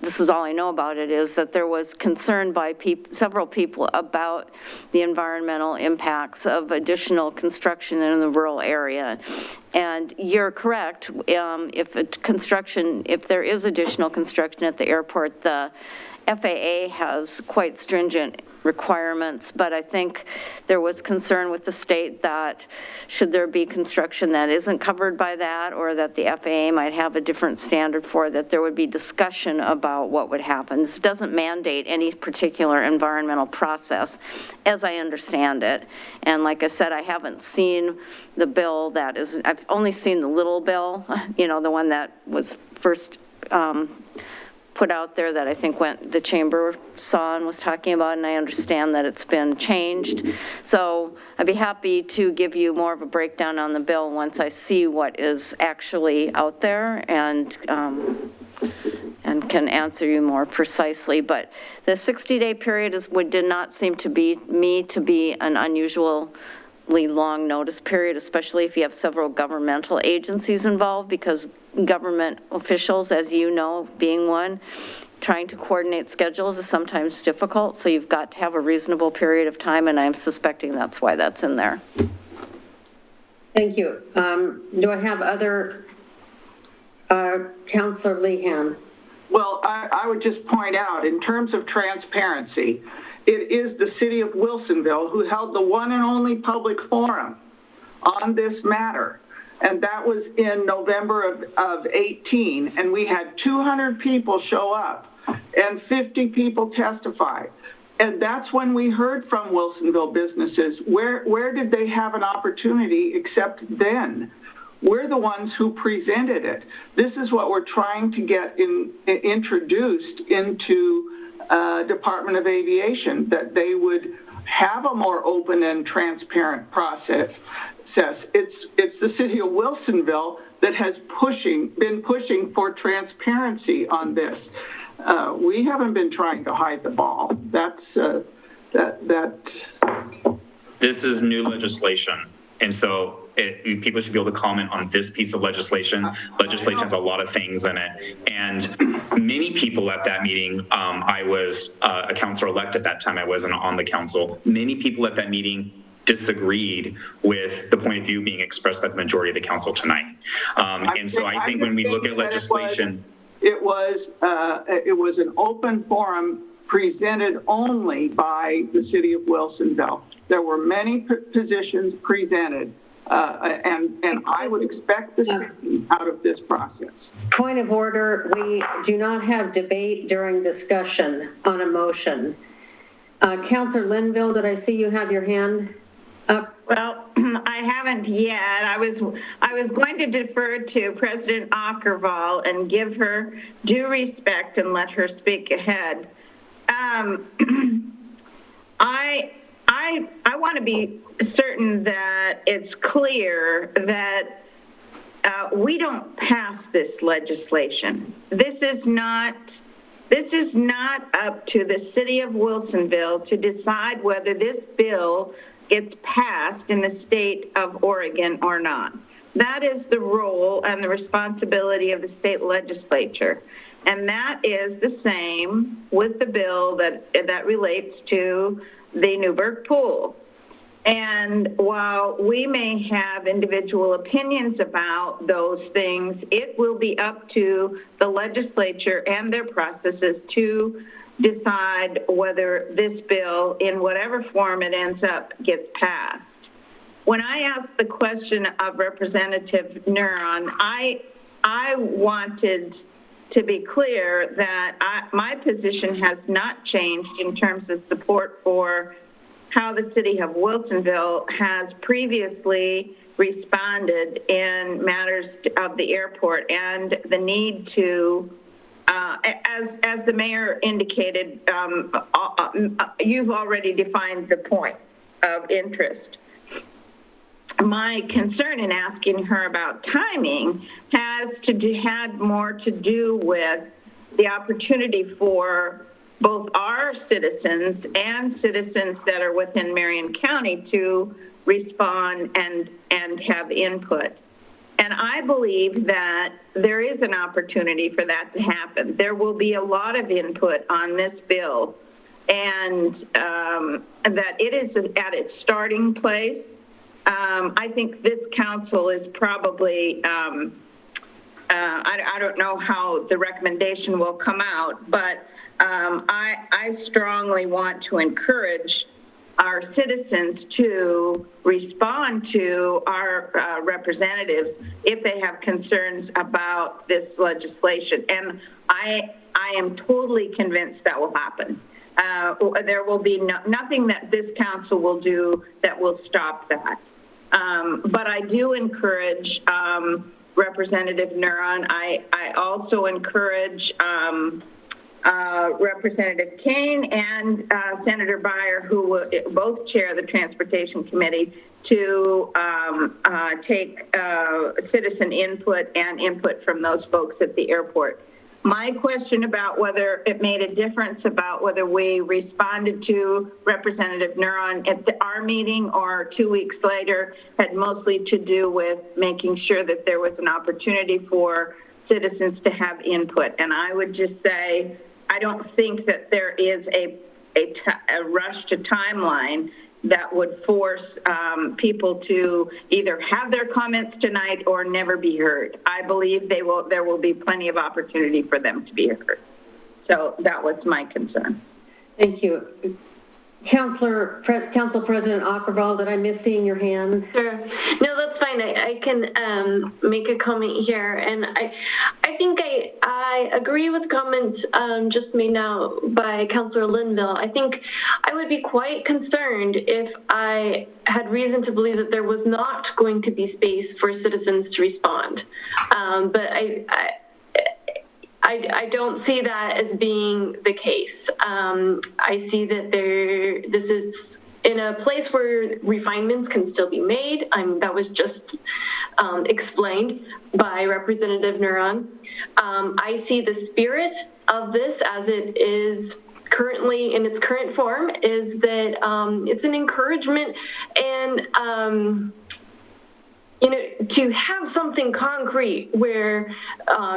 this is all I know about it, is that there was concern by several people about the environmental impacts of additional construction in the rural area. And you're correct, if there is additional construction at the airport, the FAA has quite stringent requirements, but I think there was concern with the state that should there be construction that isn't covered by that, or that the FAA might have a different standard for, that there would be discussion about what would happen. This doesn't mandate any particular environmental process, as I understand it. And like I said, I haven't seen the bill that is, I've only seen the little bill, the one that was first put out there that I think the chamber saw and was talking about, and I understand that it's been changed. So I'd be happy to give you more of a breakdown on the bill once I see what is actually out there, and can answer you more precisely. But the 60-day period did not seem to be an unusual long notice period, especially if you have several governmental agencies involved, because government officials, as you know, being one, trying to coordinate schedules is sometimes difficult, so you've got to have a reasonable period of time, and I'm suspecting that's why that's in there. Thank you. Do I have other, Councillor Lehan? Well, I would just point out, in terms of transparency, it is the city of Wilsonville who held the one and only public forum on this matter. And that was in November of 18, and we had 200 people show up and 50 people testify. And that's when we heard from Wilsonville businesses. Where did they have an opportunity except then? We're the ones who presented it. This is what we're trying to get introduced into Department of Aviation, that they would have a more open and transparent process. It's the city of Wilsonville that has been pushing for transparency on this. We haven't been trying to hide the ball. This is new legislation, and so people should be able to comment on this piece of legislation. Legislation has a lot of things in it, and many people at that meeting, I was a councilor-elect at that time, I wasn't on the council, many people at that meeting disagreed with the point of view being expressed by the majority of the council tonight. And so I think when we look at legislation, it was an open forum presented only by the city of Wilsonville. There were many positions presented, and I would expect the same out of this process. Point of order, we do not have debate during discussion on a motion. Councillor Linville, did I see you have your hand up? Well, I haven't yet. I was going to defer to President Ockervall and give her due respect and let her speak ahead. I want to be certain that it's clear that we don't pass this legislation. This is not up to the city of Wilsonville to decide whether this bill gets passed in the state of Oregon or not. That is the role and the responsibility of the state legislature. And that is the same with the bill that relates to the Newburgh pool. And while we may have individual opinions about those things, it will be up to the legislature and their processes to decide whether this bill, in whatever form it ends up, gets passed. When I asked the question of Representative Neuron, I wanted to be clear that my position has not changed in terms of support for how the city of Wilsonville has previously responded in matters of the airport and the need to, as the mayor indicated, you've already defined the point of interest. My concern in asking her about timing had more to do with the opportunity for both our citizens and citizens that are within Marion County to respond and have input. And I believe that there is an opportunity for that to happen. There will be a lot of input on this bill, and that it is at its starting place. I think this council is probably, I don't know how the recommendation will come out, but I strongly want to encourage our citizens to respond to our representatives if they have concerns about this legislation. And I am totally convinced that will happen. There will be nothing that this council will do that will stop that. But I do encourage Representative Neuron. I also encourage Representative Kane and Senator Beyer, who both chair the Transportation Committee, to take citizen input and input from those folks at the airport. my question about whether it made a difference about whether we responded to Representative Neuron at our meeting or 2 weeks later had mostly to do with making sure that there was an opportunity for citizens to have input. And I would just say, I don't think that there is a rush to timeline that would force people to either have their comments tonight or never be heard. I believe there will be plenty of opportunity for them to be heard. So that was my concern. Thank you. Council President Ackerval, did I miss seeing your hand? Sure. No, that's fine. I can make a comment here. And I think I agree with comments just made now by Councilor Linville. I think I would be quite concerned if I had reason to believe that there was not going to be space for citizens to respond. But I don't see that as being the case. I see that this is in a place where refinements can still be made. That was just explained by Representative Neuron. I see the spirit of this as it is currently in its current form is that it's an encouragement and to have something concrete where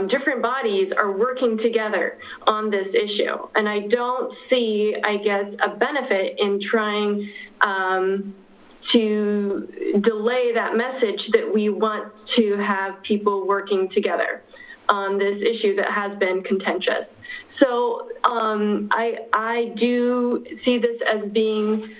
different bodies are working together on this issue. And I don't see, I guess, a benefit in trying to delay that message that we want to have people working together on this issue that has been contentious. So I do see this as being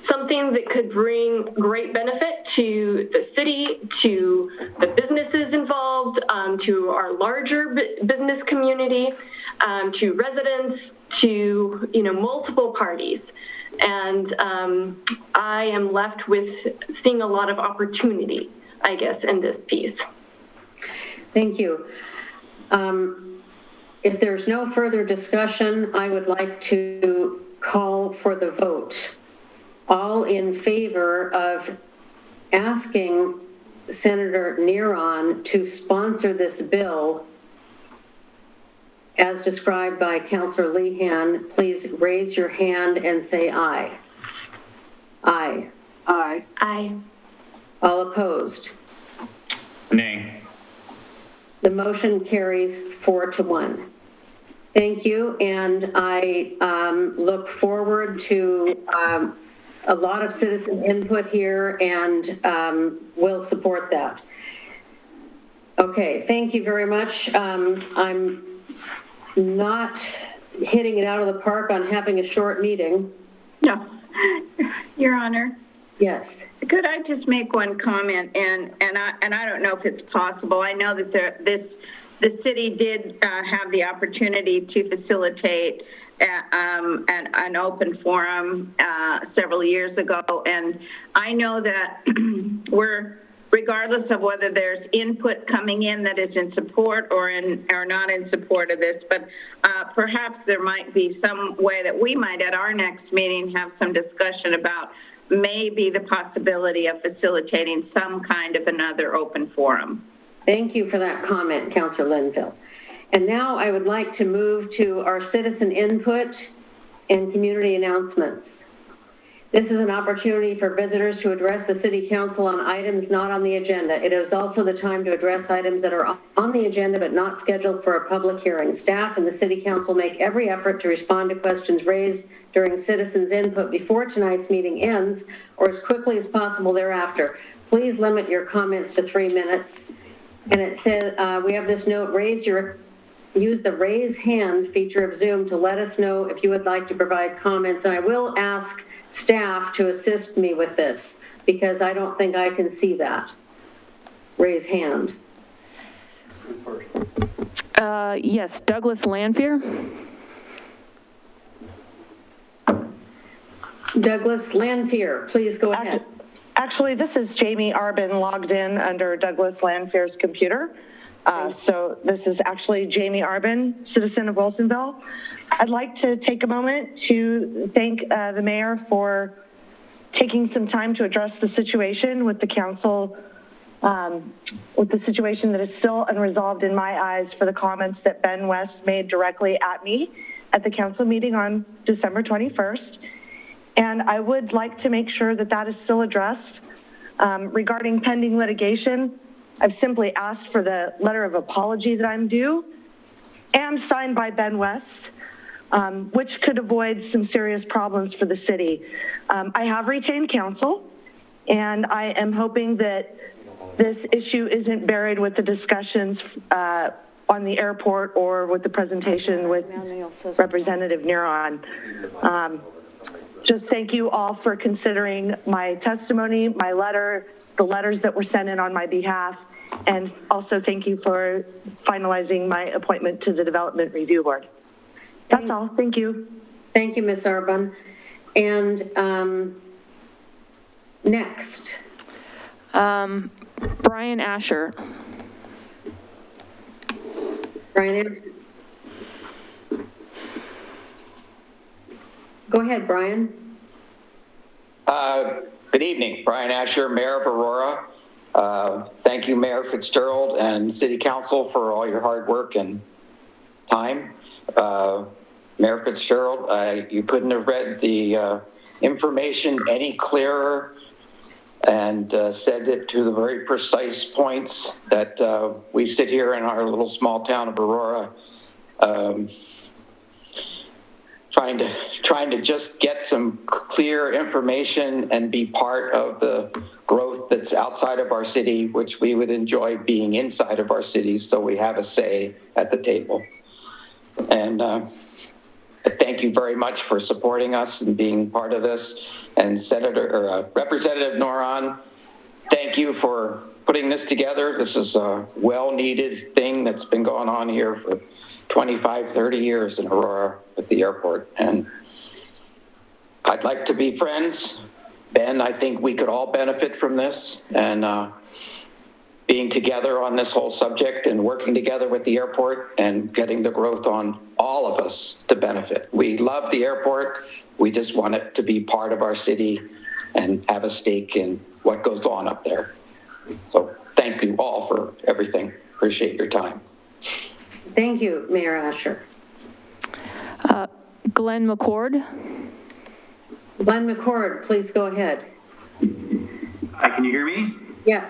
something that could bring great benefit to the city, to the businesses involved, to our larger business community, to residents, to multiple parties. And I am left with seeing a lot of opportunity, I guess, in this piece. Thank you. If there's no further discussion, I would like to call for the vote. All in favor of asking Senator Neuron to sponsor this bill as described by Councilor Lehan, please raise your hand and say aye. Aye. Aye. Aye. All opposed? Nay. The motion carries 4-1. Thank you, and I look forward to a lot of citizen input here, and will support that. Okay, thank you very much. I'm not hitting it out of the park on having a short meeting. No, Your Honor. Yes. Could I just make one comment? And I don't know if it's possible. I know that the city did have the opportunity to facilitate an open forum several years ago, and I know that regardless of whether there's input coming in that is in support or not in support of this, but perhaps there might be some way that we might at our next meeting have some discussion about maybe the possibility of facilitating some kind of another open forum. Thank you for that comment, Councilor Linville. And now I would like to move to our citizen input and community announcements. This is an opportunity for visitors to address the City Council on items not on the agenda. It is also the time to address items that are on the agenda but not scheduled for a public hearing. Staff and the City Council make every effort to respond to questions raised during citizens' input before tonight's meeting ends or as quickly as possible thereafter. Please limit your comments to 3 minutes. And it says, we have this note, use the raise hand feature of Zoom to let us know if you would like to provide comments. And I will ask staff to assist me with this because I don't think I can see that. Raise hand. Yes, Douglas Lanphier. Douglas Lanphier, please go ahead. Actually, this is Jamie Arbin logged in under Douglas Lanphier's computer. So this is actually Jamie Arbin, citizen of Wilsonville. I'd like to take a moment to thank the mayor for taking some time to address the situation with the council with the situation that is still unresolved in my eyes for the comments that Ben West made directly at me at the council meeting on December 21st. And I would like to make sure that that is still addressed. Regarding pending litigation, I've simply asked for the letter of apology that I'm due and signed by Ben West, which could avoid some serious problems for the city. I have retained counsel, and I am hoping that this issue isn't buried with the discussions on the airport or with the presentation with Representative Neron. Just thank you all for considering my testimony, my letter, the letters that were sent in on my behalf, and also thank you for finalizing my appointment to the Development Review Board. That's all. Thank you. Thank you, Ms. Arbon. And next. Brian Asher. Brian, go ahead, Brian. Good evening, Brian Asher, Mayor of Aurora. Thank you, Mayor Fitzgerald and City Council for all your hard work and time. Mayor Fitzgerald, you couldn't have read the information any clearer and said it to the very precise points that we sit here in our little small town of Aurora trying to just get some clear information and be part of the growth that's outside of our city, which we would enjoy being inside of our city, so we have a say at the table. And thank you very much for supporting us and being part of this. And Representative Neron, thank you for putting this together. This is a well-needed thing that's been going on here for 25, 30 years in Aurora at the airport. And I'd like to be friends. Ben, I think we could all benefit from this, and being together on this whole subject and working together with the airport and getting the growth on all of us to benefit. We love the airport. We just want it to be part of our city and have a stake in what goes on up there. So thank you all for everything. Appreciate your time. Thank you, Mayor Asher. Glenn McCord. Glenn McCord, please go ahead. Hi, can you hear me? Yes.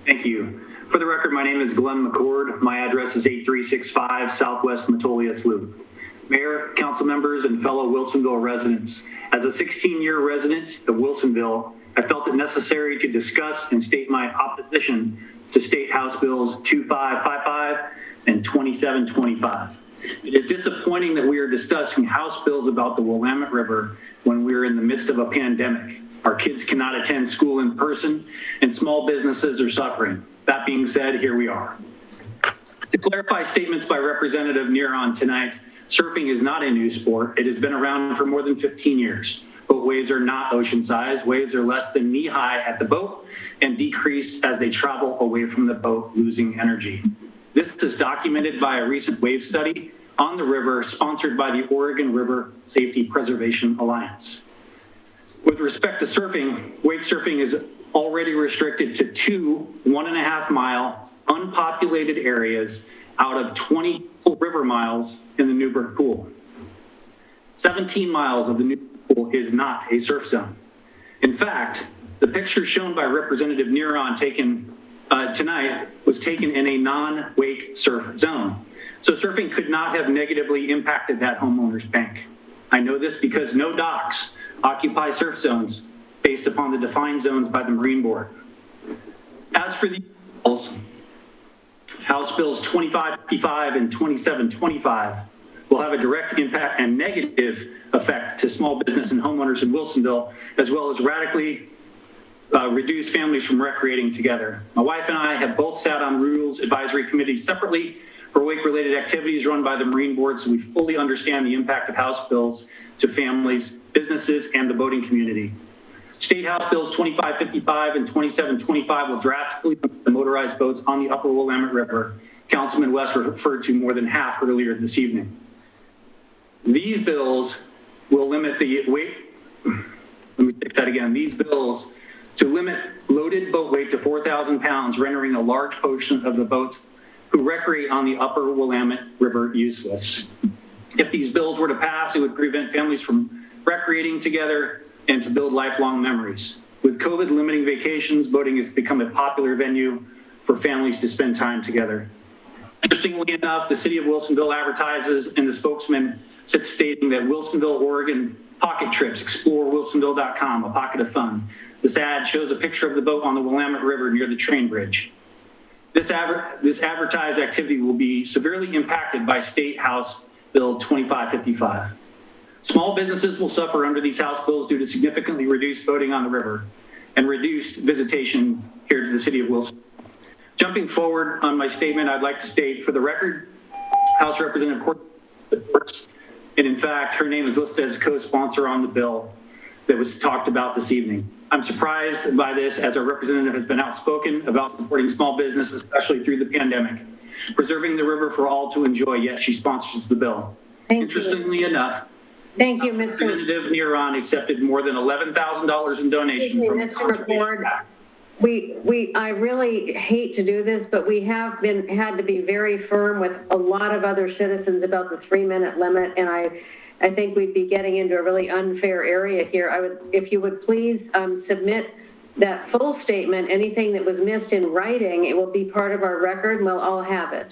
Thank you. For the record, my name is Glenn McCord. My address is 8365 Southwest Metolius Loop. Mayor, council members, and fellow Wilsonville residents, as a 16-year resident of Wilsonville, I felt it necessary to discuss and state my opposition to State House Bills 2555 and 2725. It is disappointing that we are discussing House bills about the Willamette River when we are in the midst of a pandemic. Our kids cannot attend school in person, and small businesses are suffering. That being said, here we are. To clarify statements by Representative Neron tonight, surfing is not a new sport. It has been around for more than 15 years. Boat waves are not ocean-sized. Waves are less than knee-high at the boat and decrease as they travel away from the boat, losing energy. This is documented by a recent wave study on the river sponsored by the Oregon River Safety Preservation Alliance. With respect to surfing, wake surfing is already restricted to 2 1.5-mile unpopulated areas out of 20 river miles in the Newburgh Pool. 17 miles of the Newburgh Pool is not a surf zone. In fact, the picture shown by Representative Neron taken tonight was taken in a non-wake surf zone. So surfing could not have negatively impacted that homeowner's bank. I know this because no docks occupy surf zones based upon the defined zones by the Marine Board. As for the bills, House Bills 2555 and 2725 will have a direct impact and negative effect to small business and homeowners in Wilsonville, as well as radically reduce families from recreating together. My wife and I have both sat on rules advisory committees separately for wake-related activities run by the Marine Board, so we fully understand the impact of House bills to families, businesses, and the boating community. State House Bills 2555 and 2725 will drastically limit the motorized boats on the upper Willamette River. Councilman West referred to more than half earlier this evening. These bills will limit the wake, let me take that again. These bills to limit loaded boat weight to 4,000 pounds, rendering a large portion of the boats who recreate on the upper Willamette River useless. If these bills were to pass, it would prevent families from recreating together and to build lifelong memories. With COVID limiting vacations, boating has become a popular venue for families to spend time together. Interestingly enough, the city of Wilsonville advertises in the spokesman stating that Wilsonville, Oregon pocket trips, explore wilsonville.com, a pocket of fun. This ad shows a picture of the boat on the Willamette River near the train bridge. This advertised activity will be severely impacted by State House Bill 2555. Small businesses will suffer under these House bills due to significantly reduced boating on the river and reduced visitation here to the city of Wilson. Jumping forward on my statement, I'd like to state for the record, House Representative Court, and in fact, her name is listed as co-sponsor on the bill that was talked about this evening. I'm surprised by this as our representative has been outspoken about supporting small business, especially through the pandemic, preserving the river for all to enjoy, yet she sponsors the bill. Interestingly enough, thank you, Mr. Representative Neron accepted more than $11,000 in donations from Mr. McCord. I really hate to do this, but we have had to be very firm with a lot of other citizens about the 3-minute limit, and I think we'd be getting into a really unfair area here. If you would please submit that full statement, anything that was missed in writing, it will be part of our record and we'll all have it.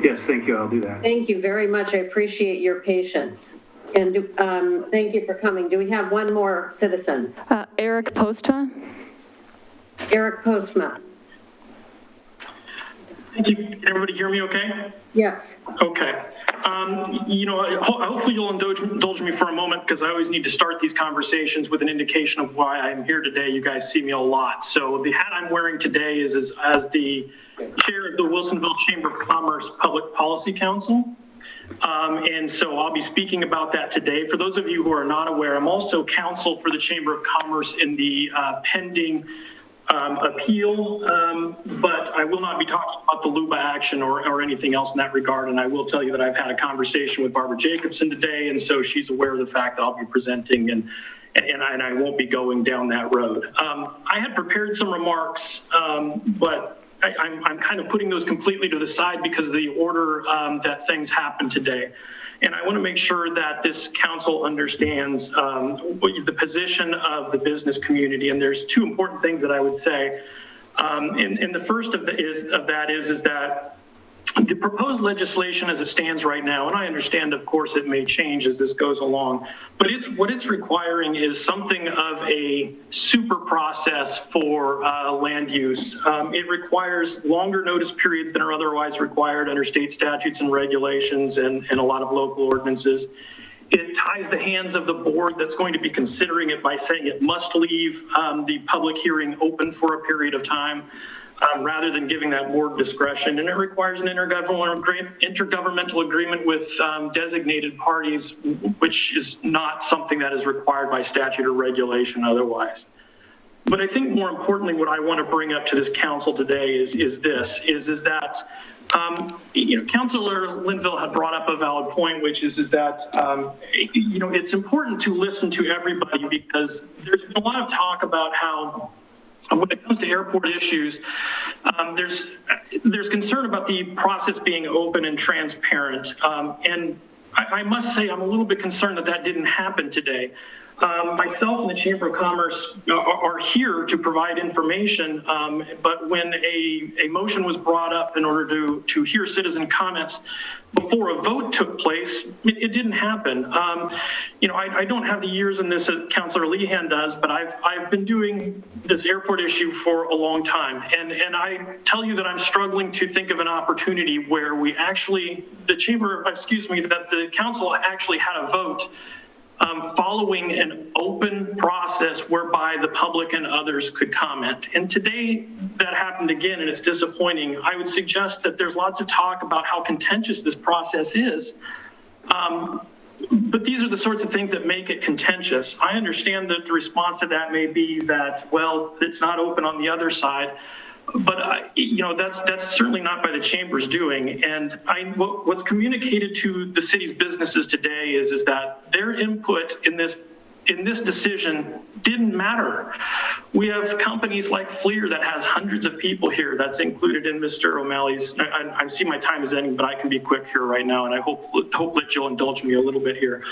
Yes, thank you, I'll do that. Thank you very much, I appreciate your patience. And thank you for coming. Do we have one more citizen? Eric Postma. Eric Postma. Thank you. Can everybody hear me okay? Yes. Okay. Hopefully you'll indulge me for a moment because I always need to start these conversations with an indication of why I'm here today. You guys see me a lot. So the hat I'm wearing today is as the chair of the Wilsonville Chamber of Commerce Public Policy Council. And so I'll be speaking about that today. For those of you who are not aware, I'm also counsel for the Chamber of Commerce in the pending appeal, but I will not be talking about the LUBA action or anything else in that regard. And I will tell you that I've had a conversation with Barbara Jacobson today, and so she's aware of the fact that I'll be presenting, and I won't be going down that road. I had prepared some remarks, but I'm kind of putting those completely to the side because of the order that things happened today. And I want to make sure that this council understands the position of the business community. And there's two important things that I would say. And the first of that is that the proposed legislation as it stands right now, and I understand, of course, it may change as this goes along, but what it's requiring is something of a super process for land use. It requires longer notice periods than are otherwise required under state statutes and regulations and a lot of local ordinances. It ties the hands of the board that's going to be considering it by saying it must leave the public hearing open for a period of time. Rather than giving that board discretion, and it requires an intergovernmental agreement with designated parties, which is not something that is required by statute or regulation otherwise. But I think more importantly, what I want to bring up to this council today is that Councilor Linville had brought up a valid point, which is that it's important to listen to everybody because there's been a lot of talk about how. When it comes to airport issues, there's concern about the process being open and transparent. And I must say I'm a little bit concerned that didn't happen today. Myself and the Chamber of Commerce are here to provide information, but when a motion was brought up in order to hear citizen comments before a vote took place, it didn't happen. I don't have the years in this as Councilor Lehan does, but I've been doing this airport issue for a long time. And I tell you that I'm struggling to think of an opportunity where that the council actually had a vote following an open process whereby the public and others could comment. And today that happened again, and it's disappointing. I would suggest that there's lots of talk about how contentious this process is. But these are the sorts of things that make it contentious. I understand that the response to that may be that, well, it's not open on the other side. But that's certainly not by the Chamber's doing. And what's communicated to the city's businesses today is that their input in this in this decision didn't matter. We have companies like FLIR that has hundreds of people here. That's included in Mr. O'Malley's. I see my time is ending, but I can be quick here right now, and I hope that you'll indulge me a little bit here.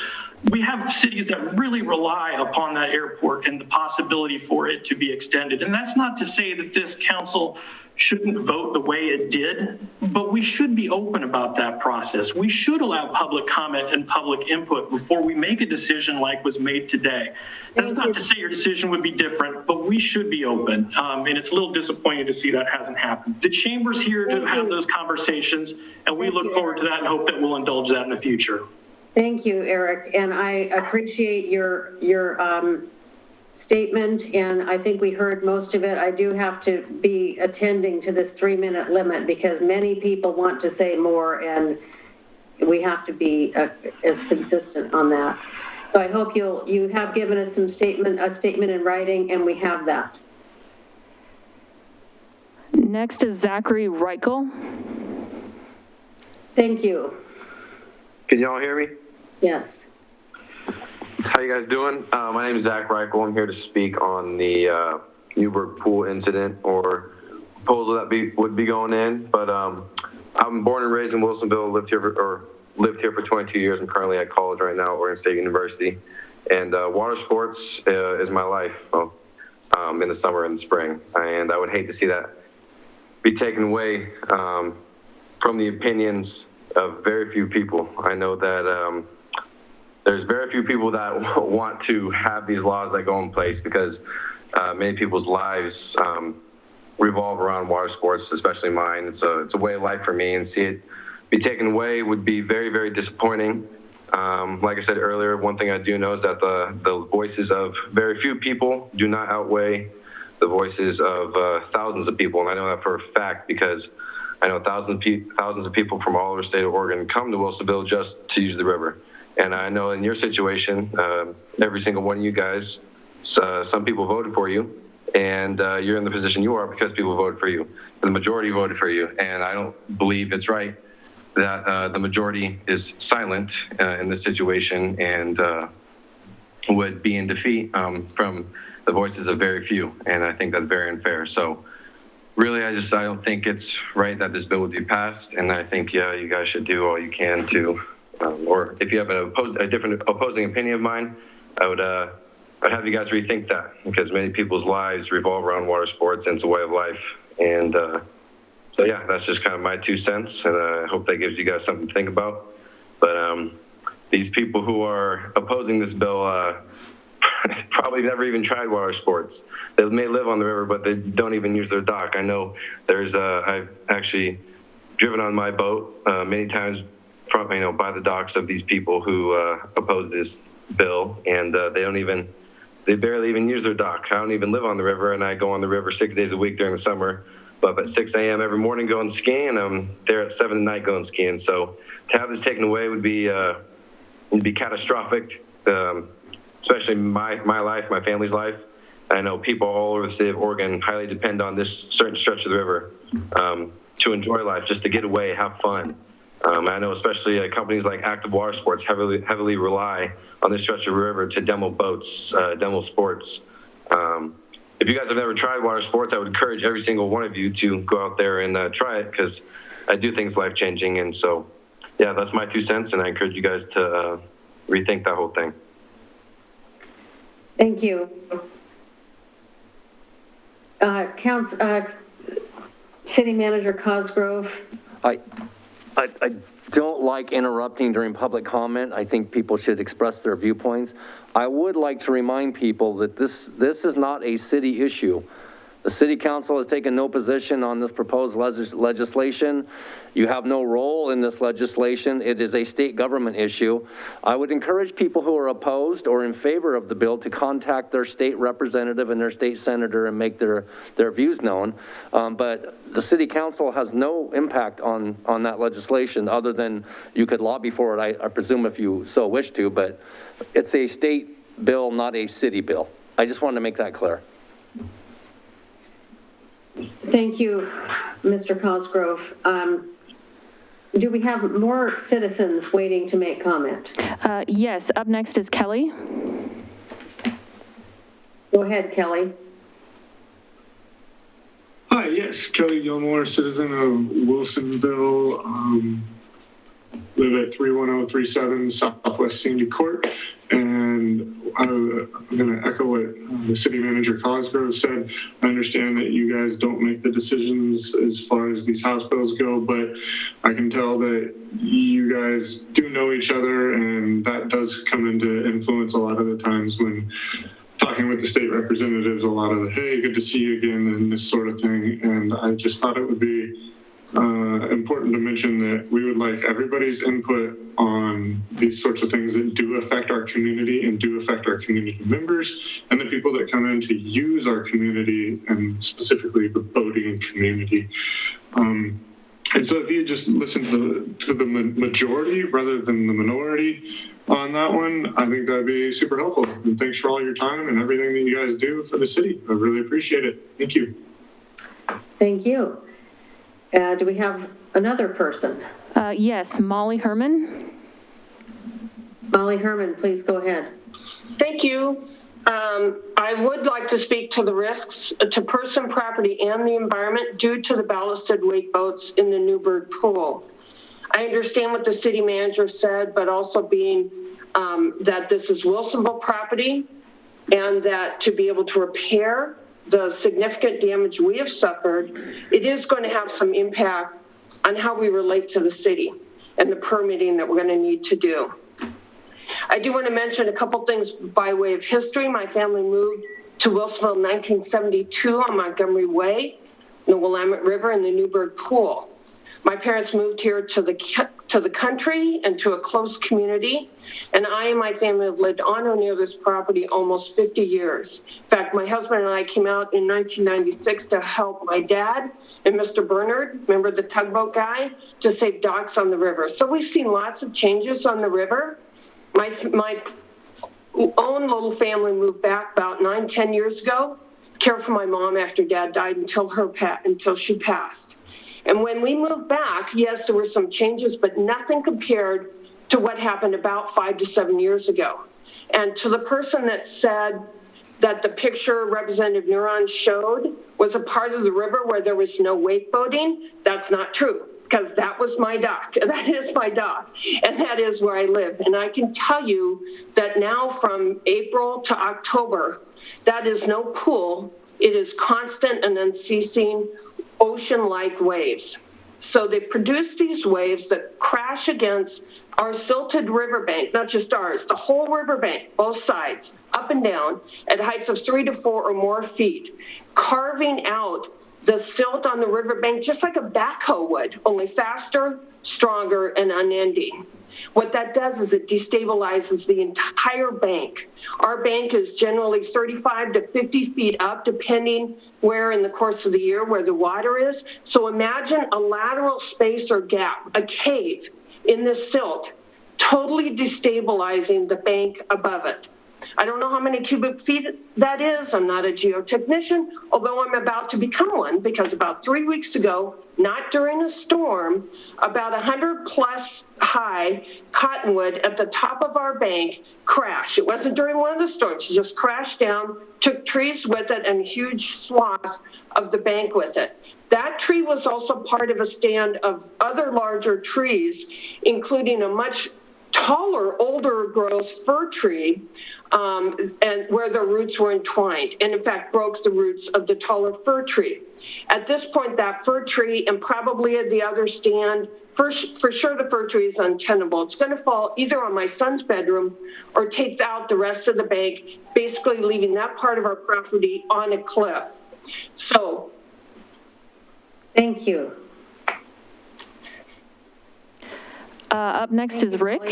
We have cities that really rely upon that airport and the possibility for it to be extended. And that's not to say that this council shouldn't vote the way it did, but we should be open about that process. We should allow public comment and public input before we make a decision like was made today. That's not to say your decision would be different, but we should be open. And it's a little disappointing to see that hasn't happened. The chamber's here to have those conversations, and we look forward to that and hope that we'll indulge that in the future. Thank you, Eric, and I appreciate your statement, and I think we heard most of it. I do have to be attending to this 3-minute limit because many people want to say more, and we have to be as consistent on that. So I hope you have given us a statement in writing, and we have that. Next is Zachary Reichel. Thank you. Can y'all hear me? Yes. How you guys doing? My name is Zach Reichel. I'm here to speak on the Newburgh pool incident or proposal that would be going in. But I'm born and raised in Wilsonville, lived here for 22 years. I'm currently at college right now at Oregon State University. And water sports is my life in the summer and the spring. And I would hate to see that be taken away from the opinions of very few people. I know that there's very few people that want to have these laws that go in place because many people's lives revolve around water sports, especially mine. It's a way of life for me, and see it be taken away would be very, very disappointing. Like I said earlier, one thing I do know is that the voices of very few people do not outweigh the voices of thousands of people, and I know that for a fact because I know thousands of people from all over the state of Oregon come to Wilsonville just to use the river. And I know in your situation, every single one of you guys, some people voted for you, and you're in the position you are because people voted for you. The majority voted for you, and I don't believe it's right that the majority is silent in this situation and would be in defeat from the voices of very few, and I think that's very unfair. So really, I don't think it's right that this bill would be passed, and I think, yeah, you guys should do all you can to or if you have a different opposing opinion of mine, I'd have you guys rethink that because many people's lives revolve around water sports and it's a way of life. And so, yeah, that's just kind of my 2 cents, and I hope that gives you guys something to think about. But these people who are opposing this bill probably never even tried water sports. They may live on the river, but they don't even use their dock. I know I've actually driven on my boat many times by the docks of these people who oppose this bill, and they barely even use their dock. I don't even live on the river, and I go on the river 6 days a week during the summer, but at 6 a.m. every morning going skiing, I'm there at 7 at night going skiing. So to have this taken away would be catastrophic, especially my life, my family's life. I know people all over the state of Oregon highly depend on this certain stretch of the river to enjoy life, just to get away, have fun. I know especially companies like Active Water Sports heavily rely on this stretch of river to demo boats, demo sports. If you guys have never tried water sports, I would encourage every single one of you to go out there and try it because I do think it's life-changing. And so, yeah, that's my 2 cents, and I encourage you guys to rethink that whole thing. Thank you. City Manager Cosgrove. I don't like interrupting during public comment. I think people should express their viewpoints. I would like to remind people that this is not a city issue. The city council has taken no position on this proposed legislation. You have no role in this legislation. It is a state government issue. I would encourage people who are opposed or in favor of the bill to contact their state representative and their state senator and make their views known. But the city council has no impact on that legislation other than you could lobby for it, I presume, if you so wish to, but it's a state bill, not a city bill. I just wanted to make that clear. Thank you, Mr. Cosgrove. Do we have more citizens waiting to make comment? Yes, up next is Kelly. ahead, Kelly. Hi, yes, Kelly Gilmore, citizen of Wilsonville, live at 31037 Southwest Sandy Court, and I'm going to echo what the city manager Cosgrove said. I understand that you guys don't make the decisions as far as these hospitals go, but I can tell that you guys do know each other, and that does come into influence a lot of the times when talking with the state representatives, a lot of the, hey, good to see you again, and this sort of thing. And I just thought it would be important to mention that we would like everybody's input on these sorts of things that do affect our community and do affect our community members and the people that come in to use our community, and specifically the boating community. And so if you just listen to the majority rather than the minority on that one, I think that'd be super helpful. And thanks for all your time and everything that you guys do for the city. I really appreciate it. Thank you. Thank you. Do we have another person? Yes, Molly Herman. Molly Herman, please go ahead. Thank you. I would like to speak to the risks to person, property, and the environment due to the ballasted wake boats in the Newburgh pool. I understand what the city manager said, but also being that this is Wilsonville property, and that to be able to repair the significant damage we have suffered, it is going to have some impact on how we relate to the city and the permitting that we're going to need to do. I do want to mention a couple things by way of history. My family moved to Wilsonville in 1972 on Montgomery Way, in the Willamette River, and the Newburgh Pool. My parents moved here to the country and to a close community, and I and my family have lived on or near this property almost 50 years. In fact, my husband and I came out in 1996 to help my dad and Mr. Bernard, remember the tugboat guy, to save docks on the river. So we've seen lots of changes on the river. My own little family moved back about 9-10 years ago, care for my mom after Dad died until she passed. And when we moved back, yes, there were some changes, but nothing compared to what happened about 5 to 7 years ago. And to the person that said that the picture Representative Neuron showed was a part of the river where there was no wake boating, that's not true, because that was my dock. That is my dock, and that is where I live. And I can tell you that now from April to October, that is no pool. It is constant and unceasing ocean-like waves. So they produce these waves that crash against our silted riverbank, not just ours, the whole riverbank, both sides, up and down, at heights of 3 to 4 or more feet, carving out the silt on the riverbank just like a backhoe would, only faster, stronger, and unending. What that does is it destabilizes the entire bank. Our bank is generally 35 to 50 feet up, depending where in the course of the year where the water is. So imagine a lateral space or gap, a cave in this silt, totally destabilizing the bank above it. I don't know how many cubic feet that is. I'm not a geotechnician, although I'm about to become one, because about 3 weeks ago, not during a storm, about 100 plus high cottonwood at the top of our bank crashed. It wasn't during one of the storms. It just crashed down, took trees with it, and huge swaths of the bank with it. That tree was also part of a stand of other larger trees, including a much taller, older growth fir tree, and where the roots were entwined, and in fact broke the roots of the taller fir tree. At this point, that fir tree and probably the other stand, for sure the fir tree is untenable. It's going to fall either on my son's bedroom or take out the rest of the bank, basically leaving that part of our property on a cliff. So, thank you. Up next is Rick.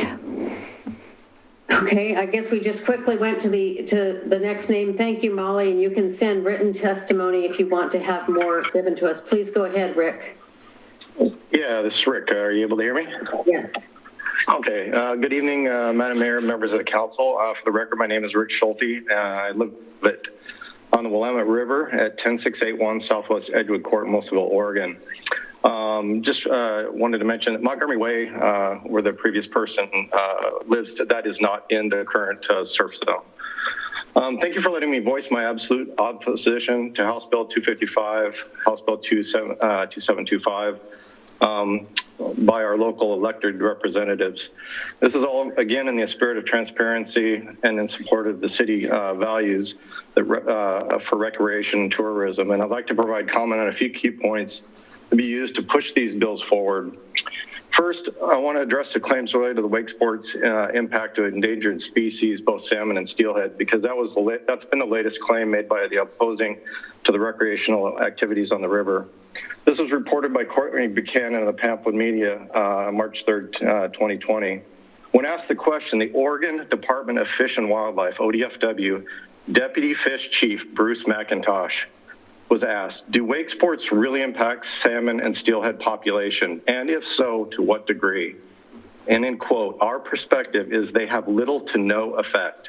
Okay, I guess we just quickly went to the next name. Thank you, Molly, and you can send written testimony if you want to have more given to us. Please go ahead, Rick. Yeah, this is Rick. Are you able to hear me? Yes. Okay. Good evening, Madam Mayor, members of the council. For the record, my name is Rick Schulte. I live on the Willamette River at 10681 Southwest Edgewood Court in Wilsonville, Oregon. Just wanted to mention that Montgomery Way, where the previous person lives, that is not in the current surf zone. Thank you for letting me voice my absolute opposition to House Bill 255, House Bill 2725, by our local elected representatives. This is all, again, in the spirit of transparency and in support of the city values that, for recreation and tourism. And I'd like to provide comment on a few key points to be used to push these bills forward. First, I want to address the claims related to the wake sports impact to endangered species, both salmon and steelhead, because that's been the latest claim made by the opposing to the recreational activities on the river. This was reported by Courtney Buchanan of the Pamphlet Media March 3rd, 2020. When asked the question, the Oregon Department of Fish and Wildlife, ODFW, Deputy Fish Chief Bruce McIntosh was asked, do wake sports really impact salmon and steelhead population? And if so, to what degree? And in quote, our perspective is they have little to no effect.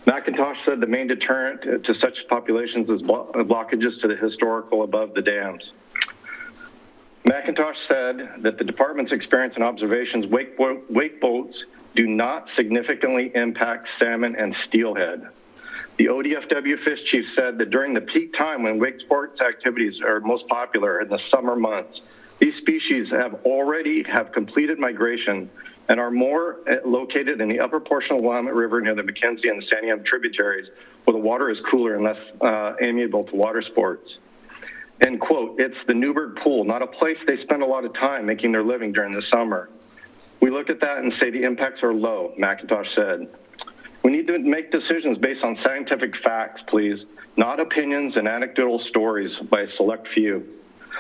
McIntosh said the main deterrent to such populations is blockages to the historical above the dams. McIntosh said that the department's experience and observations, wake boats do not significantly impact salmon and steelhead. The ODFW Fish Chief said that during the peak time when wake sports activities are most popular in the summer months, these species have completed migration and are more located in the upper portion of the Willamette River near the McKenzie and the Santiam tributaries, where the water is cooler and less amiable to water sports. End quote, it's the Newburgh Pool, not a place they spend a lot of time making their living during the summer. We look at that and say the impacts are low, McIntosh said. We need to make decisions based on scientific facts, please, not opinions and anecdotal stories by a select few.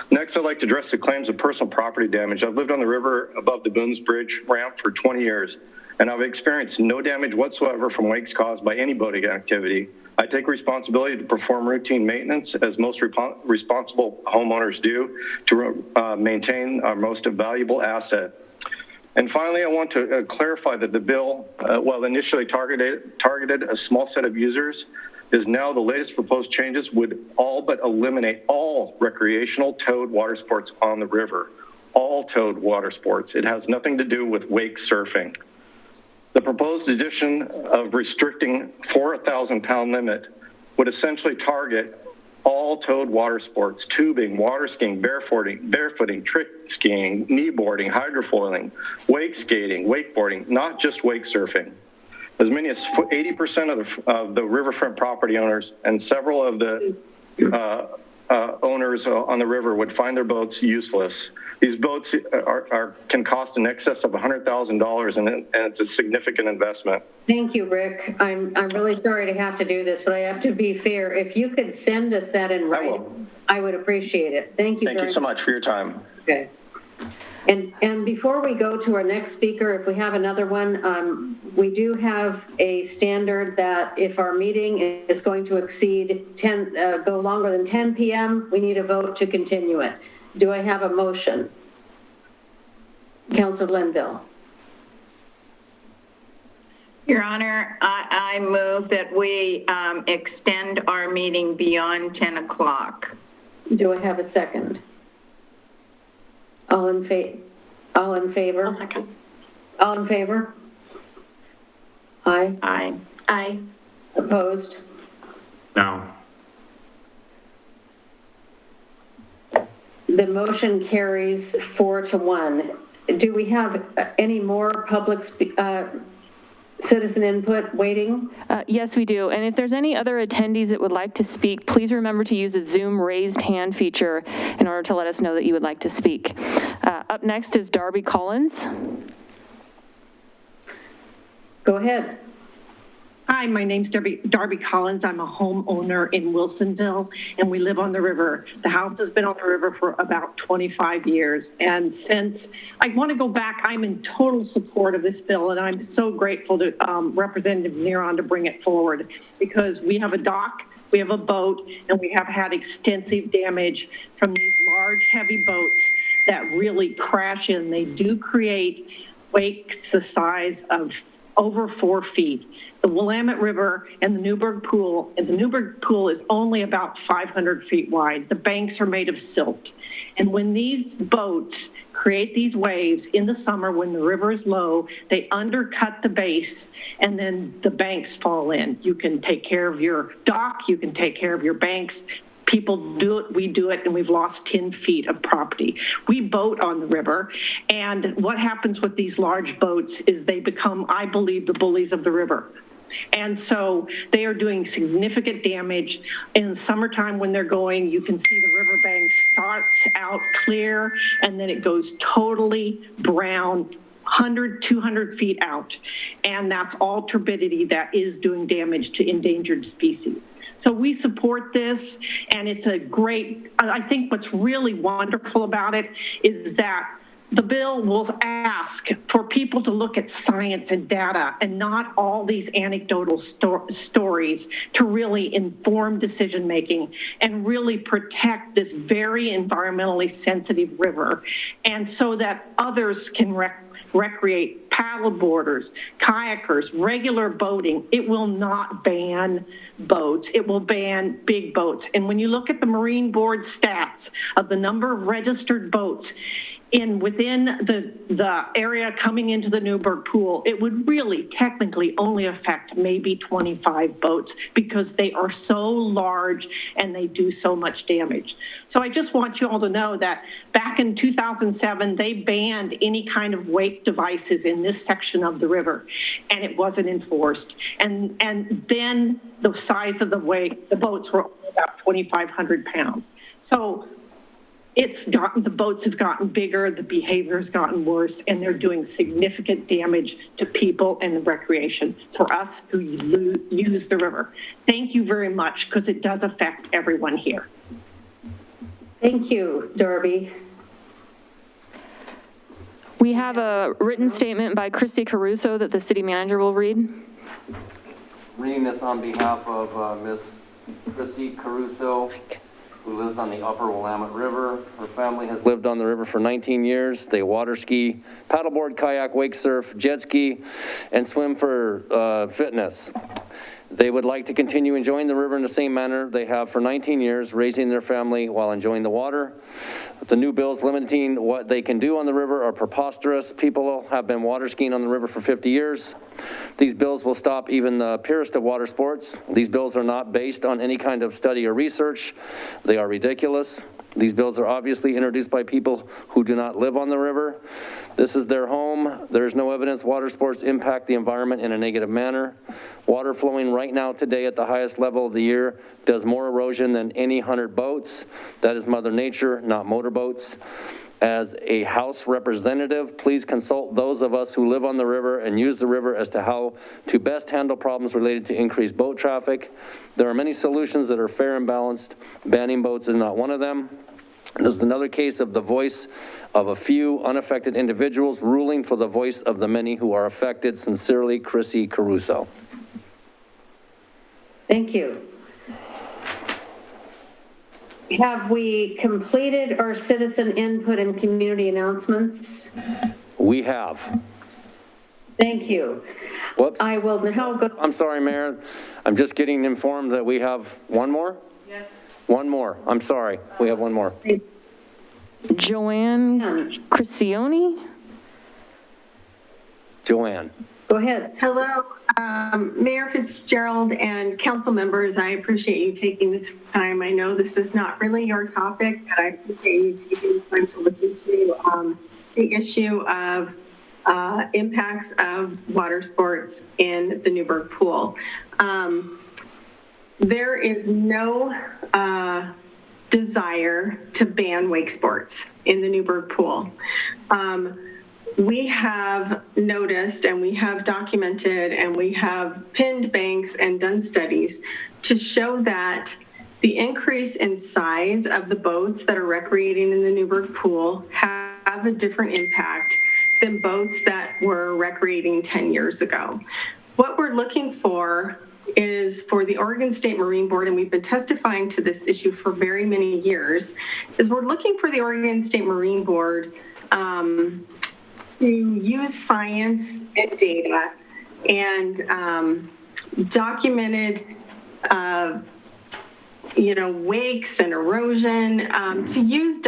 Next, I'd like to address the claims of personal property damage. I've lived on the river above the Boones Bridge ramp for 20 years, and I've experienced no damage whatsoever from wakes caused by any boating activity. I take responsibility to perform routine maintenance, as most responsible homeowners do, to maintain our most valuable asset. And finally, I want to clarify that the bill, while initially targeted a small set of users, is now the latest proposed changes would all but eliminate all recreational towed water sports on the river. All towed water sports. It has nothing to do with wake surfing. The proposed addition of restricting 4,000-pound limit would essentially target all towed water sports, tubing, water skiing, barefooting, trick skiing, kneeboarding, hydrofoiling, wake skating, wakeboarding, not just wake surfing. As many as 80% of the riverfront property owners and several of the owners on the river would find their boats useless. These boats can cost in excess of $100,000, and it's a significant investment. Thank you, Rick. I'm really sorry to have to do this, but I have to be fair. If you could send us that in writing, I would appreciate it. Thank you. Thank you so much for your time. Okay. And before we go to our next speaker, if we have another one, we do have a standard that if our meeting is going to exceed go longer than 10 p.m., we need a vote to continue it. Do I have a motion? Councilor Linville. Your Honor, I move that we extend our meeting beyond 10 o'clock. Do I have a second? All in favor? I'll second. All in favor? Aye. Aye. Aye. Opposed? No. The motion carries 4-1. Do we have any more public citizen input waiting? Yes, we do. And if there's any other attendees that would like to speak, please remember to use the Zoom raised hand feature in order to let us know that you would like to speak. Up next is Darby Collins. Go ahead. Hi, my name's Darby Collins. I'm a homeowner in Wilsonville, and we live on the river. The house has been on the river for about 25 years. And since I want to go back, I'm in total support of this bill, and I'm so grateful to Representative Neron to bring it forward, because we have a dock, we have a boat, and we have had extensive damage from these large, heavy boats that really crash in. They do create wakes the size of over 4 feet. The Willamette River and the Newburgh Pool, and the Newburgh Pool is only about 500 feet wide. The banks are made of silt. And when these boats create these waves in the summer when the river is low, they undercut the base and then the banks fall in. You can take care of your dock, you can take care of your banks. People do it, we do it, and we've lost 10 feet of property. We boat on the river, and what happens with these large boats is they become, I believe, the bullies of the river. And so they are doing significant damage. In the summertime when they're going, you can see the riverbank starts out clear, and then it goes totally brown, 100, 200 feet out. And that's all turbidity that is doing damage to endangered species. So we support this, and it's a great, I think what's really wonderful about it is that the bill will ask for people to look at science and data and not all these anecdotal stories to really inform decision-making and really protect this very environmentally sensitive river, and so that others can recreate, paddle boarders, kayakers, regular boating. It will not ban boats. It will ban big boats. And when you look at the Marine Board stats of the number of registered boats within the area coming into the Newburgh Pool, it would really technically only affect maybe 25 boats because they are so large and they do so much damage. So I just want you all to know that back in 2007, they banned any kind of wake devices in this section of the river, and it wasn't enforced. And then the size of the boats were only about 2,500 pounds. So the boats have gotten bigger, the behavior has gotten worse, and they're doing significant damage to people and the recreation for us who use the river. Thank you very much, because it does affect everyone here. Thank you, Darby. We have a written statement by Christy Caruso that the city manager will read. Reading this on behalf of Ms. Christy Caruso, who lives on the upper Willamette River. Her family has lived on the river for 19 years. They water ski, paddleboard, kayak, wake surf, jet ski, and swim for fitness. They would like to continue enjoying the river in the same manner they have for 19 years, raising their family while enjoying the water. The new bills limiting what they can do on the river are preposterous. People have been water skiing on the river for 50 years. These bills will stop even the purest of water sports. These bills are not based on any kind of study or research. They are ridiculous. These bills are obviously introduced by people who do not live on the river. This is their home. There is no evidence water sports impact the environment in a negative manner. Water flowing right now today at the highest level of the year does more erosion than any 100 boats. That is Mother Nature, not motorboats. As a House representative, please consult those of us who live on the river and use the river as to how to best handle problems related to increased boat traffic. There are many solutions that are fair and balanced. Banning boats is not one of them. This is another case of the voice of a few unaffected individuals ruling for the voice of the many who are affected. Sincerely, Chrissy Caruso. Thank you. Have we completed our citizen input and community announcements? We have. Thank you. Whoops. I will now go. I'm sorry, Mayor. I'm just getting informed that we have one more? Yes. One more. I'm sorry. We have one more. Joanne Criscione? Joanne. Go ahead. Hello, Mayor Fitzgerald and council members. I appreciate you taking this time. I know this is not really your topic, but I appreciate you taking the time to look into the issue of impacts of water sports in the Newburgh Pool. There is no desire to ban wake sports in the Newburgh Pool. We have noticed and we have documented and we have pinned banks and done studies to show that the increase in size of the boats that are recreating in the Newburgh Pool have a different impact than boats that were recreating 10 years ago. What we're looking for is for the Oregon State Marine Board, and we've been testifying to this issue for very many years, is we're looking for the Oregon State Marine Board to use science and data and documented, wakes and erosion, to use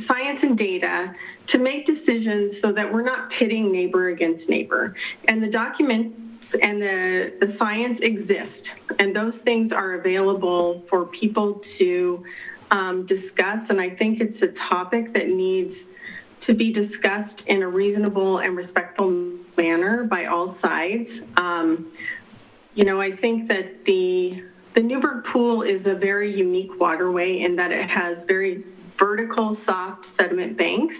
science and data to make decisions so that we're not pitting neighbor against neighbor. And the documents and the science exist, and those things are available for people to discuss. And I think it's a topic that needs to be discussed in a reasonable and respectful manner by all sides. I think that the Newburgh Pool is a very unique waterway in that it has very vertical, soft sediment banks,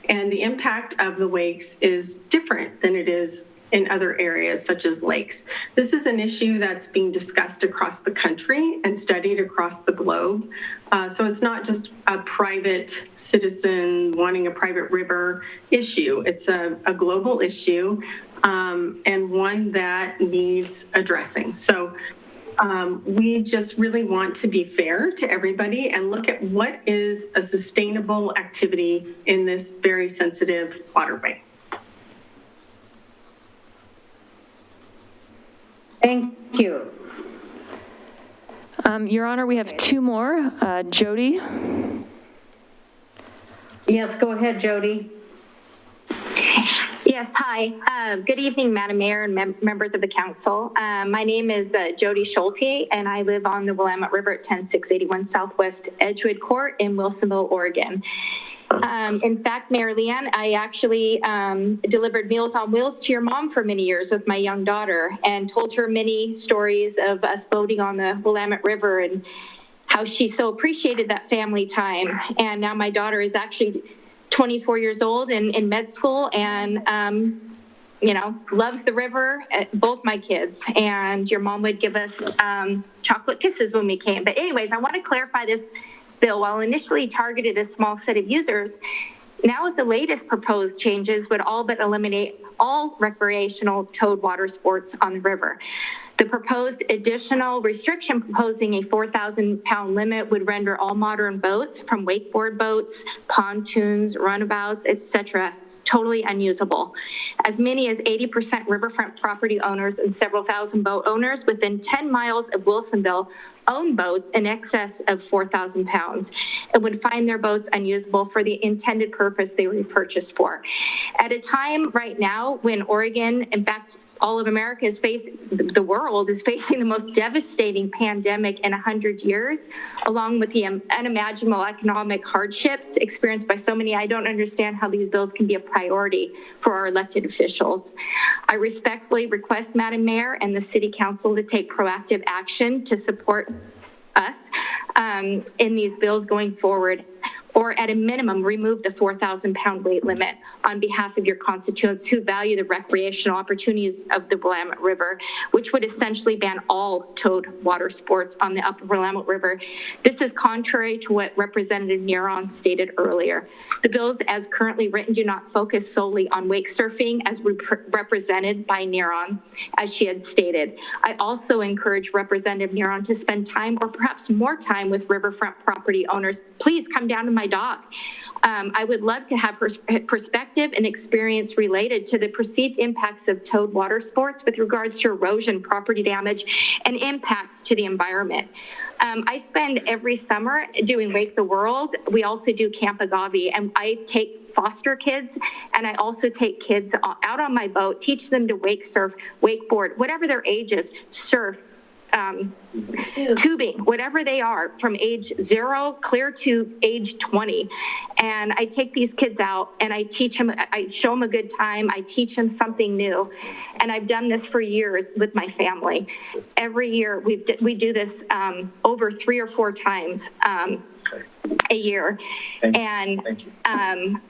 and the impact of the wakes is different than it is in other areas such as lakes. This is an issue that's being discussed across the country and studied across the globe. So it's not just a private citizen wanting a private river issue. It's a global issue, and one that needs addressing. So we just really want to be fair to everybody and look at what is a sustainable activity in this very sensitive waterway. Thank you. Your Honor, we have two more. Jody? Yes, go ahead, Jody. Yes, hi. Good evening, Madam Mayor and members of the council. My name is Jody Schulte, and I live on the Willamette River at 10681 Southwest Edgewood Court in Wilsonville, Oregon. In fact, Mayor Leanne, I actually delivered Meals on Wheels to your mom for many years with my young daughter and told her many stories of us boating on the Willamette River and how she so appreciated that family time. And now my daughter is actually 24 years old in med school and, loves the river, both my kids. And your mom would give us chocolate kisses when we came. But anyways, I want to clarify this bill. While initially targeted a small set of users, now with the latest proposed changes would all but eliminate all recreational towed water sports on the river. The proposed additional restriction proposing a 4,000-pound limit would render all modern boats, from wakeboard boats, pontoons, runabouts, etc., totally unusable. As many as 80% riverfront property owners and several thousand boat owners within 10 miles of Wilsonville own boats in excess of 4,000 pounds and would find their boats unusable for the intended purpose they were purchased for. At a time right now when Oregon, in fact, all of America the world is facing the most devastating pandemic in 100 years, along with the unimaginable economic hardships experienced by so many. I don't understand how these bills can be a priority for our elected officials. I respectfully request, Madam Mayor and the City Council, to take proactive action to support us in these bills going forward, or at a minimum, remove the 4,000-pound weight limit on behalf of your constituents who value the recreational opportunities of the Willamette River, which would essentially ban all towed water sports on the upper Willamette River. This is contrary to what Representative Neron stated earlier. The bills as currently written do not focus solely on wake surfing as represented by Neron, as she had stated. I also encourage Representative Neron to spend time, or perhaps more time, with riverfront property owners. Please come down to my dock. I would love to have her perspective and experience related to the perceived impacts of towed water sports with regards to erosion, property damage, and impacts to the environment. I spend every summer doing Wake the World. We also do Camp Agave, and I take foster kids, and I also take kids out on my boat, teach them to wake surf, wakeboard, whatever their age is, surf, tubing, whatever they are, from age 0 clear to age 20. And I take these kids out and I teach them, I show them a good time, I teach them something new. And I've done this for years with my family. Every year we do this over 3 or 4 times a year. Thank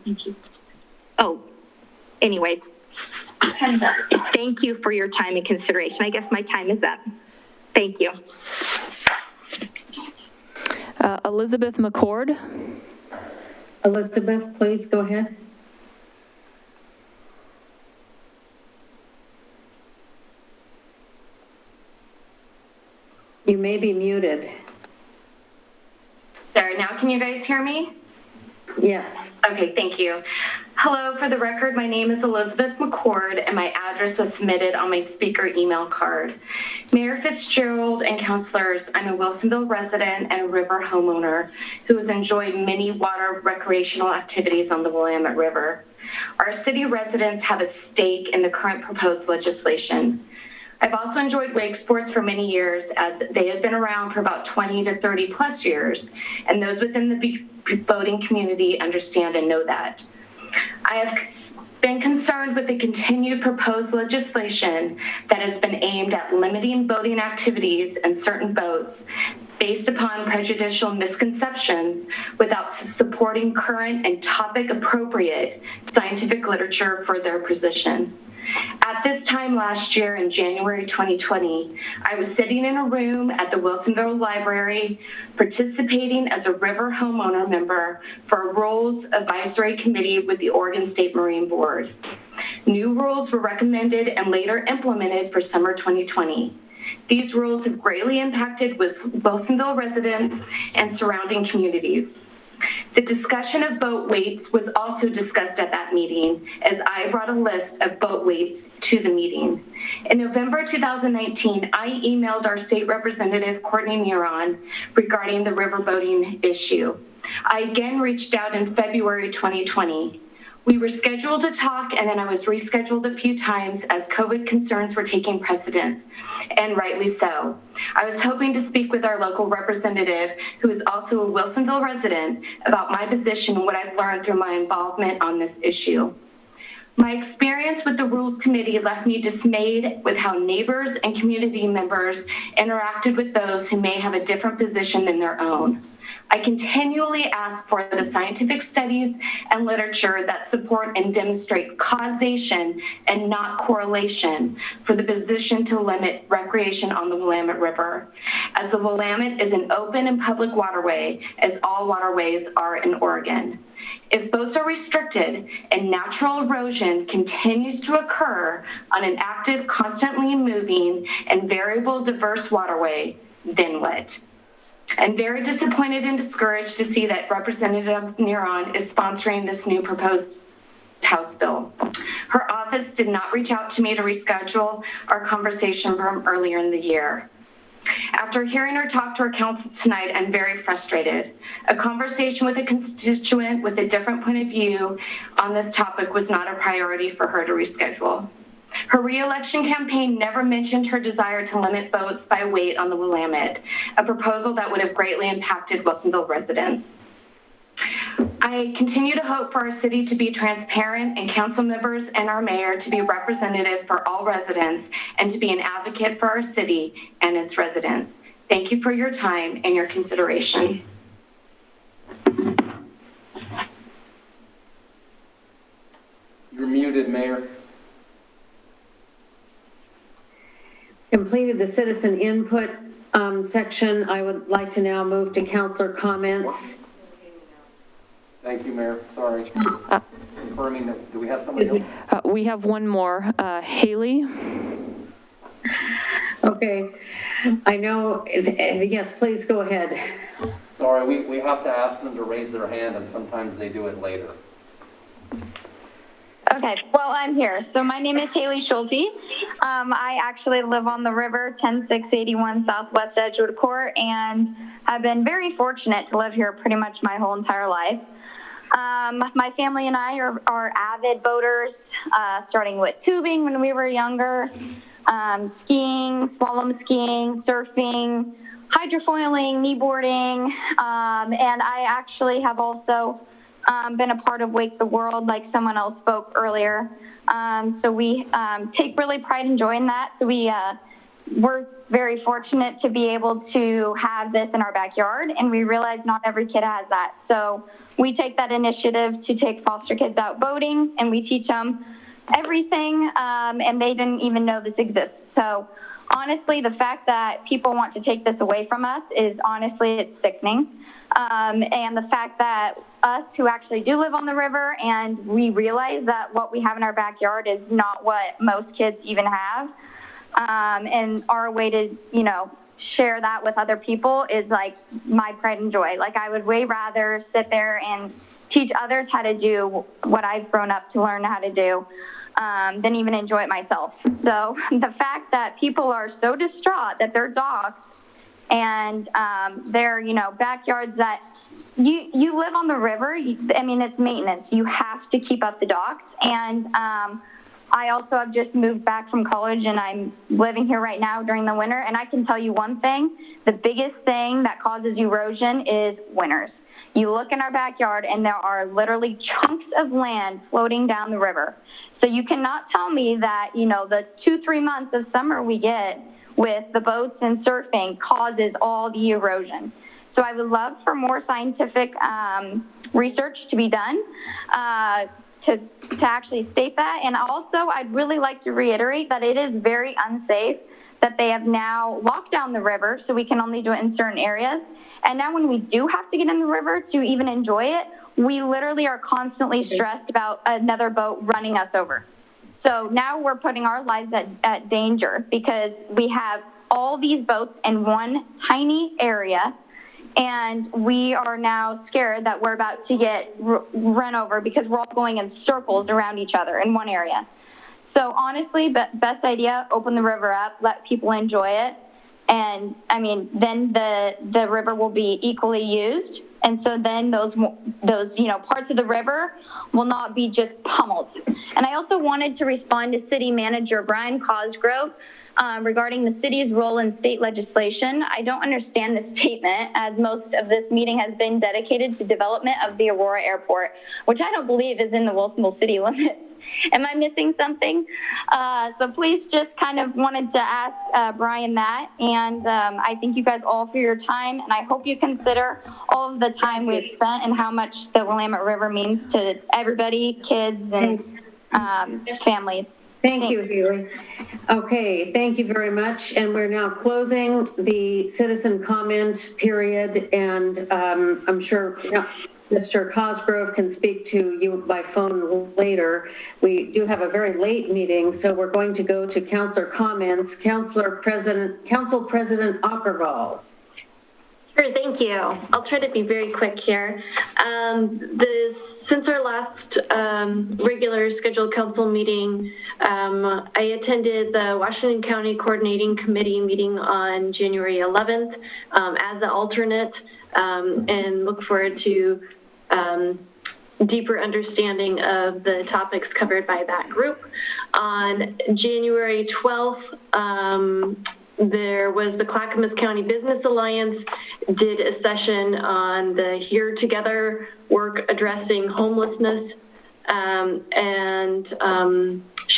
you. Anyways, thank you for your time and consideration. I guess my time is up. Thank you. Elizabeth McCord. Elizabeth, please go ahead. You may be muted. Sorry, now can you guys hear me? Yes. Okay, thank you. Hello, for the record, my name is Elizabeth McCord, and my address was submitted on my speaker email card. Mayor Fitzgerald and councilors, I'm a Wilsonville resident and a river homeowner who has enjoyed many water recreational activities on the Willamette River. Our city residents have a stake in the current proposed legislation. I've also enjoyed wake sports for many years, as they have been around for about 20 to 30 plus years, and those within the boating community understand and know that. I have been concerned with the continued proposed legislation that has been aimed at limiting boating activities in certain boats based upon prejudicial misconceptions without supporting current and topic-appropriate scientific literature for their position. At this time last year in January 2020, I was sitting in a room at the Wilsonville Library participating as a river homeowner member for a rules advisory committee with the Oregon State Marine Board. New rules were recommended and later implemented for summer 2020. These rules have greatly impacted Wilsonville residents and surrounding communities. The discussion of boat weights was also discussed at that meeting, as I brought a list of boat weights to the meeting. In November 2019, I emailed our state representative, Courtney Neron, regarding the river boating issue. I again reached out in February 2020. We were scheduled to talk, and then I was rescheduled a few times as COVID concerns were taking precedence, and rightly so. I was hoping to speak with our local representative, who is also a Wilsonville resident, about my position and what I've learned through my involvement on this issue. My experience with the Rules Committee left me dismayed with how neighbors and community members interacted with those who may have a different position than their own. I continually ask for the scientific studies and literature that support and demonstrate causation and not correlation for the position to limit recreation on the Willamette River, as the Willamette is an open and public waterway, as all waterways are in Oregon. If boats are restricted and natural erosion continues to occur on an active, constantly moving, and variable diverse waterway, then what? I'm very disappointed and discouraged to see that Representative Neron is sponsoring this new proposed House bill. Her office did not reach out to me to reschedule our conversation from earlier in the year. After hearing her talk to her council tonight, I'm very frustrated. A conversation with a constituent with a different point of view on this topic was not a priority for her to reschedule. Her re-election campaign never mentioned her desire to limit boats by weight on the Willamette, a proposal that would have greatly impacted Wilsonville residents. I continue to hope for our city to be transparent and council members and our mayor to be representative for all residents and to be an advocate for our city and its residents. Thank you for your time and your consideration. You're muted, Mayor. Completed the citizen input section. I would like to now move to councilor comments. Thank you, Mayor. Sorry. Confirming that, do we have somebody else? We have one more. Haley? Okay. I know, yes, please go ahead. Sorry, we have to ask them to raise their hand, and sometimes they do it later. Okay, well, I'm here. So my name is Haley Schulte. I actually live on the river, 10681 Southwest Edgewood Court, and have been very fortunate to live here pretty much my whole entire life. My family and I are avid boaters, starting with tubing when we were younger, skiing, slalom skiing, surfing, hydrofoiling, kneeboarding, and I actually have also been a part of Wake the World, like someone else spoke earlier. So we take really pride in joining that. So we're very fortunate to be able to have this in our backyard, and we realize not every kid has that. So we take that initiative to take foster kids out boating, and we teach them everything, and they didn't even know this exists. So honestly, the fact that people want to take this away from us is honestly, it's sickening. And the fact that us who actually do live on the river and we realize that what we have in our backyard is not what most kids even have, and our way to, you know, share that with other people is like my pride and joy. Like I would way rather sit there and teach others how to do what I've grown up to learn how to do, than even enjoy it myself. So the fact that people are so distraught that their dogs and their, you know, backyards that you live on the river, I mean, it's maintenance. You have to keep up the docks. And I also have just moved back from college, and I'm living here right now during the winter. And I can tell you one thing, the biggest thing that causes erosion is winters. You look in our backyard, and there are literally chunks of land floating down the river. So you cannot tell me that, you know, the 2-3 months of summer we get with the boats and surfing causes all the erosion. So I would love for more scientific research to be done to actually state that. And also, I'd really like to reiterate that it is very unsafe that they have now locked down the river so we can only do it in certain areas. And now when we do have to get in the river to even enjoy it, we literally are constantly stressed about another boat running us over. So now we're putting our lives at danger because we have all these boats in one tiny area, and we are now scared that we're about to get run over because we're all going in circles around each other in one area. So honestly, best idea, open the river up, let people enjoy it. And I mean, then the river will be equally used. And so then those, you know, parts of the river will not be just pummeled. And I also wanted to respond to City Manager Brian Cosgrove regarding the city's role in state legislation. I don't understand this statement, as most of this meeting has been dedicated to development of the Aurora Airport, which I don't believe is in the Wilsonville city limits. Am I missing something? So please just kind of wanted to ask Brian that. And I thank you guys all for your time. And I hope you consider all of the time we've spent and how much the Willamette River means to everybody, kids and families. Thank you, Haley. Okay, thank you very much. And we're now closing the citizen comment period. And I'm sure Mr. Cosgrove can speak to you by phone later. We do have a very late meeting, so we're going to go to councilor comments. Council President Ackerval. Sure, thank you. I'll try to be very quick here. Since our last regular scheduled council meeting, I attended the Washington County Coordinating Committee meeting on January 11th as an alternate, and look forward to deeper understanding of the topics covered by that group. On January 12th, there was the Clackamas County Business Alliance did a session on the Here Together work addressing homelessness, and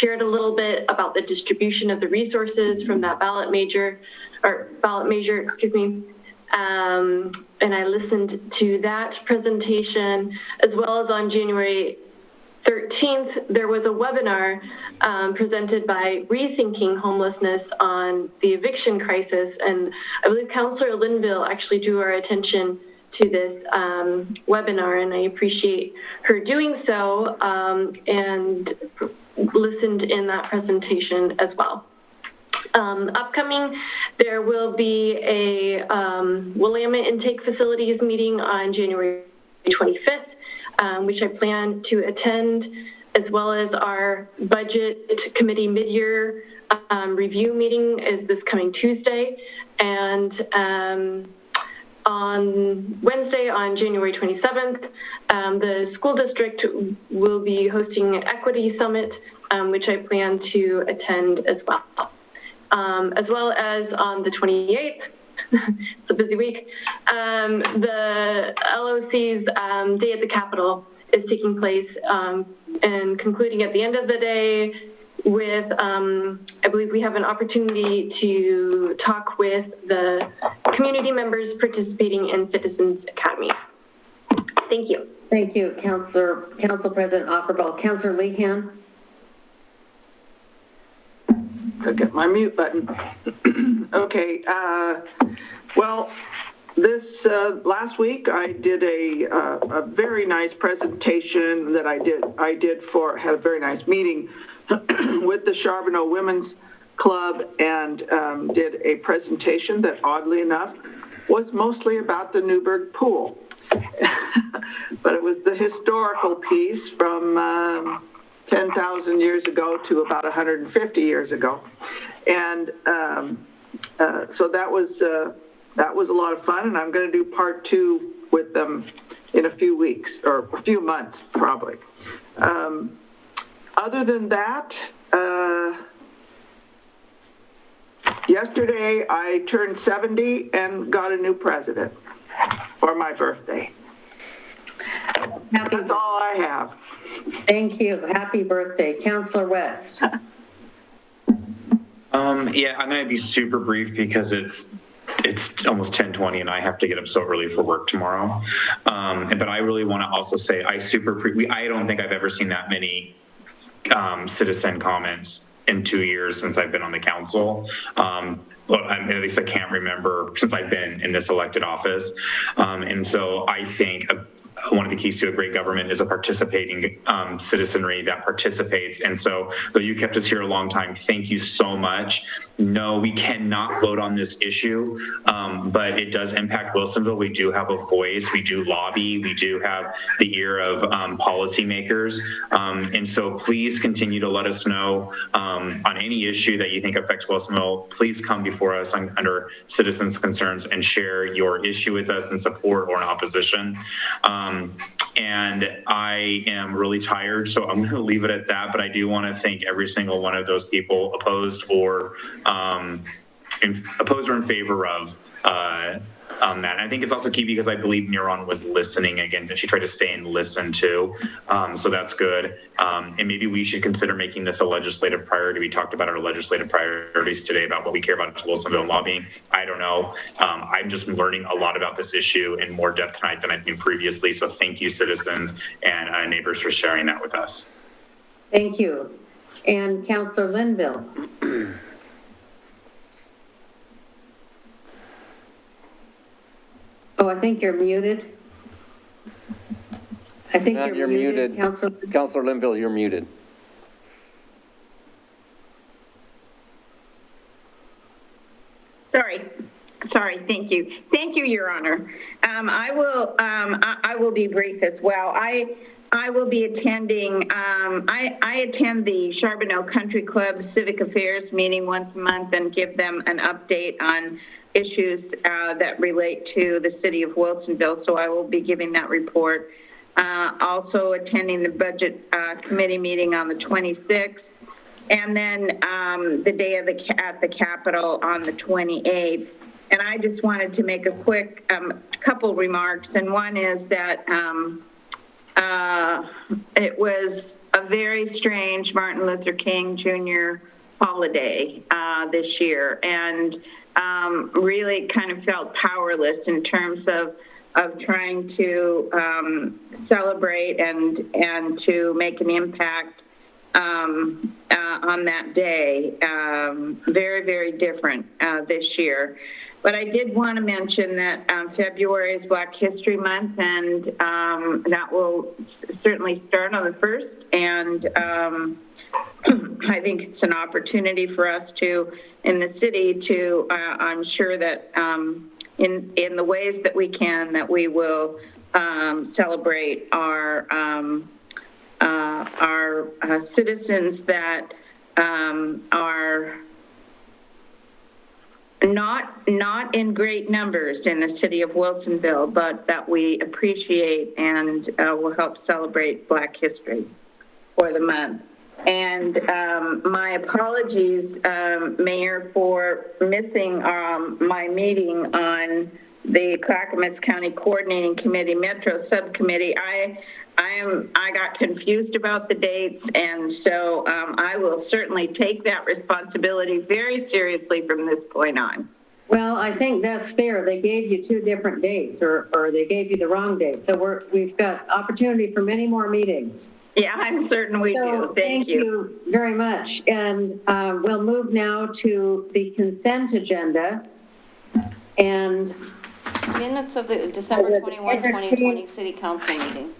shared a little bit about the distribution of the resources from that ballot measure, excuse me. And I listened to that presentation, as well as on January 13th, there was a webinar presented by Rethinking Homelessness on the eviction crisis. And I believe Councilor Linville actually drew our attention to this webinar, and I appreciate her doing so, and listened in that presentation as well. Upcoming, there will be a Willamette Intake Facilities meeting on January 25th, which I plan to attend, as well as our Budget Committee mid-year review meeting is this coming Tuesday. And on Wednesday, on January 27th, the school district will be hosting an Equity Summit, which I plan to attend as well. As well as on the 28th, it's a busy week, the LOC's Day at the Capitol is taking place, and concluding at the end of the day with, I believe we have an opportunity to talk with the community members participating in Citizens Academy. Thank you. Thank you, Council President Ackerval. Councilor Lehan. I'll get my mute button. Okay, well, this last week I did a very nice presentation that I did for, had a very nice meeting with the Charbonneau Women's Club, and did a presentation that, oddly enough, was mostly about the Newburgh Pool. but it was the historical piece from 10,000 years ago to about 150 years ago. And so that was a lot of fun, and I'm going to do part 2 with them in a few weeks, or a few months, probably. Other than that, yesterday I turned 70 and got a new president for my birthday. That's all I have. Thank you. Happy birthday. Councillor West. Yeah, I'm going to be super brief because it's almost 10:20 and I have to get up so early for work tomorrow. But I really want to also say I don't think I've ever seen that many citizen comments in 2 years since I've been on the council. Well, at least I can't remember since I've been in this elected office. And so I think one of the keys to a great government is a participating citizenry that participates. And so, though you kept us here a long time, thank you so much. No, we cannot vote on this issue, but it does impact Wilsonville. We do have a voice. We do lobby. We do have the ear of policymakers. And so please continue to let us know on any issue that you think affects Wilsonville. Please come before us under citizens' concerns and share your issue with us in support or in opposition. And I am really tired, so I'm going to leave it at that. But I do want to thank every single one of those people opposed or in favor of that. And I think it's also key because I believe Neuron was listening again, that she tried to stay and listen too. So that's good. And maybe we should consider making this a legislative priority. We talked about our legislative priorities today about what we care about in Wilsonville and lobbying. I don't know. I'm just learning a lot about this issue in more depth tonight than I knew previously. So thank you, citizens and neighbors, for sharing that with us. Thank you. And Councillor Linville. Oh, I think you're muted. I think you're muted. Councillor Linville, you're muted. Sorry, thank you. Thank you, Your Honor. I will be brief as well. I will be attending, I attend the Charbonneau Country Club Civic Affairs meeting once a month and give them an update on issues that relate to the city of Wilsonville, so I will be giving that report. Also attending the Budget Committee meeting on the 26th, and then the day of at the Capitol on the 28th. And I just wanted to make a quick couple remarks, and one is that it was a very strange Martin Luther King Jr. holiday this year, and really kind of felt powerless in terms of trying to celebrate and to make an impact on that day. Very, very different this year. But I did want to mention that February is Black History Month, and that will certainly start on the 1st. And I think it's an opportunity for us to, in the city, to ensure that in the ways that we can, that we will celebrate our citizens that are not in great numbers in the city of Wilsonville, but that we appreciate and will help celebrate Black history for the month. And my apologies, Mayor, for missing my meeting on the Clackamas County Coordinating Committee Metro Subcommittee. I got confused about the dates, and so I will certainly take that responsibility very seriously from this point on. Well, I think that's fair. They gave you 2 different dates, or they gave you the wrong date. So we've got opportunity for many more meetings. Yeah, I'm certain we do. Thank you very much. And we'll move now to the consent agenda. And minutes of the December 21, 2020 City Council meeting.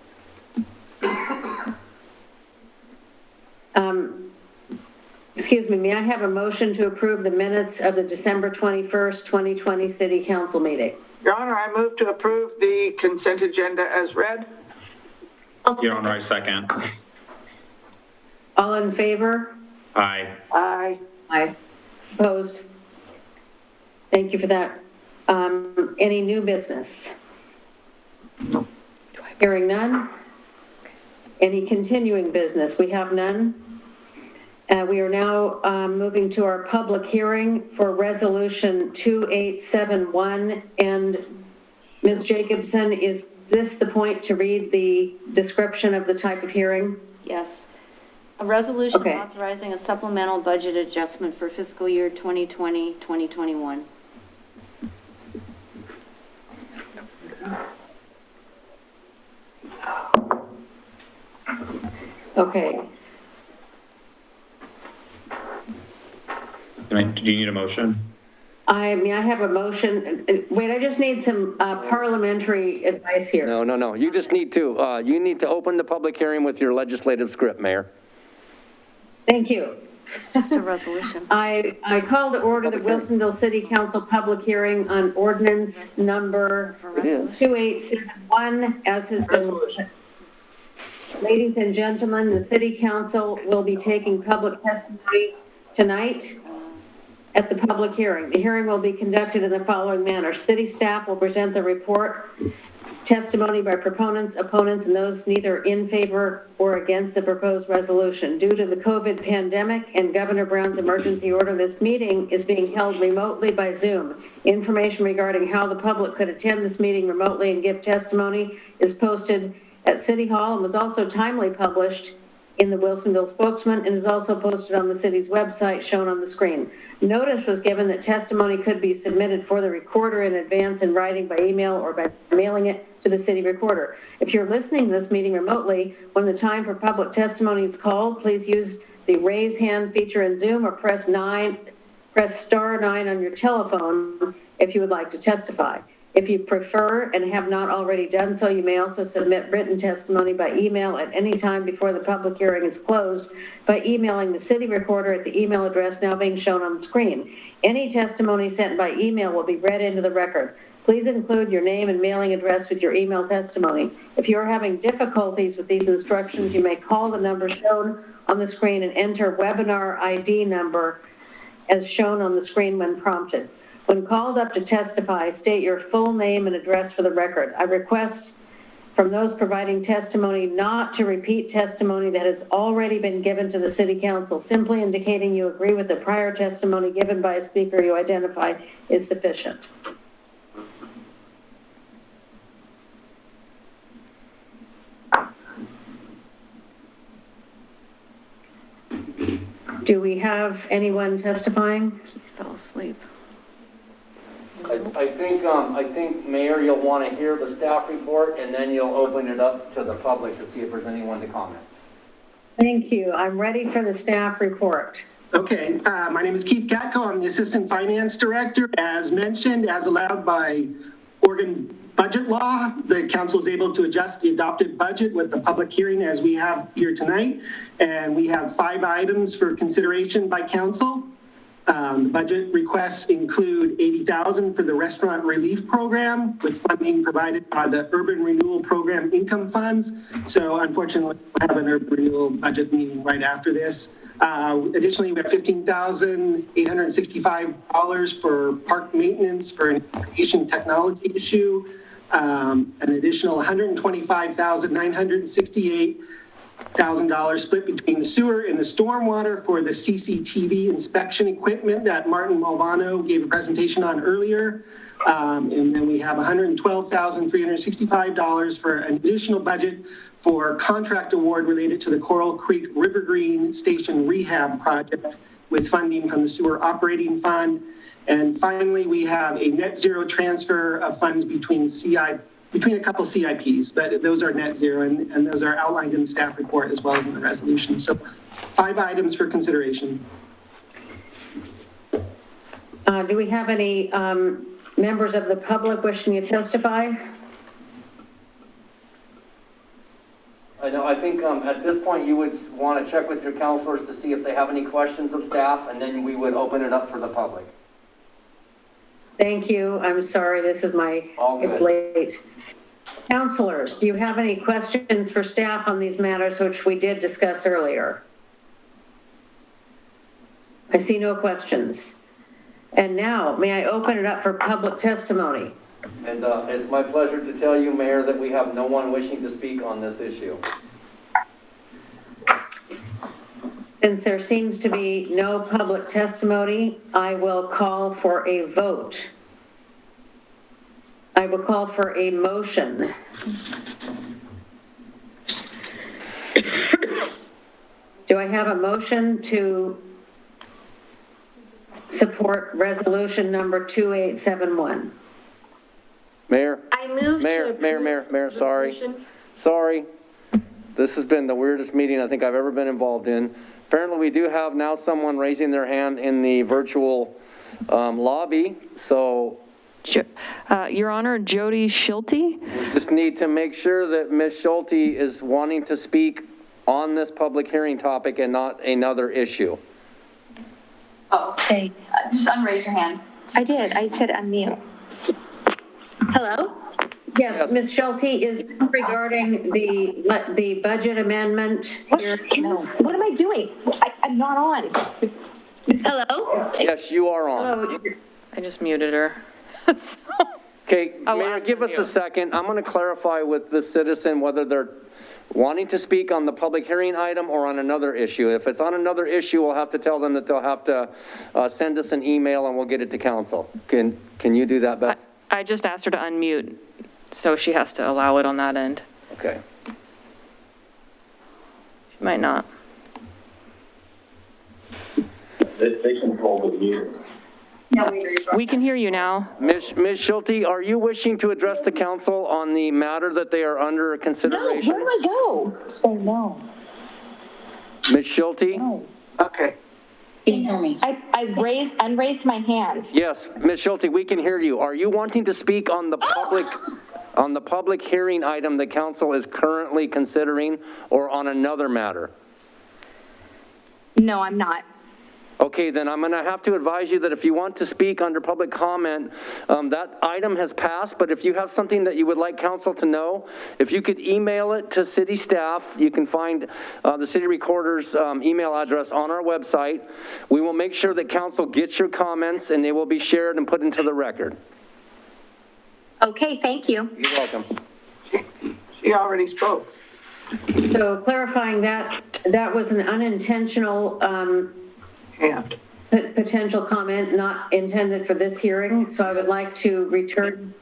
Excuse me, may I have a motion to approve the minutes of the December 21st, 2020 City Council meeting? Your Honor, I move to approve the consent agenda as read. Your Honor, I second. All in favor? Aye. Aye. Aye. Opposed? Thank you for that. Any new business? No. Hearing none. Any continuing business? We have none. We are now moving to our public hearing for Resolution 2871. And Ms. Jacobson, is this the point to read the description of the type of hearing? Yes. A resolution authorizing a supplemental budget adjustment for fiscal year 2020-2021. Okay. Do you need a motion? I have a motion. Wait, I just need some parliamentary advice here. No. You just need to, you need to open the public hearing with your legislative script, Mayor. Thank you. It's just a resolution. I call to order the Wilsonville City Council public hearing on ordinance number 2871, as has been. Ladies and gentlemen, the City Council will be taking public testimony tonight at the public hearing. The hearing will be conducted in the following manner. City staff will present the report, testimony by proponents, opponents, and those neither in favor or against the proposed resolution. Due to the COVID pandemic and Governor Brown's emergency order, this meeting is being held remotely by Zoom. Information regarding how the public could attend this meeting remotely and give testimony is posted at City Hall and was also timely published in the Wilsonville Spokesman and is also posted on the city's website shown on the screen. Notice was given that testimony could be submitted for the recorder in advance in writing by email or by mailing it to the city recorder. If you're listening to this meeting remotely, when the time for public testimony is called, please use the raise hand feature in Zoom or press star 9 on your telephone if you would like to testify. If you prefer and have not already done so, you may also submit written testimony by email at any time before the public hearing is closed by emailing the city recorder at the email address now being shown on the screen. Any testimony sent by email will be read into the record. Please include your name and mailing address with your email testimony. If you are having difficulties with these instructions, you may call the number shown on the screen and enter webinar ID number as shown on the screen when prompted. When called up to testify, state your full name and address for the record. I request from those providing testimony not to repeat testimony that has already been given to the City Council. Simply indicating you agree with the prior testimony given by a speaker you identify is sufficient. Do we have anyone testifying? He fell asleep. I think, Mayor, you'll want to hear the staff report, and then you'll open it up to the public to see if there's anyone to comment. Thank you. I'm ready for the staff report. Okay, my name is Keith Gatko. I'm the Assistant Finance Director. As mentioned, as allowed by Oregon budget law, the council is able to adjust the adopted budget with the public hearing as we have here tonight. And we have 5 items for consideration by council. Budget requests include $80,000 for the restaurant relief program with funding provided by the urban renewal program income funds. So unfortunately, we have an urban renewal budget meeting right after this. Additionally, we have $15,865 for park maintenance for an information technology issue. An additional $125,968,000 split between the sewer and the stormwater for the CCTV inspection equipment that Martin Malvano gave a presentation on earlier. And then we have $112,365 for an additional budget for contract award related to the Coral Creek River Green Station Rehab Project with funding from the Sewer Operating Fund. And finally, we have a net zero transfer of funds between a couple CIPs, but those are net zero, and those are outlined in the staff report as well as in the resolution. So 5 items for consideration. Do we have any members of the public wishing to testify? I think at this point you would want to check with your counselors to see if they have any questions of staff, and then we would open it up for the public. Thank you. I'm sorry, it's late. Counselors, do you have any questions for staff on these matters which we did discuss earlier? I see no questions. And now, may I open it up for public testimony? And it's my pleasure to tell you, Mayor, that we have no one wishing to speak on this issue. Since there seems to be no public testimony, I will call for a vote. I will call for a motion. Do I have a motion to support resolution number 2871? Mayor? I move Mayor, sorry. This has been the weirdest meeting I think I've ever been involved in. Apparently we do have now someone raising their hand in the virtual lobby, so. Your Honor, Jody Schulte. We just need to make sure that Ms. Schulte is wanting to speak on this public hearing topic and not another issue. Oh, okay. Just unraise your hand. I did. I said unmute. Hello? Yes, Ms. Schulte, is regarding the budget amendment here? No. What am I doing? I'm not on. Hello? Yes, you are on. Hello. I just muted her. Okay, Mayor, give us a second. I'm going to clarify with the citizen whether they're wanting to speak on the public hearing item or on another issue. If it's on another issue, we'll have to tell them that they'll have to send us an email and we'll get it to council. Can you do that, Beth? I just asked her to unmute, so she has to allow it on that end. Okay. She might not. They control the mute. We can hear you now. Ms. Schulte, are you wishing to address the council on the matter that they are under consideration? No, where do I go? Oh, no. Ms. Schulte? No. Okay. Can you hear me? I unraised my hand. Yes, Ms. Schulte, we can hear you. Are you wanting to speak on the public hearing item that council is currently considering or on another matter? No, I'm not. Okay, then I'm going to have to advise you that if you want to speak under public comment, that item has passed, but if you have something that you would like council to know, if you could email it to city staff, you can find the city recorder's email address on our website. We will make sure that council gets your comments and they will be shared and put into the record. Okay, thank you. You're welcome. She already spoke. So clarifying that was an unintentional potential comment not intended for this hearing, so I would like to return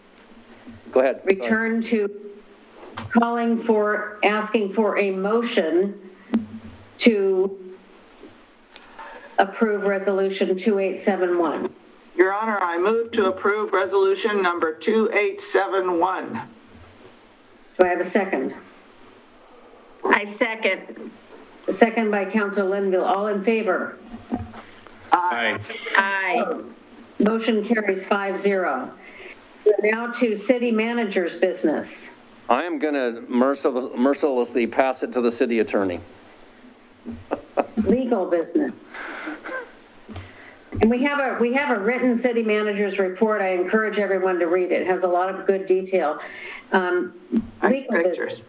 to asking for a motion to approve resolution 2871. Your Honor, I move to approve resolution number 2871. Do I have a second? I second. A second by Councilor Linville. All in favor? Aye. Aye. Motion carries 5-0. Now to city manager's business. I am going to mercilessly pass it to the city attorney. Legal business. And we have a written city manager's report. I encourage everyone to read it. It has a lot of good detail. Legal business.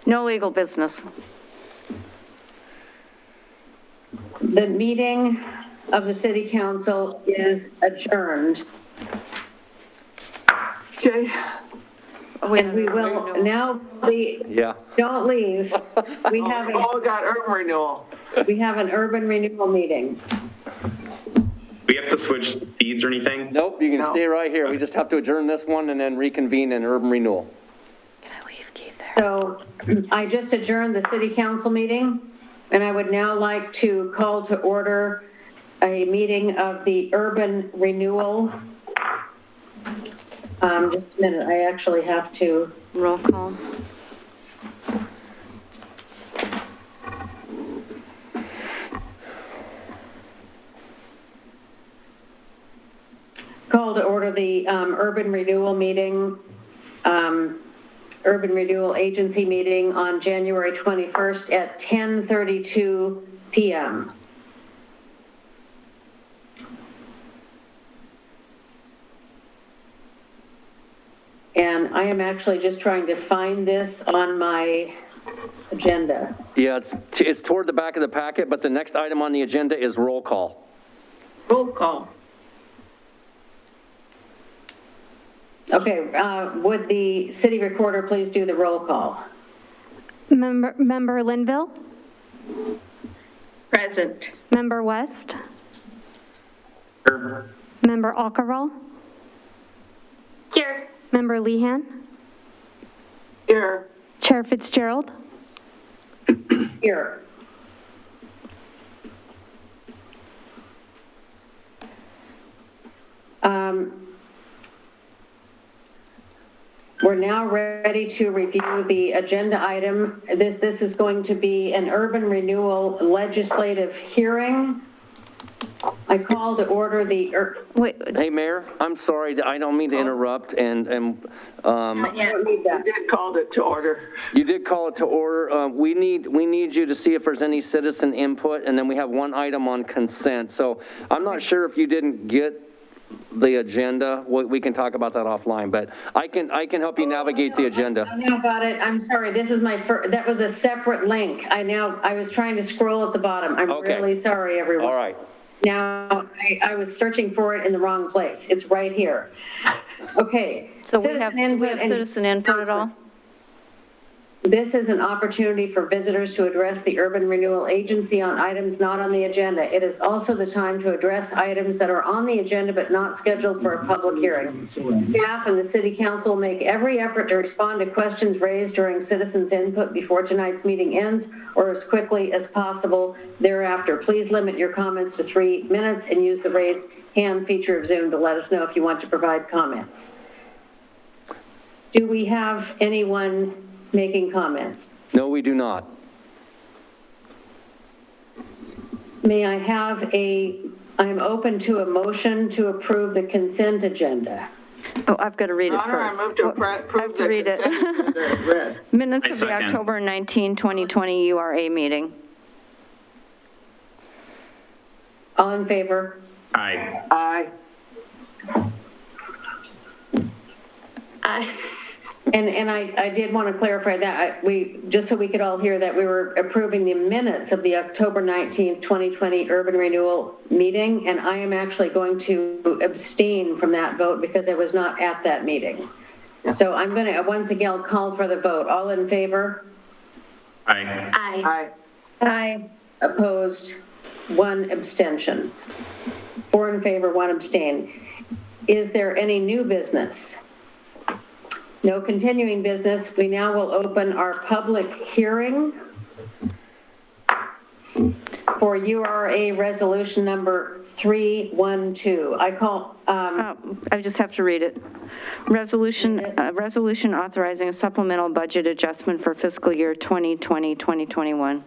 No legal business. The meeting of the city council is adjourned. Okay. And we will now don't leave. We have got urban renewal. We have an urban renewal meeting. We have to switch seats or anything? Nope, you can stay right here. We just have to adjourn this one and then reconvene in urban renewal. Can I leave Keith there? So I just adjourned the city council meeting, and I would now like to call to order a meeting of the urban renewal. Just a minute, I actually have to. Roll call. Call to order the urban renewal meeting, urban renewal agency meeting on January 21st at 10:32 p.m. And I am actually just trying to find this on my agenda. Yeah, it's toward the back of the packet, but the next item on the agenda is roll call. Roll call. Okay, would the city recorder please do the roll call? Member Linville? Present. Member West? Here. Member Alcaral? Here. Member Lehan? Here. Chair Fitzgerald? Here. We're now ready to review the agenda item. This is going to be an urban renewal legislative hearing. I call to order the... Wait. Hey, Mayor, I'm sorry, I don't mean to interrupt, You did call it to order. You did call it to order. We need you to see if there's any citizen input, and then we have one item on consent. So I'm not sure if you didn't get the agenda. We can talk about that offline, but I can help you navigate the agenda. I now got it. I'm sorry. This is my first, that was a separate link. I was trying to scroll at the bottom. I'm really sorry, everyone. All right. Now, I was searching for it in the wrong place. It's right here. Okay. So do we have citizen input at all? This is an opportunity for visitors to address the Urban Renewal Agency on items not on the agenda. It is also the time to address items that are on the agenda but not scheduled for a public hearing. Staff and the City Council make every effort to respond to questions raised during citizens' input before tonight's meeting ends or as quickly as possible thereafter. Please limit your comments to 3 minutes and use the raise hand feature of Zoom to let us know if you want to provide comments. Do we have anyone making comments? No, we do not. May I have I'm open to a motion to approve the consent agenda. Oh, I've got to read it first. I move to approve I have to read it. Minutes of the October 19, 2020 URA meeting. All in favor? Aye. Aye. Aye. And I did want to clarify that just so we could all hear that we were approving the minutes of the October 19th, 2020 Urban Renewal meeting, and I am actually going to abstain from that vote because I was not at that meeting. So I'm going to once again call for the vote. All in favor? Aye. Aye. Aye. Aye. Opposed? 1 abstention. 4 in favor, 1 abstain. Is there any new business? No continuing business. We now will open our public hearing for URA resolution number 312. I just have to read it. Resolution authorizing a supplemental budget adjustment for fiscal year 2020-2021.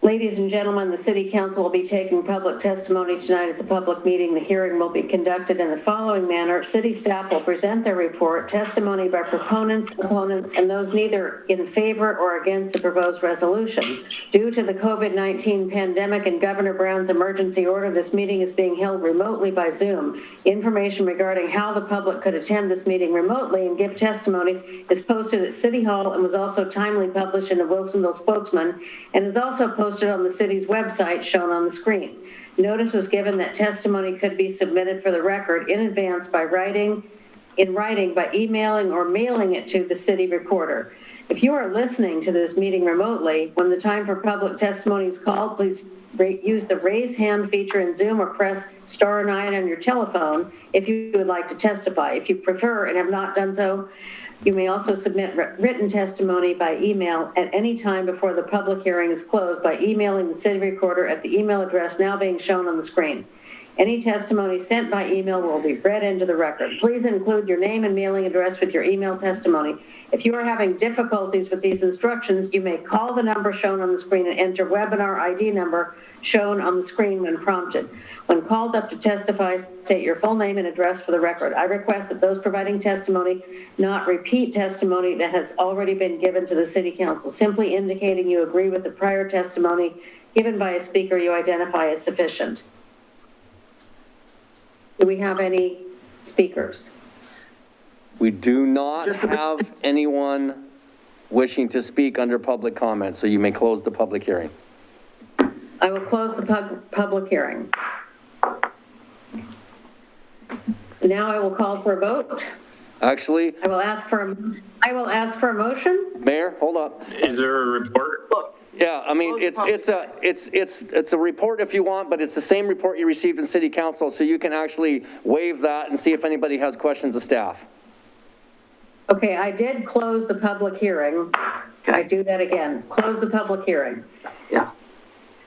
Ladies and gentlemen, the City Council will be taking public testimony tonight at the public meeting. The hearing will be conducted in the following manner. City staff will present their report, testimony by proponents, opponents, and those neither in favor or against the proposed resolution. Due to the COVID-19 pandemic and Governor Brown's emergency order, this meeting is being held remotely by Zoom. Information regarding how the public could attend this meeting remotely and give testimony is posted at City Hall and was also timely published in the Wilsonville Spokesman and is also posted on the city's website shown on the screen. Notice was given that testimony could be submitted for the record in advance by writing, by emailing or mailing it to the city recorder. If you are listening to this meeting remotely, when the time for public testimony is called, please use the raise hand feature in Zoom or press *9 on your telephone if you would like to testify. If you prefer and have not done so, you may also submit written testimony by email at any time before the public hearing is closed by emailing the city recorder at the email address now being shown on the screen. Any testimony sent by email will be read into the record. Please include your name and mailing address with your email testimony. If you are having difficulties with these instructions, you may call the number shown on the screen and enter webinar ID number shown on the screen when prompted. When called up to testify, state your full name and address for the record. I request that those providing testimony not repeat testimony that has already been given to the City Council. Simply indicating you agree with the prior testimony given by a speaker you identify as sufficient. Do we have any speakers? We do not have anyone wishing to speak under public comment, so you may close the public hearing. I will close the public hearing. Now I will call for a vote. Actually, I will ask for a motion. Mayor, hold up. Is there a report? Yeah, I mean, it's a report if you want, but it's the same report you received in city council, so you can actually waive that and see if anybody has questions of staff. Okay, I did close the public hearing. I do that again. Close the public hearing. Yeah.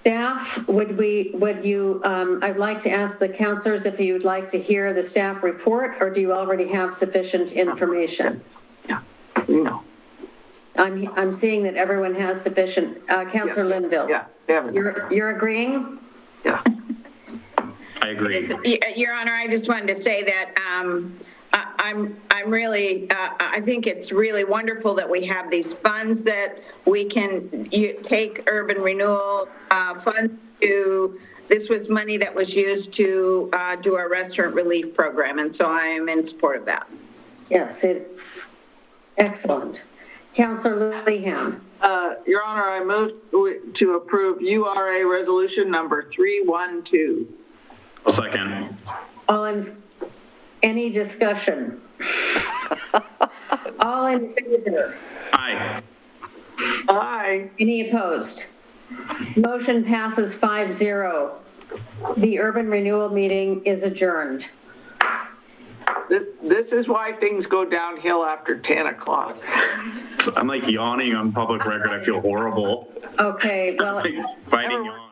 Staff, I'd like to ask the councilors if you would like to hear the staff report, or do you already have sufficient information? Yeah, no. I'm seeing that everyone has sufficient. Councilor Linville. Yeah. You're agreeing? Yeah. I agree. Your Honor, I just wanted to say that I'm really, I think it's really wonderful that we have these funds that we can take urban renewal funds to. This was money that was used to do our restaurant relief program, and so I'm in support of that. Yes, it's excellent. Councilor Lehan. Your Honor, I move to approve URA resolution number 312. I'll second. Any discussion? All in favor? Aye. Aye. Any opposed? Motion passes 5-0. The urban renewal meeting is adjourned. This is why things go downhill after 10 o'clock. I'm like yawning on public record. I feel horrible. Okay, well. Fighting yawn.